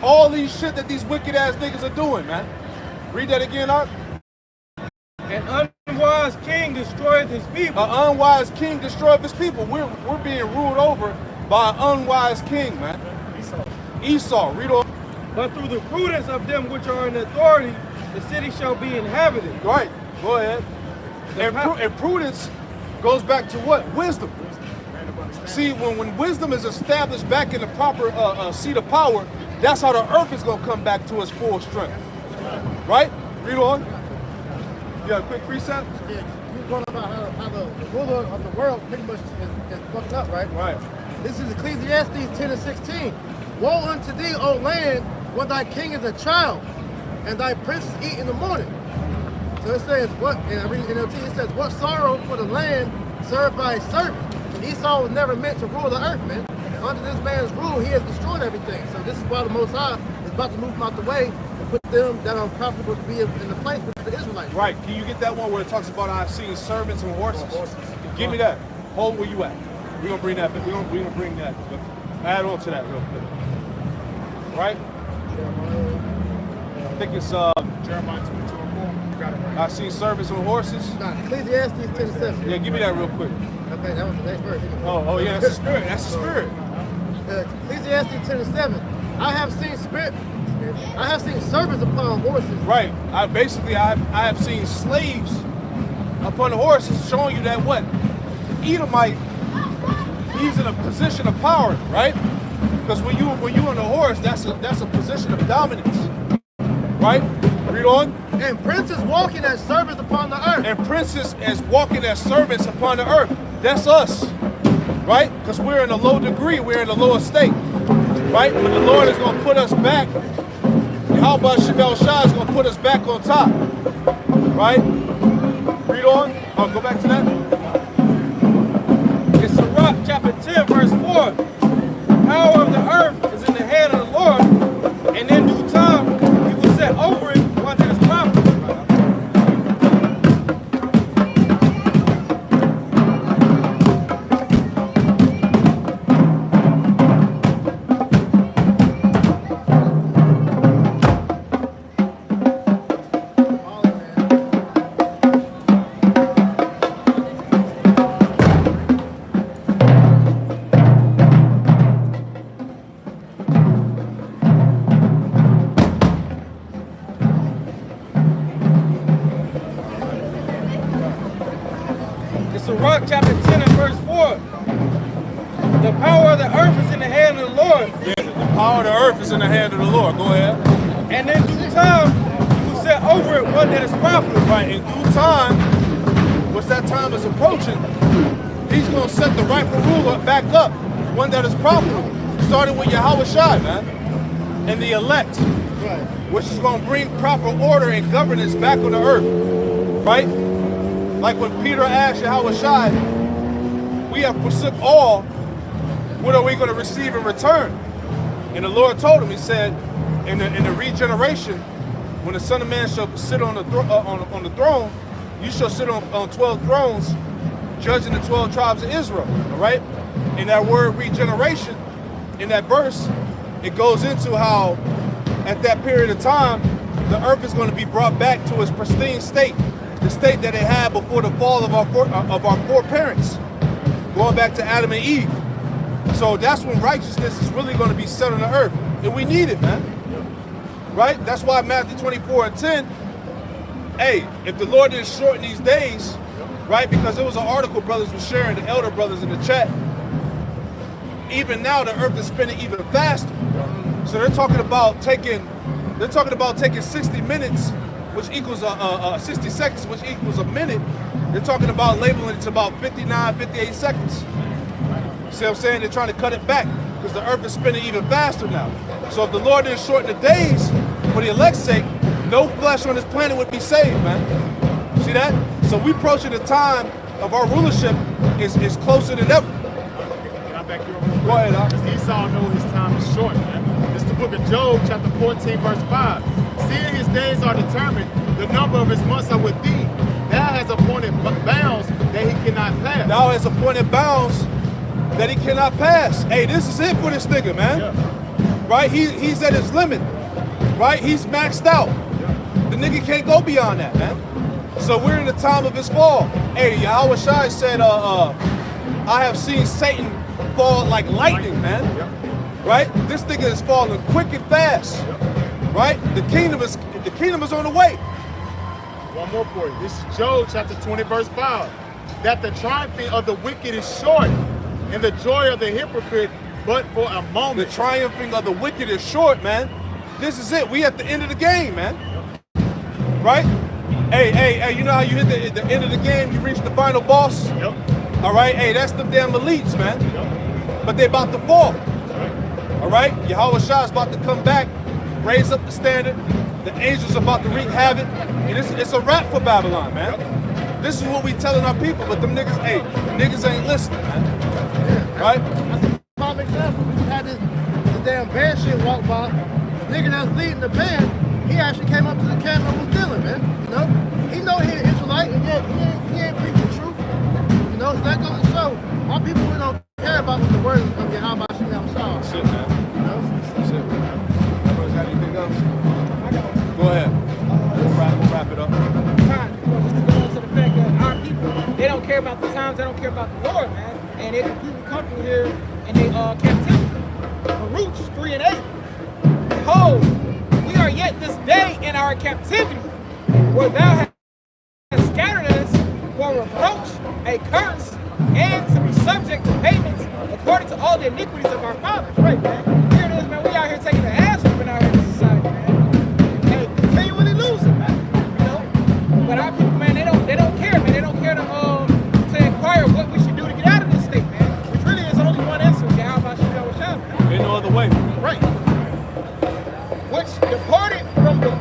all these shit that these wicked ass niggas are doing, man. Read that again, Art. An unwise king destroyed his people. An unwise king destroyed his people. We're being ruled over by an unwise king, man. Esau. Read on. But through the prudence of them which are in authority, the city shall be inhabited. Right. Go ahead. And prudence goes back to what? Wisdom. See, when wisdom is established back in the proper seat of power, that's how the earth is going to come back to its full strength. Right? Read on. You got a quick precept? Yeah, you're going about how the ruler of the world pretty much is fucked up, right? Right. This is Ecclesiastes 10 and 16. Woe unto thee, O land, when thy king is a child, and thy princes eat in the morning. So it says, what, and I read NLT, it says, what sorrow for the land served by a servant. Esau was never meant to rule the earth, man. And under this man's rule, he has destroyed everything. So this is why the Most High is about to move them out the way and put them that are profitable to be in the place with the Israelites. Right. Can you get that one where it talks about I've seen servants and horses? Give me that. Hold where you at. We're going to bring that back. We're going to bring that. Add on to that real quick. Right? I think it's Jeremiah 22 and 4. You got it right. I've seen servants on horses. Nah, Ecclesiastes 10 and 7. Yeah, give me that real quick. Okay, that was the next verse. Oh yeah, that's the spirit. That's the spirit. Ecclesiastes 10 and 7. I have seen servants upon horses. Right. I have seen slaves upon the horses, showing you that what? The Edomite, he's in a position of power, right? Because when you on the horse, that's a position of dominance. Right? Read on. And princes walking as servants upon the earth. And princes as walking as servants upon the earth. That's us. Right? Because we're in a low degree, we're in a lower state. Right? But the Lord is going to put us back. How about Shabbat Shah is going to put us back on top? Right? Read on. Oh, go back to that. It's Sirach chapter 10, verse 4. The power of the earth is in the hand of the Lord, and in due time he will set over it one that is profitable. Sirach chapter 10 and verse 4. The power of the earth is in the hand of the Lord. Yeah, the power of the earth is in the hand of the Lord. Go ahead. And in due time, you will set over it one that is profitable. Right, in due time, once that time is approaching, he's going to set the rightful ruler back up, one that is profitable, starting with Yahweh Shai, man, and the elect, Right. which is going to bring proper order and governance back on the earth, right? Like when Peter asked Yahweh Shai, we have forsook all, what are we going to receive in return? And the Lord told him, he said, in the regeneration, when the Son of Man shall sit on the throne, you shall sit on 12 thrones, judging the 12 tribes of Israel, all right? In that word regeneration, in that verse, it goes into how at that period of time, the earth is going to be brought back to its pristine state, the state that it had before the fall of our foreparents, going back to Adam and Eve. So that's when righteousness is really going to be set on the earth, and we need it, man. Right? That's why Matthew 24:10, hey, if the Lord didn't shorten these days, right? Because there was an article brothers were sharing, the elder brothers in the chat. Even now, the earth is spinning even faster. So they're talking about taking 60 minutes, which equals 60 seconds, which equals a minute. They're talking about labeling it to about 59, 58 seconds. See what I'm saying? They're trying to cut it back because the earth is spinning even faster now. So if the Lord didn't shorten the days for the elect's sake, no flesh on this planet would be saved, man. See that? So we approaching the time of our rulership is closer than ever. Can I back you up? Go ahead, Al. Because Esau knows his time is short, man. It's the book of Job, chapter 14, verse 5. Seeing his days are determined, the number of his months are with thee. Thou hast appointed bounds that he cannot pass. Thou has appointed bounds that he cannot pass. Hey, this is it for this nigga, man. Yeah. Right? He's at his limit. Right? He's maxed out. The nigga can't go beyond that, man. So we're in the time of his fall. Hey, Yahweh Shai said, I have seen Satan fall like lightning, man. Right? This nigga is falling quick and fast. Right? The kingdom is on the way. One more for you. This is Job chapter 20, verse 5. That the triumphing of the wicked is short, and the joy of the hypocrite but for a moment. The triumphing of the wicked is short, man. This is it. We at the end of the game, man. Right? Hey, you know how you hit the end of the game, you reach the final boss? Yep. All right? Hey, that's the damn elites, man. Yep. But they about to fall. All right? Yahweh Shah is about to come back, raise up the standard. The angels are about to wreak havoc. And it's a wrap for Babylon, man. This is what we telling our people, but them niggas, hey, niggas ain't listening, man. Right? That's a prime example. We had this damn band shit walk by. The nigga that's leading the band, he actually came up to the camera and was dealing, man. You know? He know he an Israelite, and yet he ain't preaching truth. You know, so that goes to show our people really don't care about what the word of Yahweh Shem Shah. That's it, man. You know? That's it. Everybody's got anything else? Go ahead. We'll wrap it up. Just to go into the fact that our people, they don't care about the times, they don't care about the Lord, man. And they're completely comfortable here in their captivity. Baruch 3 and 8. Behold, we are yet this day in our captivity, where thou hast scattered us for reproach, a curse, and to be subject to payments according to all the iniquities of our fathers. Right, man? Here it is, man. We out here taking the ass whooping out here in this society, man. And continually losing, man. You know? But our people, man, they don't care, man. They don't care to inquire what we should do to get out of this state, man. Which really is only one answer. How about you know, man? Ain't no other way. Right. Which departed from the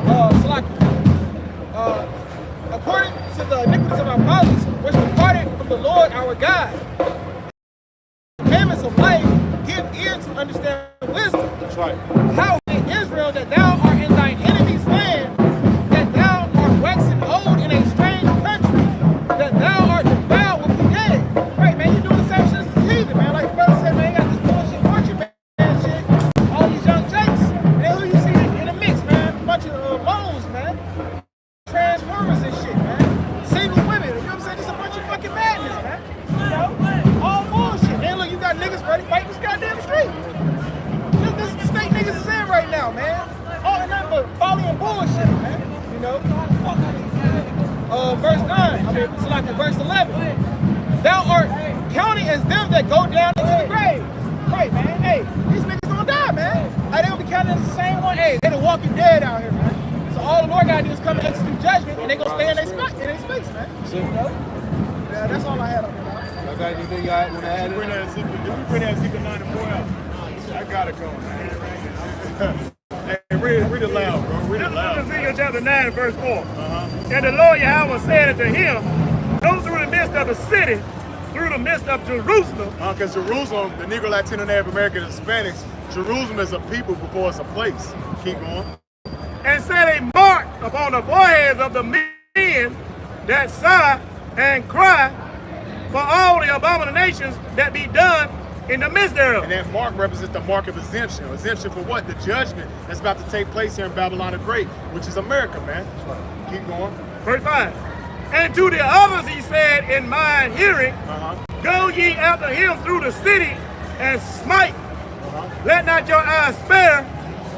according to the iniquities of our fathers, which departed from the Lord our God. Commandments of life, give ear to understand wisdom. That's right. How in Israel that thou art in thine enemy's land, that thou art waxing old in a strange country, that thou art defiled with the dead. Right, man, you doing the same shit as the heathen, man. Like the brother said, man, you got this bullshit orchard, man, shit. All these young jakes. And then who you see in the mix, man? A bunch of moles, man. Transformers and shit, man. Single women, you know what I'm saying? Just a bunch of fucking madness, man. You know? All bullshit. Then look, you got niggas ready to fight this goddamn street. This is the state niggas is in right now, man. All and nothing but folly and bullshit, man. You know? Verse 9, it's like verse 11. Thou art counted as them that go down into the grave. Right, man. Hey, these niggas gonna die, man. Hey, they gonna be kind of the same one. Hey, they're the Walking Dead out here, man. So all the Lord gotta do is come and execute judgment, and they gonna stay in their space, man. You know? Yeah, that's all I had on there. I got anything I want to add? Bring that Ezekiel 94 out. I gotta go, man. Hey, read it loud, bro. Read it loud. Ezekiel chapter 9, verse 4. And the Lord Yahweh said unto him, go through the midst of the city, through the midst of Jerusalem. Because Jerusalem, the Negro, Latino, Native American, and Hispanics, Jerusalem is a people before it's a place. Keep going. And set a mark upon the foreheads of the men that sigh and cry for all the abominations that be done in the midst thereof. And that mark represents the mark of exemption. Exemption for what? The judgment that's about to take place here in Babylon the Great, which is America, man. Keep going. Verse 5. And to the others he said in mine hearing, go ye after him through the city and smite. Let not your eyes spare,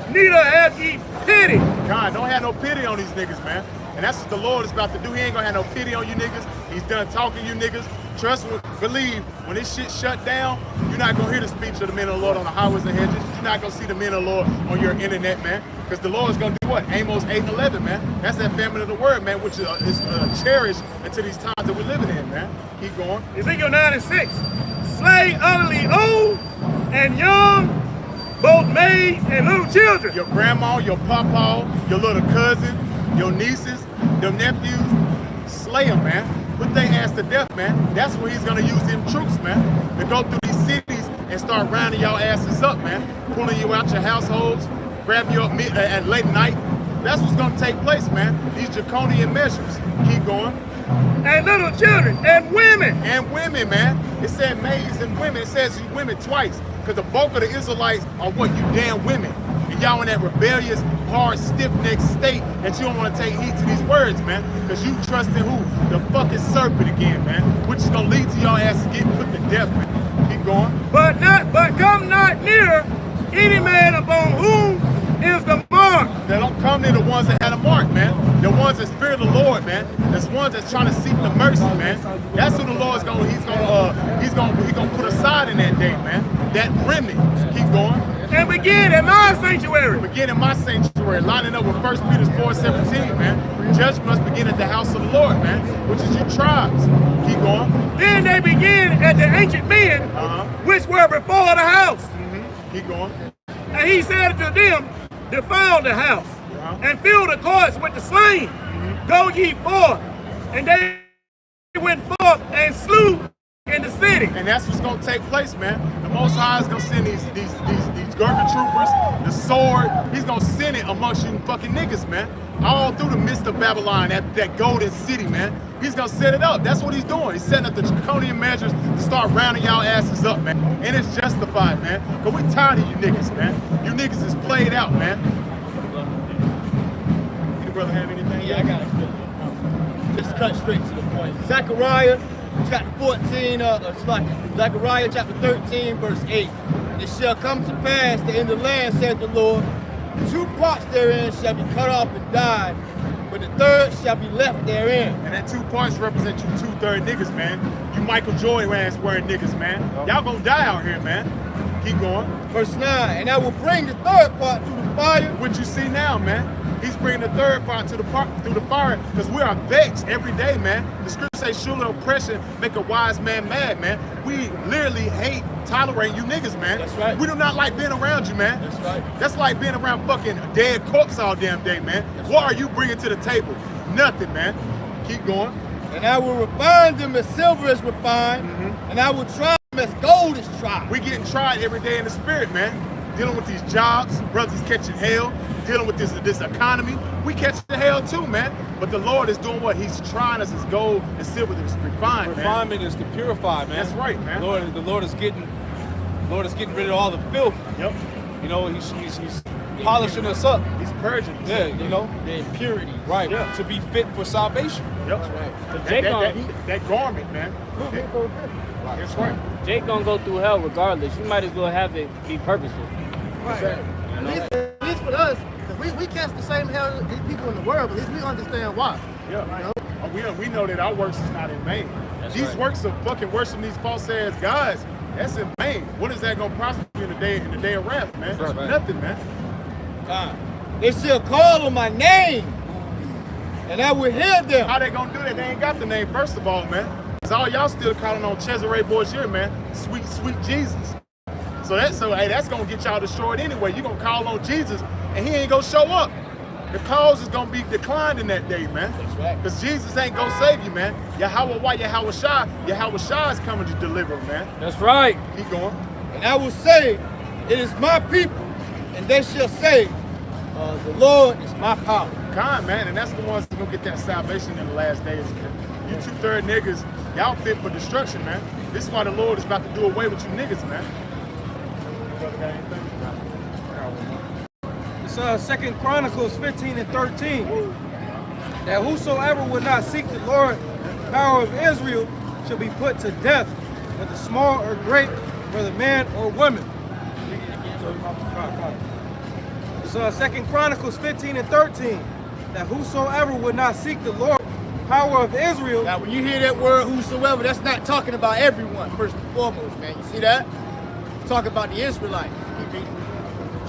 neither have ye pity. God, don't have no pity on these niggas, man. And that's what the Lord is about to do. He ain't gonna have no pity on you niggas. He's done talking to you niggas. Trust me, believe, when this shit shut down, you're not gonna hear the speech of the men of the Lord on the highways and hedges. You're not gonna see the men of the Lord on your internet, man. Because the Lord is gonna do what? Amos 8 and 11, man. That's that family of the word, man, which is cherished into these times that we're living in, man. Keep going. Ezekiel 9 and 6. Slay utterly old and young, both maids and little children. Your grandma, your papa, your little cousin, your nieces, your nephews, slay them, man. Put their ass to death, man. That's where he's gonna use them troops, man, to go through these cities and start rounding y'all asses up, man. Pulling you out your households, grabbing you up at late night. That's what's gonna take place, man. These draconian measures. Keep going. And little children and women. And women, man. It said maids and women. It says you women twice. Because the bulk of the Israelites are what? You damn women. And y'all in that rebellious, hard, stiff-necked state that you don't want to take heed to these words, man. Because you trust in who? The fucking serpent again, man. Which is going to lead to y'all asses getting put to death, man. Keep going. But come not near any man upon whom is the mark. They don't come near the ones that had a mark, man. The ones that fear the Lord, man. There's ones that's trying to seek the mercy, man. That's who the Lord's going. He's gonna put aside in that day, man. That remnant. Keep going. And begin at my sanctuary. Begin in my sanctuary, lining up with 1 Peter 4:17, man. Judgment must begin at the house of the Lord, man, which is you tribes. Keep going. Then they begin at the ancient men, which were before the house. Keep going. And he said to them, defile the house, and fill the courts with the slain. Go ye forth. And they went forth and slew in the city. And that's what's gonna take place, man. The Most High is gonna send these Gurkha troopers, the sword. He's gonna send it amongst you fucking niggas, man. All through the midst of Babylon, that golden city, man. He's gonna set it up. That's what he's doing. He's setting up the draconian measures to start rounding y'all asses up, man. And it's justified, man. Cause we tired of you niggas, man. You niggas is played out, man. Your brother have anything? Yeah, I got it. Just cut straight to the point. Zechariah chapter 14, Zechariah chapter 13, verse 8. It shall come to pass that in the land, saith the Lord, 2 parts therein shall be cut off and died, but the third shall be left therein. And that 2 parts represent you 2/3 niggas, man. You Michael Jordan ass wearing niggas, man. Y'all gonna die out here, man. Keep going. Verse 9, and I will bring the third part through the fire. What you see now, man. He's bringing the third part through the fire because we are vexed every day, man. The scripture says, surely oppression make a wise man mad, man. We literally hate tolerating you niggas, man. That's right. We do not like being around you, man. That's right. That's like being around fucking dead corpse all damn day, man. What are you bringing to the table? Nothing, man. Keep going. And I will refine them as silver is refined, and I will try them as gold is tried. We getting tried every day in the spirit, man. Dealing with these jobs, brothers catching hell, dealing with this economy. We catch the hell too, man. But the Lord is doing what? He's trying us as gold and silver is refined, man. Refinement is to purify, man. That's right, man. The Lord is getting rid of all the filth. Yep. You know, he's polishing us up. He's purging us. Yeah, you know. The impurity. Right. Yeah. To be fit for salvation. Yep. That's right. That garment, man. That's right. Jake gonna go through hell regardless. You might as well have it be purposeful. Right. At least with us, because we catch the same hell as these people in the world, but at least we understand why. Yeah. You know? We know that our works is not in vain. These right. works of fucking worshiping these false ass gods, that's in vain. What is that gonna prosper you in the day of wrath, man? That's right. Nothing, man. They shall call on my name, and I will hear them. How they gonna do that? They ain't got the name, first of all, man. Cause all y'all still calling on Cesare Borgia, man. Sweet, sweet Jesus. So hey, that's gonna get y'all destroyed anyway. You gonna call on Jesus, and he ain't gonna show up. The cause is gonna be declined in that day, man. That's right. Cause Jesus ain't gonna save you, man. Yahweh Shai is coming to deliver, man. That's right. Keep going. And I will say, it is my people, and they shall say, the Lord is my power. Kind, man, and that's the ones that gonna get that salvation in the last days, man. You 2/3 niggas, y'all fit for destruction, man. This is why the Lord is about to do away with you niggas, man. It's 2 Chronicles 15 and 13. That whosoever would not seek the Lord, power of Israel, shall be put to death, whether small or great, whether man or woman. It's 2 Chronicles 15 and 13. That whosoever would not seek the Lord, power of Israel. Now, when you hear that word whosoever, that's not talking about everyone, first and foremost, man. You see that? It's talking about the Israelites.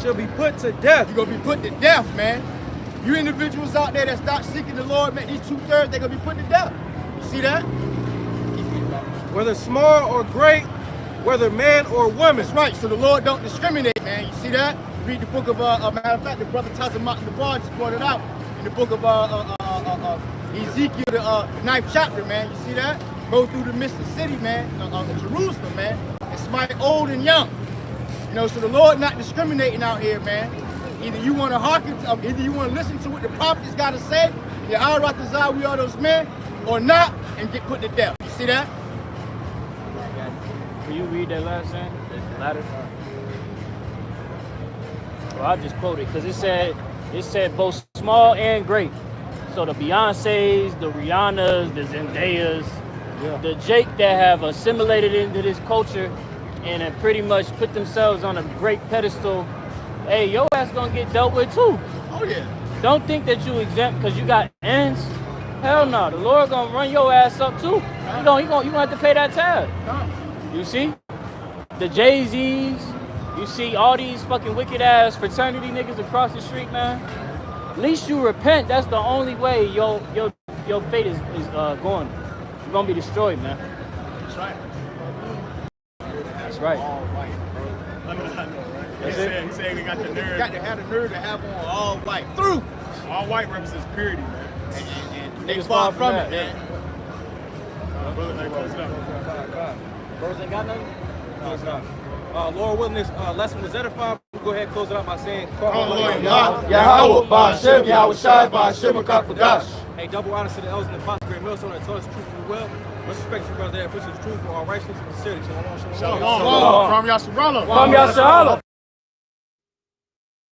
Shall be put to death. You're going to be put to death, man. You individuals out there that's not seeking the Lord, man, these 2/3, they're going to be put to death. You see that? Whether small or great, whether man or woman. That's right. So the Lord don't discriminate, man. You see that? Read the book of, matter of fact, the brother Tazza Martin the Bar just brought it out in the book of Ezekiel, the 9th chapter, man. You see that? Go through the midst of the city, man, Jerusalem, man, and smite old and young. You know, so the Lord not discriminating out here, man. Either you want to hearken to, either you want to listen to what the prophets got to say, we are those men, or not, and get put to death. You see that? Will you read that last sentence? The latter? Well, I'll just quote it because it said both small and great. So the Beyoncés, the Rihannas, the Zendayas, the Jake that have assimilated into this culture and have pretty much put themselves on a great pedestal. Hey, your ass gonna get dealt with too. Oh yeah. Don't think that you exempt because you got ends. Hell no, the Lord gonna run your ass up too. You gonna have to pay that tab. You see, the Jay-Z's. You see all these fucking wicked ass fraternity niggas across the street, man. At least you repent. That's the only way your fate is going. You're gonna be destroyed, man. That's right. That's right. All white, bro. He said they got the nerve. You got to have the nerve to have on all white. Through. All white represents purity, man. And they far from it, man. Brother, close it up. Bros ain't got nothing? No, it's not. Lord willing, this lesson was edified. We'll go ahead and close it out by saying, Yahweh, Ba'Shem, Yahweh Shai, Ba'Shem, Akakadash. Hey, double honors to the elders and the apostles, great millstone that taught us truth and well. Much respect to you, brother, that pushes the truth for all righteousness and sincerity. Shalom, shalom. Shalom. From Yasharala. From Yasharala.